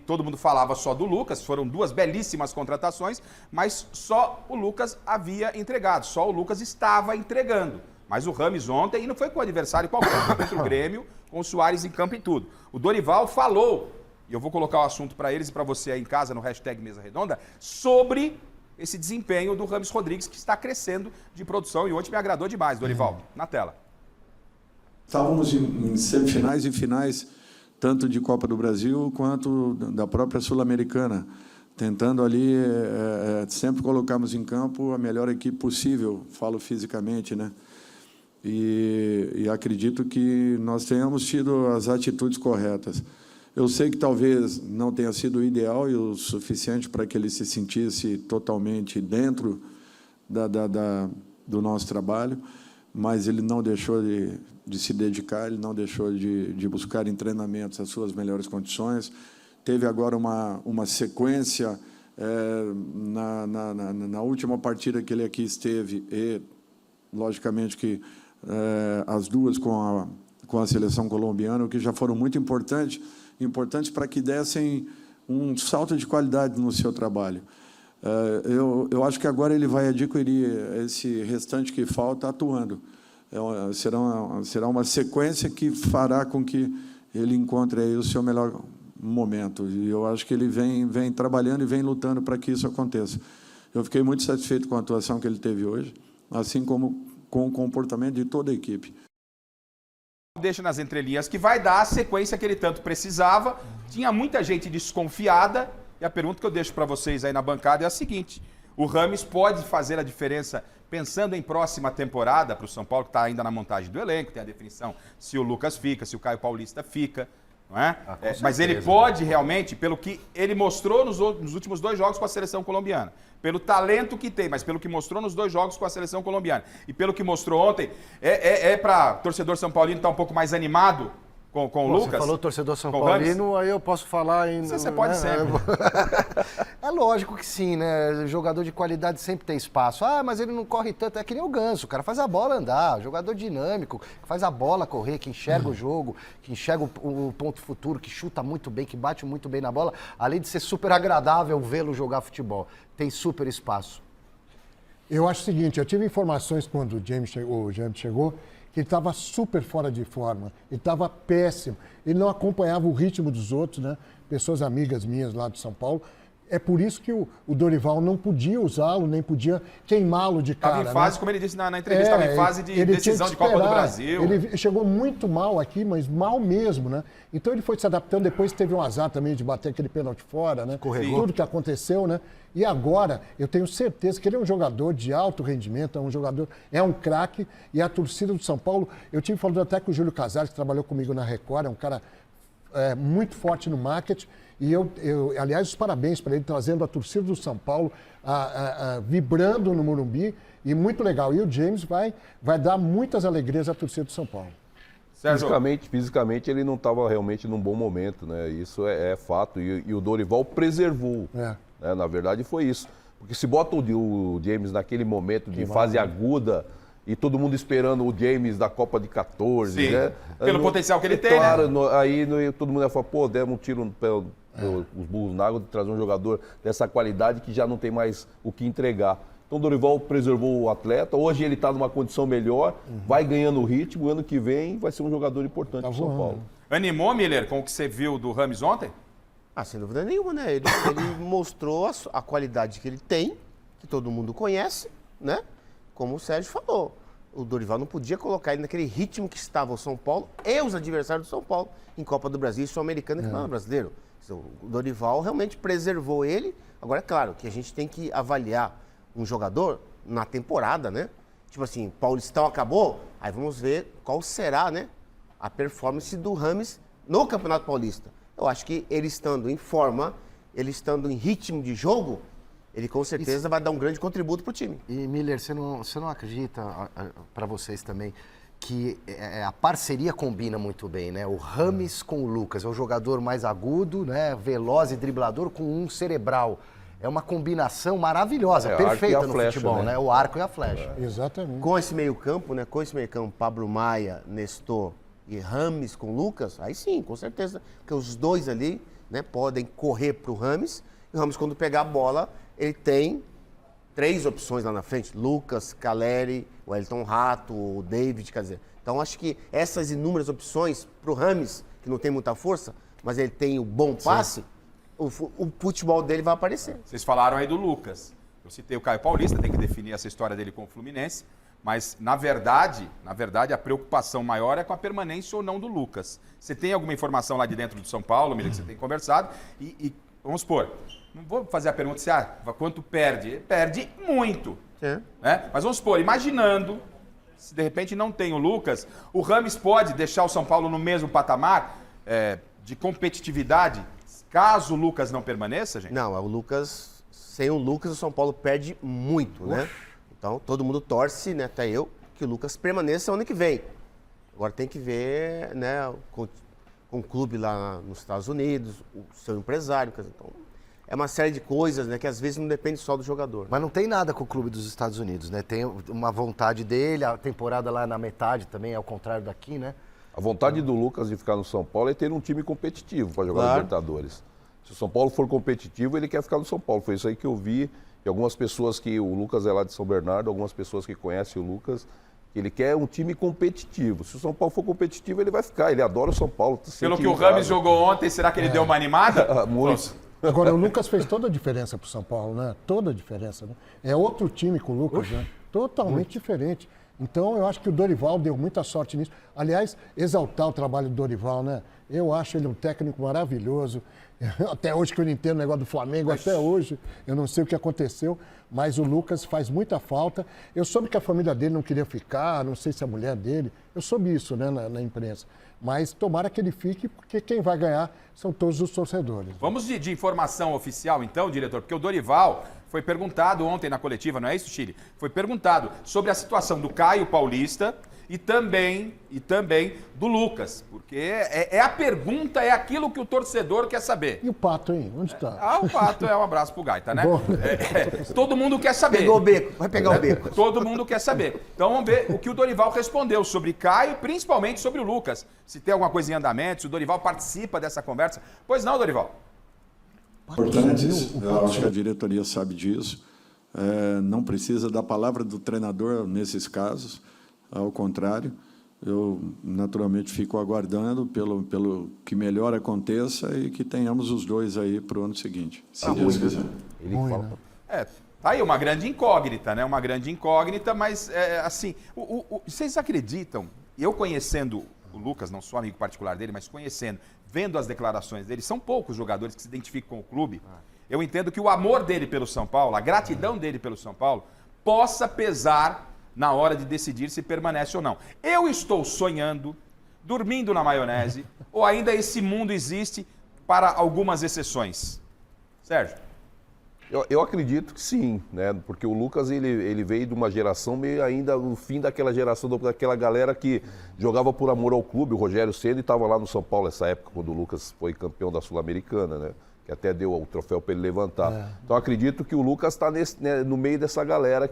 Todo mundo falava só do Lucas, foram 2 belíssimas contratações, mas só o Lucas havia entregado, só o Lucas estava entregando. Mas o Rames ontem, e não foi com o adversário qualquer, foi contra o Grêmio, com o Soares em campo e tudo. O Dorival falou, e eu vou colocar o assunto para eles e para você aí em casa, no hashtag Mesa Redonda, sobre esse desempenho do Rames Rodrigues, que está crescendo de produção, e ontem me agradou demais, Dorival. Na tela. Estávamos em semifinais e finais, tanto de Copa do Brasil quanto da própria Sul-Americana, tentando ali sempre colocarmos em campo a melhor equipe possível, falo fisicamente, né? E acredito que nós tenhamos tido as atitudes corretas. Eu sei que talvez não tenha sido o ideal e o suficiente para que ele se sentisse totalmente dentro do nosso trabalho, mas ele não deixou de se dedicar, ele não deixou de buscar em treinamentos as suas melhores condições. Teve agora uma sequência na última partida que ele aqui esteve, e, logicamente, que as 2 com a seleção colombiana, o que já foram muito importantes para que dessem um salto de qualidade no seu trabalho. Eu acho que agora ele vai adquirir esse restante que falta atuando. Será uma sequência que fará com que ele encontre aí o seu melhor momento. E eu acho que ele vem trabalhando e vem lutando para que isso aconteça. Eu fiquei muito satisfeito com a atuação que ele teve hoje, assim como com o comportamento de toda a equipe. Deixa nas entrelinhas que vai dar a sequência que ele tanto precisava. Tinha muita gente desconfiada, e a pergunta que eu deixo para vocês aí na bancada é a seguinte: o Rames pode fazer a diferença pensando em próxima temporada para o São Paulo, que está ainda na montagem do elenco, tem a definição se o Lucas fica, se o Caio Paulista fica. não é? Mas ele pode realmente, pelo que ele mostrou nos últimos 2 jogos com a seleção colombiana, pelo talento que tem, mas pelo que mostrou nos 2 jogos com a seleção colombiana e pelo que mostrou ontem, para torcedor São Paulino estar um pouco mais animado com o Lucas? Você falou torcedor São com Paulino, aí eu posso falar em... Você pode sempre. É lógico que sim, né? Jogador de qualidade sempre tem espaço. Ah, mas ele não corre tanto. É que nem o Ganso, o cara faz a bola andar. Jogador dinâmico, que faz a bola correr, que enxerga o jogo, que enxerga o ponto futuro, que chuta muito bem, que bate muito bem na bola. Além de ser super agradável vê-lo jogar futebol. Tem super espaço. Eu acho o seguinte, eu tive informações quando o James chegou, que ele estava super fora de forma, ele estava péssimo, ele não acompanhava o ritmo dos outros, né? Pessoas amigas minhas lá de São Paulo. É por isso que o Dorival não podia usá-lo, nem podia queimá-lo de cara. Estava em fase, como ele disse na entrevista, estava em fase de decisão de Copa do Brasil. Ele chegou muito mal aqui, mas mal mesmo, né? Então ele foi se adaptando, depois teve um azar também de bater aquele pênalti fora, né? Escorregou. Tudo que aconteceu, né? E agora, eu tenho certeza que ele é um jogador de alto rendimento, é um craque, e a torcida do São Paulo, eu tive falando até com o Júlio Casares, que trabalhou comigo na Record, é um cara muito forte no marketing, e aliás, os parabéns para ele, trazendo a torcida do São Paulo, vibrando no Morumbi, e muito legal. E o James vai dar muitas alegrias à torcida do São Paulo. Fisicamente ele não estava realmente num bom momento, né? Isso é fato, e o Dorival preservou. Né? Na verdade foi isso. Porque se bota o James naquele momento de fase aguda, e todo mundo esperando o James da Copa de 14, sim, né? Pelo potencial que ele tem, claro, né? Aí todo mundo ia falar, pô, demos um tiro os burros na água de trazer um jogador dessa qualidade que já não tem mais o que entregar. Então o Dorival preservou o atleta, hoje ele está numa condição melhor, vai ganhando ritmo, ano que vem vai ser um jogador importante para o São Paulo. Animou, Miller, com o que você viu do Rames ontem? Sem dúvida nenhuma, né? Ele mostrou a qualidade que ele tem, que todo mundo conhece, né? Como o Sérgio falou. O Dorival não podia colocar ele naquele ritmo que estava o São Paulo e os adversários do São Paulo em Copa do Brasil e Sul-Americana, que não é brasileiro. Então, o Dorival realmente preservou ele. Agora, é claro que a gente tem que avaliar um jogador na temporada, né? Tipo assim, Paulistão acabou, aí vamos ver qual será, né, a performance do Rames no Campeonato Paulista. Eu acho que ele estando em forma, ele estando em ritmo de jogo, ele com certeza vai dar um grande contributo para o time. E Miller, você não acredita, para vocês também, que a parceria combina muito bem, né? O Rames com o Lucas, é o jogador mais agudo, né? Veloz e driblador com um cerebral. É uma combinação maravilhosa, perfeita no futebol, né? O arco e a flecha. Exatamente. Com esse meio-campo, né? Com esse meio-campo, Pablo Maia, Nestor e Rames com Lucas, aí sim, com certeza, porque os dois ali, né, podem correr para o Rames, e o Rames, quando pegar a bola, ele tem 3 opções lá na frente: Lucas, Caleri, o Elton Rato, o David, quer dizer. Então, acho que essas inúmeras opções para o Rames, que não tem muita força, mas ele tem o bom passe, o futebol dele vai aparecer. Vocês falaram aí do Lucas. Eu citei o Caio Paulista, tem que definir essa história dele com o Fluminense, mas, na verdade, a preocupação maior é com a permanência ou não do Lucas. Você tem alguma informação lá de dentro do São Paulo, Miller, que você tem conversado? E vamos supor, não vou fazer a pergunta se quanto perde. Perde muito. Né? Mas vamos supor, imaginando, se de repente não tem o Lucas, o Rames pode deixar o São Paulo no mesmo patamar de competitividade, caso o Lucas não permaneça, gente? Não, sem o Lucas, o São Paulo perde muito, né? Então, todo mundo torce, né, até eu, que o Lucas permaneça ano que vem. Agora tem que ver, né, com o clube lá nos Estados Unidos, o seu empresário. Então, é uma série de coisas, né, que às vezes não depende só do jogador. Mas não tem nada com o clube dos Estados Unidos, né? Tem uma vontade dele, a temporada lá na metade também, ao contrário daqui, né? A vontade do Lucas de ficar no São Paulo é ter um time competitivo para jogar Libertadores. Se o São Paulo for competitivo, ele quer ficar no São Paulo. Foi isso aí que eu vi. E algumas pessoas que o Lucas é lá de São Bernardo, algumas pessoas que conhecem o Lucas, ele quer um time competitivo. Se o São Paulo for competitivo, ele vai ficar. Ele adora o São Paulo. Pelo que o Rames jogou ontem, será que ele deu uma animada? Muito. Agora, o Lucas fez toda a diferença para o São Paulo, né? Toda a diferença, né? É outro time com o Lucas, né? Totalmente diferente. Então, eu acho que o Dorival deu muita sorte nisso. Aliás, exaltar o trabalho do Dorival, né? Eu acho ele um técnico maravilhoso. Até hoje que eu não entendo o negócio do Flamengo, até hoje, eu não sei o que aconteceu, mas o Lucas faz muita falta. Eu soube que a família dele não queria ficar, não sei se a mulher dele, eu soube isso, né, na imprensa. Mas tomara que ele fique, porque quem vai ganhar são todos os torcedores. Vamos de informação oficial, então, diretor, porque o Dorival foi perguntado ontem na coletiva, não é isso, Chile? Foi perguntado sobre a situação do Caio Paulista e também do Lucas, porque a pergunta, é aquilo que o torcedor quer saber. E o Pato, hein? Onde está? O Pato um abraço pro Gaita, né? Todo mundo quer saber. Pegou o beco, vai pegar o beco. Todo mundo quer saber. Então vamos ver o que o Dorival respondeu sobre Caio, principalmente sobre o Lucas. Se tem alguma coisa em andamento, se o Dorival participa dessa conversa. Pois não, Dorival? Importantes, eu acho que a diretoria sabe disso. Não precisa da palavra do treinador nesses casos. Ao contrário, eu naturalmente fico aguardando pelo que melhor aconteça e que tenhamos os dois aí para o ano seguinte, se Deus quiser. Tá aí uma grande incógnita, né? Uma grande incógnita, mas assim, vocês acreditam, eu conhecendo o Lucas, não sou amigo particular dele, mas conhecendo, vendo as declarações dele, são poucos jogadores que se identificam com o clube. Eu entendo que o amor dele pelo São Paulo, a gratidão dele pelo São Paulo, possa pesar na hora de decidir se permanece ou não. Eu estou sonhando, dormindo na maionese, ou ainda esse mundo existe para algumas exceções? Sérgio? Eu acredito que sim, né? Porque o Lucas ele veio de uma geração meio ainda no fim daquela geração, daquela galera que jogava por amor ao clube. O Rogério Ceni estava lá no São Paulo nessa época, quando o Lucas foi campeão da Sul-Americana, né? Que até deu o troféu para ele levantar. Então acredito que o Lucas está no meio dessa galera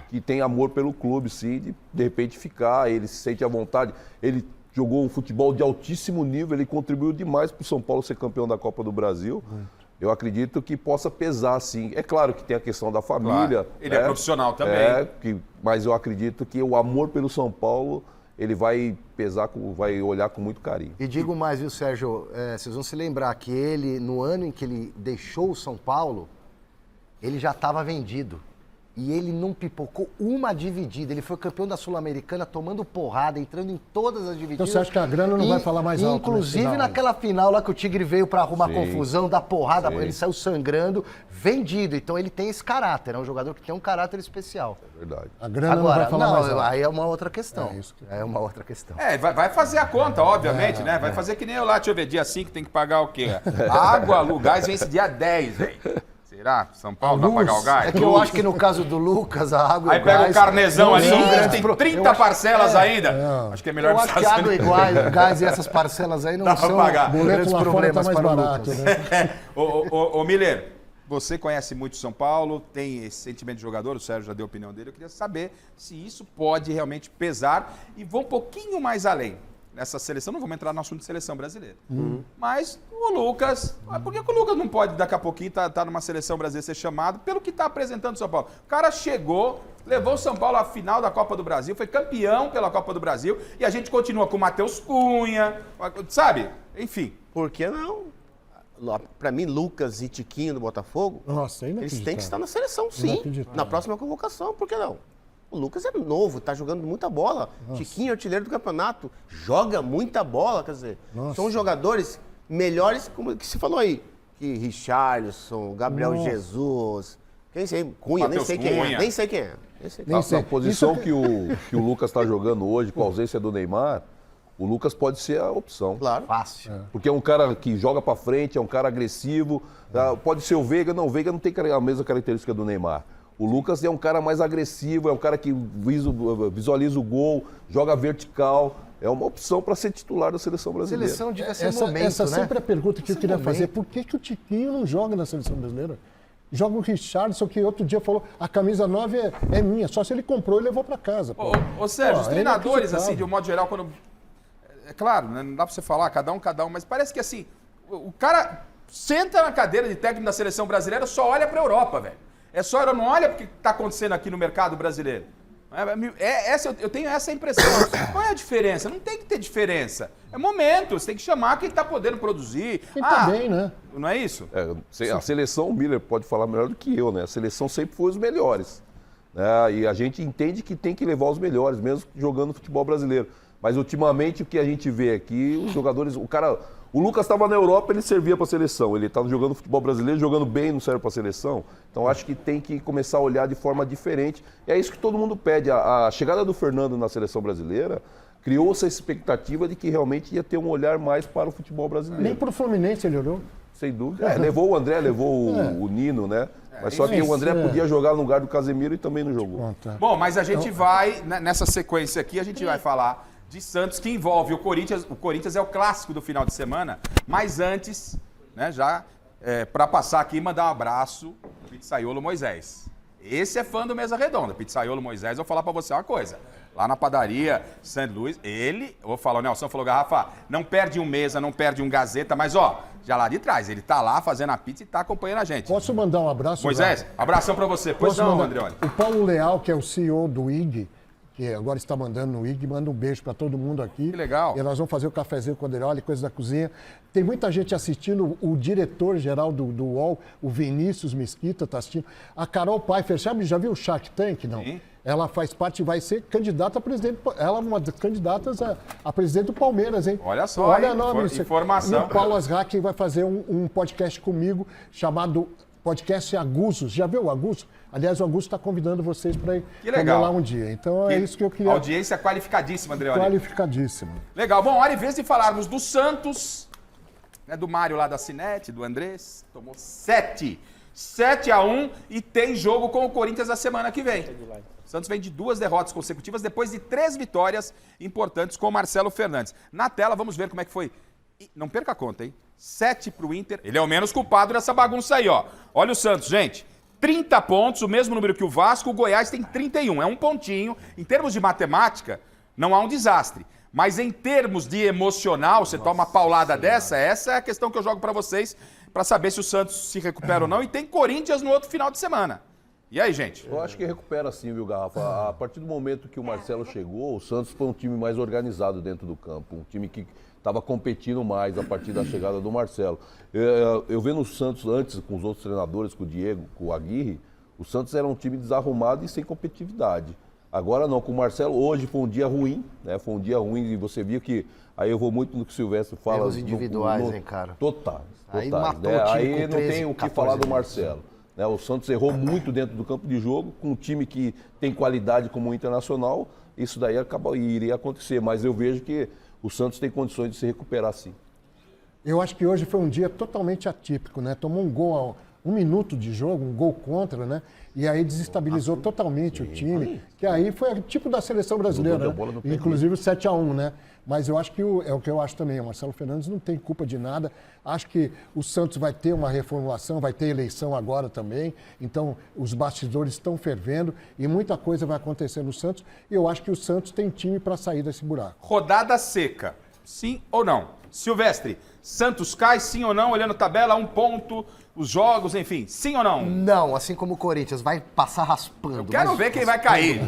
que tem amor pelo clube, sim, de repente ficar, ele se sente à vontade. Ele jogou um futebol de altíssimo nível, ele contribuiu demais para o São Paulo ser campeão da Copa do Brasil. Eu acredito que possa pesar, sim. É claro que tem a questão da família. Claro. Ele é profissional também. Mas eu acredito que o amor pelo São Paulo, ele vai pesar, vai olhar com muito carinho. E digo mais, viu, Sérgio? Vocês vão se lembrar que ele, no ano em que ele deixou o São Paulo, ele já estava vendido. E ele não pipocou uma dividida. Ele foi campeão da Sul-Americana, tomando porrada, entrando em todas as divididas. Então você acha que a grana não vai falar mais alto? Inclusive naquela final lá que o Tigre veio para arrumar confusão, dar porrada, ele saiu sangrando, vendido. Então ele tem esse caráter, é um jogador que tem um caráter especial. É verdade. A grana não vai falar mais alto. Aí é uma outra questão. É uma outra questão. Vai fazer a conta, obviamente, né? Vai fazer que nem eu lá, deixa eu ver, dia 5 tem que pagar o quê? Água, luz, gás vence dia 10, velho. Será? São Paulo vai pagar o gás? É que eu acho que no caso do Lucas, a água e o gás... Aí pega o carnezão ali, tem 30 parcelas ainda. Acho que é melhor... Eu acho que a água e gás e essas parcelas aí não são grandes problemas para o Lucas. Ô Miller, você conhece muito São Paulo, tem esse sentimento de jogador, o Sérgio já deu a opinião dele. Eu queria saber se isso pode realmente pesar e vou um pouquinho mais além. Nessa seleção, não vamos entrar no assunto de seleção brasileira. Mas o Lucas, por que o Lucas não pode daqui a pouquinho tá numa seleção brasileira ser chamado pelo que está apresentando o São Paulo? O cara chegou, levou o São Paulo à final da Copa do Brasil, foi campeão pela Copa do Brasil e a gente continua com o Matheus Cunha, sabe? Enfim. Por que não? Para mim, Lucas e Tiquinho do Botafogo, eles têm que estar na seleção, sim. Na próxima convocação, por que não? O Lucas é novo, tá jogando muita bola. Tiquinho, artilheiro do campeonato, joga muita bola, quer dizer, são jogadores melhores, como que se falou aí, que Richarlison, Gabriel Jesus, quem sei, Cunha, nem sei quem é, nem sei quem é. Na posição que o Lucas está jogando hoje, com a ausência do Neymar, o Lucas pode ser a opção. Claro. Fácil. Porque é um cara que joga para frente, é um cara agressivo, pode ser o Veiga não tem a mesma característica do Neymar. O Lucas é um cara mais agressivo, é um cara que visualiza o gol, joga vertical. É uma opção para ser titular da seleção brasileira. Seleção devia ser momento, essa né? sempre é a pergunta que eu queria fazer. Por que o Tiquinho não joga na seleção brasileira? Joga o Richarlison, que outro dia falou, a camisa 9 é minha, só se ele comprou e levou para casa. Ô Sérgio, os treinadores, assim, de um modo geral, quando... É claro, né, não dá para você falar, cada um, mas parece que assim, o cara senta na cadeira de técnico da seleção brasileira, só olha para a Europa, velho. Não olha o que está acontecendo aqui no mercado brasileiro. Eu tenho essa impressão. Qual é a diferença? Não tem que ter diferença. É momento, você tem que chamar quem está podendo produzir. Também, né? Não é isso? A seleção, o Miller pode falar melhor do que eu, né? A seleção sempre foi os melhores. Né? E a gente entende que tem que levar os melhores, mesmo jogando futebol brasileiro. Mas ultimamente o que a gente vê aqui, os jogadores, O Lucas estava na Europa, ele servia para a seleção. Ele estava jogando futebol brasileiro, jogando bem, não serve para a seleção. Então acho que tem que começar a olhar de forma diferente. E é isso que todo mundo pede. A chegada do Fernando na seleção brasileira criou essa expectativa de que realmente ia ter um olhar mais para o futebol brasileiro. Nem para o Fluminense ele olhou. Sem dúvida. Levou o André, levou o Nino, né? Mas só que o André podia jogar no lugar do Casemiro e também não jogou. Bom, mas a gente vai, nessa sequência aqui, a gente vai falar de Santos, que envolve o Corinthians. O Corinthians é o clássico do final de semana. Mas antes, né, para passar aqui, mandar um abraço ao Pizzaiolo Moisés. Esse é fã do Mesa Redonda. Pizzaiolo Moisés, eu vou falar para você uma coisa. Lá na padaria St. Louis, eu vou falar, o Nelson falou, Garrafa, não perde um Mesa, não perde um Gazeta, mas já lá de trás, ele tá lá fazendo a pizza e tá acompanhando a gente. Posso mandar um abraço? Moisés, abração pra você. Pois não, Andreoli. O Paulo Leal, que é o CEO do IG, que agora está mandando no IG, manda um beijo para todo mundo aqui. Que legal. E nós vamos fazer o cafezinho com o Andreoli, coisa da cozinha. Tem muita gente assistindo, o diretor-geral do UOL, o Vinícius Mesquita está assistindo. A Carol Pfeiffer, já viu o Shark Tank? Não. Sim. Ela faz parte, vai ser candidata a presidente, ela é uma das candidatas a presidente do Palmeiras, hein? Olha só, olha o nome. Informação. E o Paulo Asrac vai fazer um podcast comigo chamado Podcast Agusos. Já viu o Aguso? Aliás, o Augusto está convidando vocês para ir lá um dia. Então é isso que eu queria. Audiência qualificadíssima, Andreoli. Qualificadíssima. Legal. Bom, hora e vez de falarmos do Santos, né, do Mário lá da Cinete, do Andrés. Tomou 7-1 e tem jogo com o Corinthians a semana que vem. O Santos vem de 2 derrotas consecutivas depois de 3 vitórias importantes com o Marcelo Fernandes. Na tela, vamos ver como é que foi. Não perca a conta, hein? 7 para o Inter. Ele é o menos culpado dessa bagunça aí, ó. Olha o Santos, gente. 30 pontos, o mesmo número que o Vasco. O Goiás tem 31. É um pontinho. Em termos de matemática, não há um desastre. Mas em termos de emocional, você toma uma paulada dessa, essa é a questão que eu jogo para vocês, para saber se o Santos se recupera ou não. E tem Corinthians no outro final de semana. E aí, gente? Eu acho que recupera sim, viu, Garrafa? A partir do momento que o Marcelo chegou, o Santos foi um time mais organizado dentro do campo. Um time que estava competindo mais a partir da chegada do Marcelo. Eu vendo o Santos antes, com os outros treinadores, com o Diego, com o Aguirre, o Santos era um time desarrumado e sem competitividade. Agora não, com o Marcelo, hoje foi um dia ruim, né? Foi um dia ruim e você via que, aí eu vou muito no que o Silvestre fala. Erros individuais, hein, cara? Totais. Aí matou o time aí com 13, não tem o que falar do Marcelo. Né? O Santos errou muito dentro do campo de jogo, com um time que tem qualidade como o Internacional, isso daí iria acontecer, mas eu vejo que o Santos tem condições de se recuperar sim. Eu acho que hoje foi um dia totalmente atípico, né? Tomou um gol a 1 minuto de jogo, um gol contra, né? E aí desestabilizou totalmente o time, que aí foi tipo da seleção brasileira, né? Inclusive o 7-1, né? Mas eu acho que é o que eu acho também, o Marcelo Fernandes não tem culpa de nada. Acho que o Santos vai ter uma reformulação, vai ter eleição agora também. Então, os bastidores estão fervendo e muita coisa vai acontecer no Santos. E eu acho que o Santos tem time para sair desse buraco. Rodada seca, sim ou não? Silvestre, Santos cai, sim ou não? Olhando a tabela, 1 ponto, os jogos, enfim, sim ou não? Não, assim como o Corinthians, vai passar raspando. Eu quero ver quem vai cair.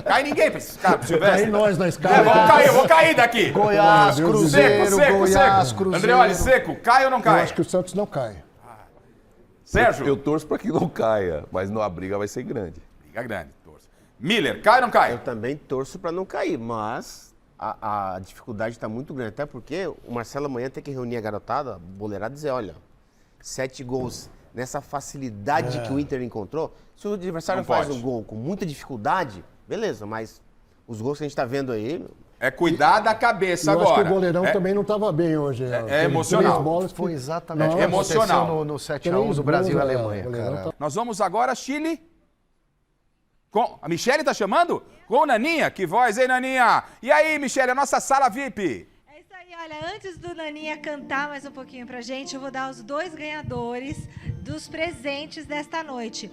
Cai ninguém pra esses caras, Silvestre. Cai nós na escala. Eu vou cair daqui. Goiás, Cruzeiro, seco. Cruzeiro. Andreoli, seco, cai ou não cai? Eu acho que o Santos não cai. Sérgio? Eu torço para que não caia, mas a briga vai ser grande. Briga grande, torço. Miller, cai ou não cai? Eu também torço para não cair, mas a dificuldade está muito grande. Até porque o Marcelo amanhã tem que reunir a garotada, boleirada, e dizer, olha, 7 gols nessa facilidade que o Inter encontrou. Se o adversário faz um gol com muita dificuldade, beleza, mas os gols que a gente está vendo aí... É cuidar da cabeça agora. Eu acho que o goleirão também não estava bem hoje. É emocional. 3 bolas foi exatamente o que aconteceu no 7-1 do Brasil e Alemanha. Cara. Nós vamos agora, Chile... A Michele tá chamando? Com o Naninha. Que voz, hein, Naninha? E aí, Michele, a nossa sala VIP. É isso aí, olha, antes do Naninha cantar mais um pouquinho pra gente, eu vou dar os 2 ganhadores dos presentes desta noite.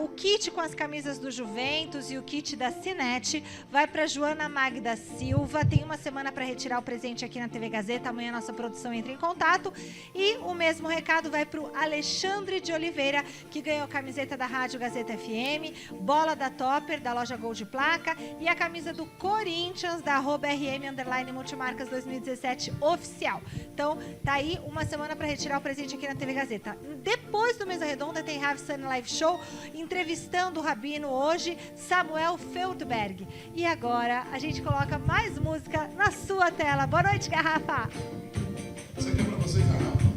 O kit com as camisas do Juventus e o kit da Cinete vai para Joana Magda Silva. Tem uma semana para retirar o presente aqui na TV Gazeta. Amanhã a nossa produção entra em contato. E o mesmo recado vai para o Alexandre de Oliveira, que ganhou a camiseta da Rádio Gazeta FM, bola da Topper, da loja Gol de Placa, e a camisa do Corinthians, da @RM_Multimarcas 2017 oficial. Então, tá aí uma semana para retirar o presente aqui na TV Gazeta. Depois do Mesa Redonda tem Rav Sun Live Show, entrevistando o Rabino hoje, Samuel Feldberg. E agora a gente coloca mais música na sua tela. Boa noite, Garrafa! Isso aqui é pra você, Garrafa.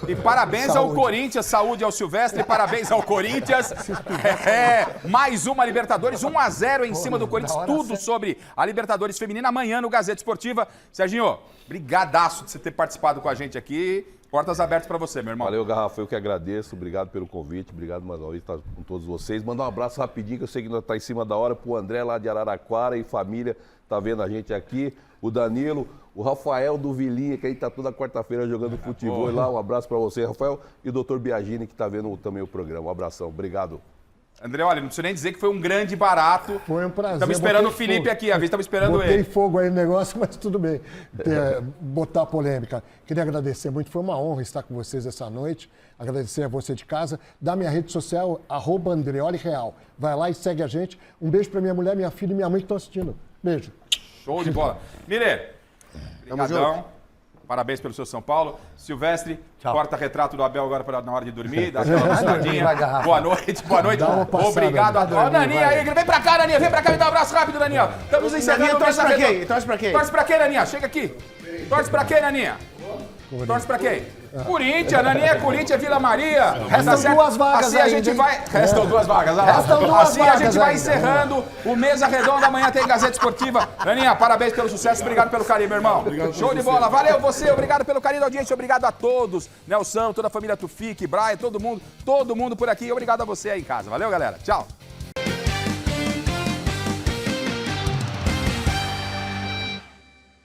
E parabéns ao Corinthians, saúde ao Silvestre, parabéns ao Corinthians. Mais uma Libertadores, 1-0 em cima do Corinthians, tudo sobre a Libertadores feminina amanhã no Gazeta Esportiva. Serginho, brigadaço de você ter participado com a gente aqui. Portas abertas para você, meu irmão. Valeu, Garrafa, eu que agradeço, obrigado pelo convite, obrigado mais uma vez estar com todos vocês. Mandar um abraço rapidinho, que eu sei que está em cima da hora, pro André lá de Araraquara e família, tá vendo a gente aqui, o Danilo, o Rafael do Vilinha, que aí tá toda quarta-feira jogando futebol lá, um abraço para você, Rafael, e o Dr. Biagini, que tá vendo também o programa, um abração, obrigado. André, olha, não preciso nem dizer que foi um grande barato. Foi um prazer. Estamos esperando o Felipe aqui, a vez estamos esperando ele. Botei fogo aí no negócio, mas tudo bem. Botar polêmica. Queria agradecer muito, foi uma honra estar com vocês essa noite. Agradecer a você de casa. Da minha rede social, @AndreoliReal. Vai lá e segue a gente. Um beijo para minha mulher, minha filha e minha mãe que estão assistindo. Beijo. Show de bola. Miller, obrigadão. Parabéns pelo seu São Paulo. Silvestre, porta-retrato do Abel agora na hora de dormir. Dá aquela gostadinha. Boa noite, boa noite. Obrigado. Ó, Naninha aí, vem pra cá, Naninha. Vem pra cá, me dá um abraço rápido, Naninha. Estamos encerrando. Torce pra quem? Torce pra quem? Torce pra quem, Naninha? Chega aqui. Torce pra quem, Naninha? Torce pra quem? Corinthians, Naninha é Corinthians, Vila Maria. Restam 2 vagas assim a gente vai. Restam 2 vagas, olha lá. Restam 2 assim vagas a gente vai ainda. encerrando o Mesa Redonda. Amanhã tem Gazeta Esportiva. Naninha, parabéns pelo sucesso, obrigado pelo carinho, meu irmão. Show de bola, valeu você, obrigado pelo carinho da audiência, obrigado a todos. Nelson, toda a família Tufik, Brian, todo mundo por aqui. Obrigado a você aí em casa. Valeu, galera. Tchau.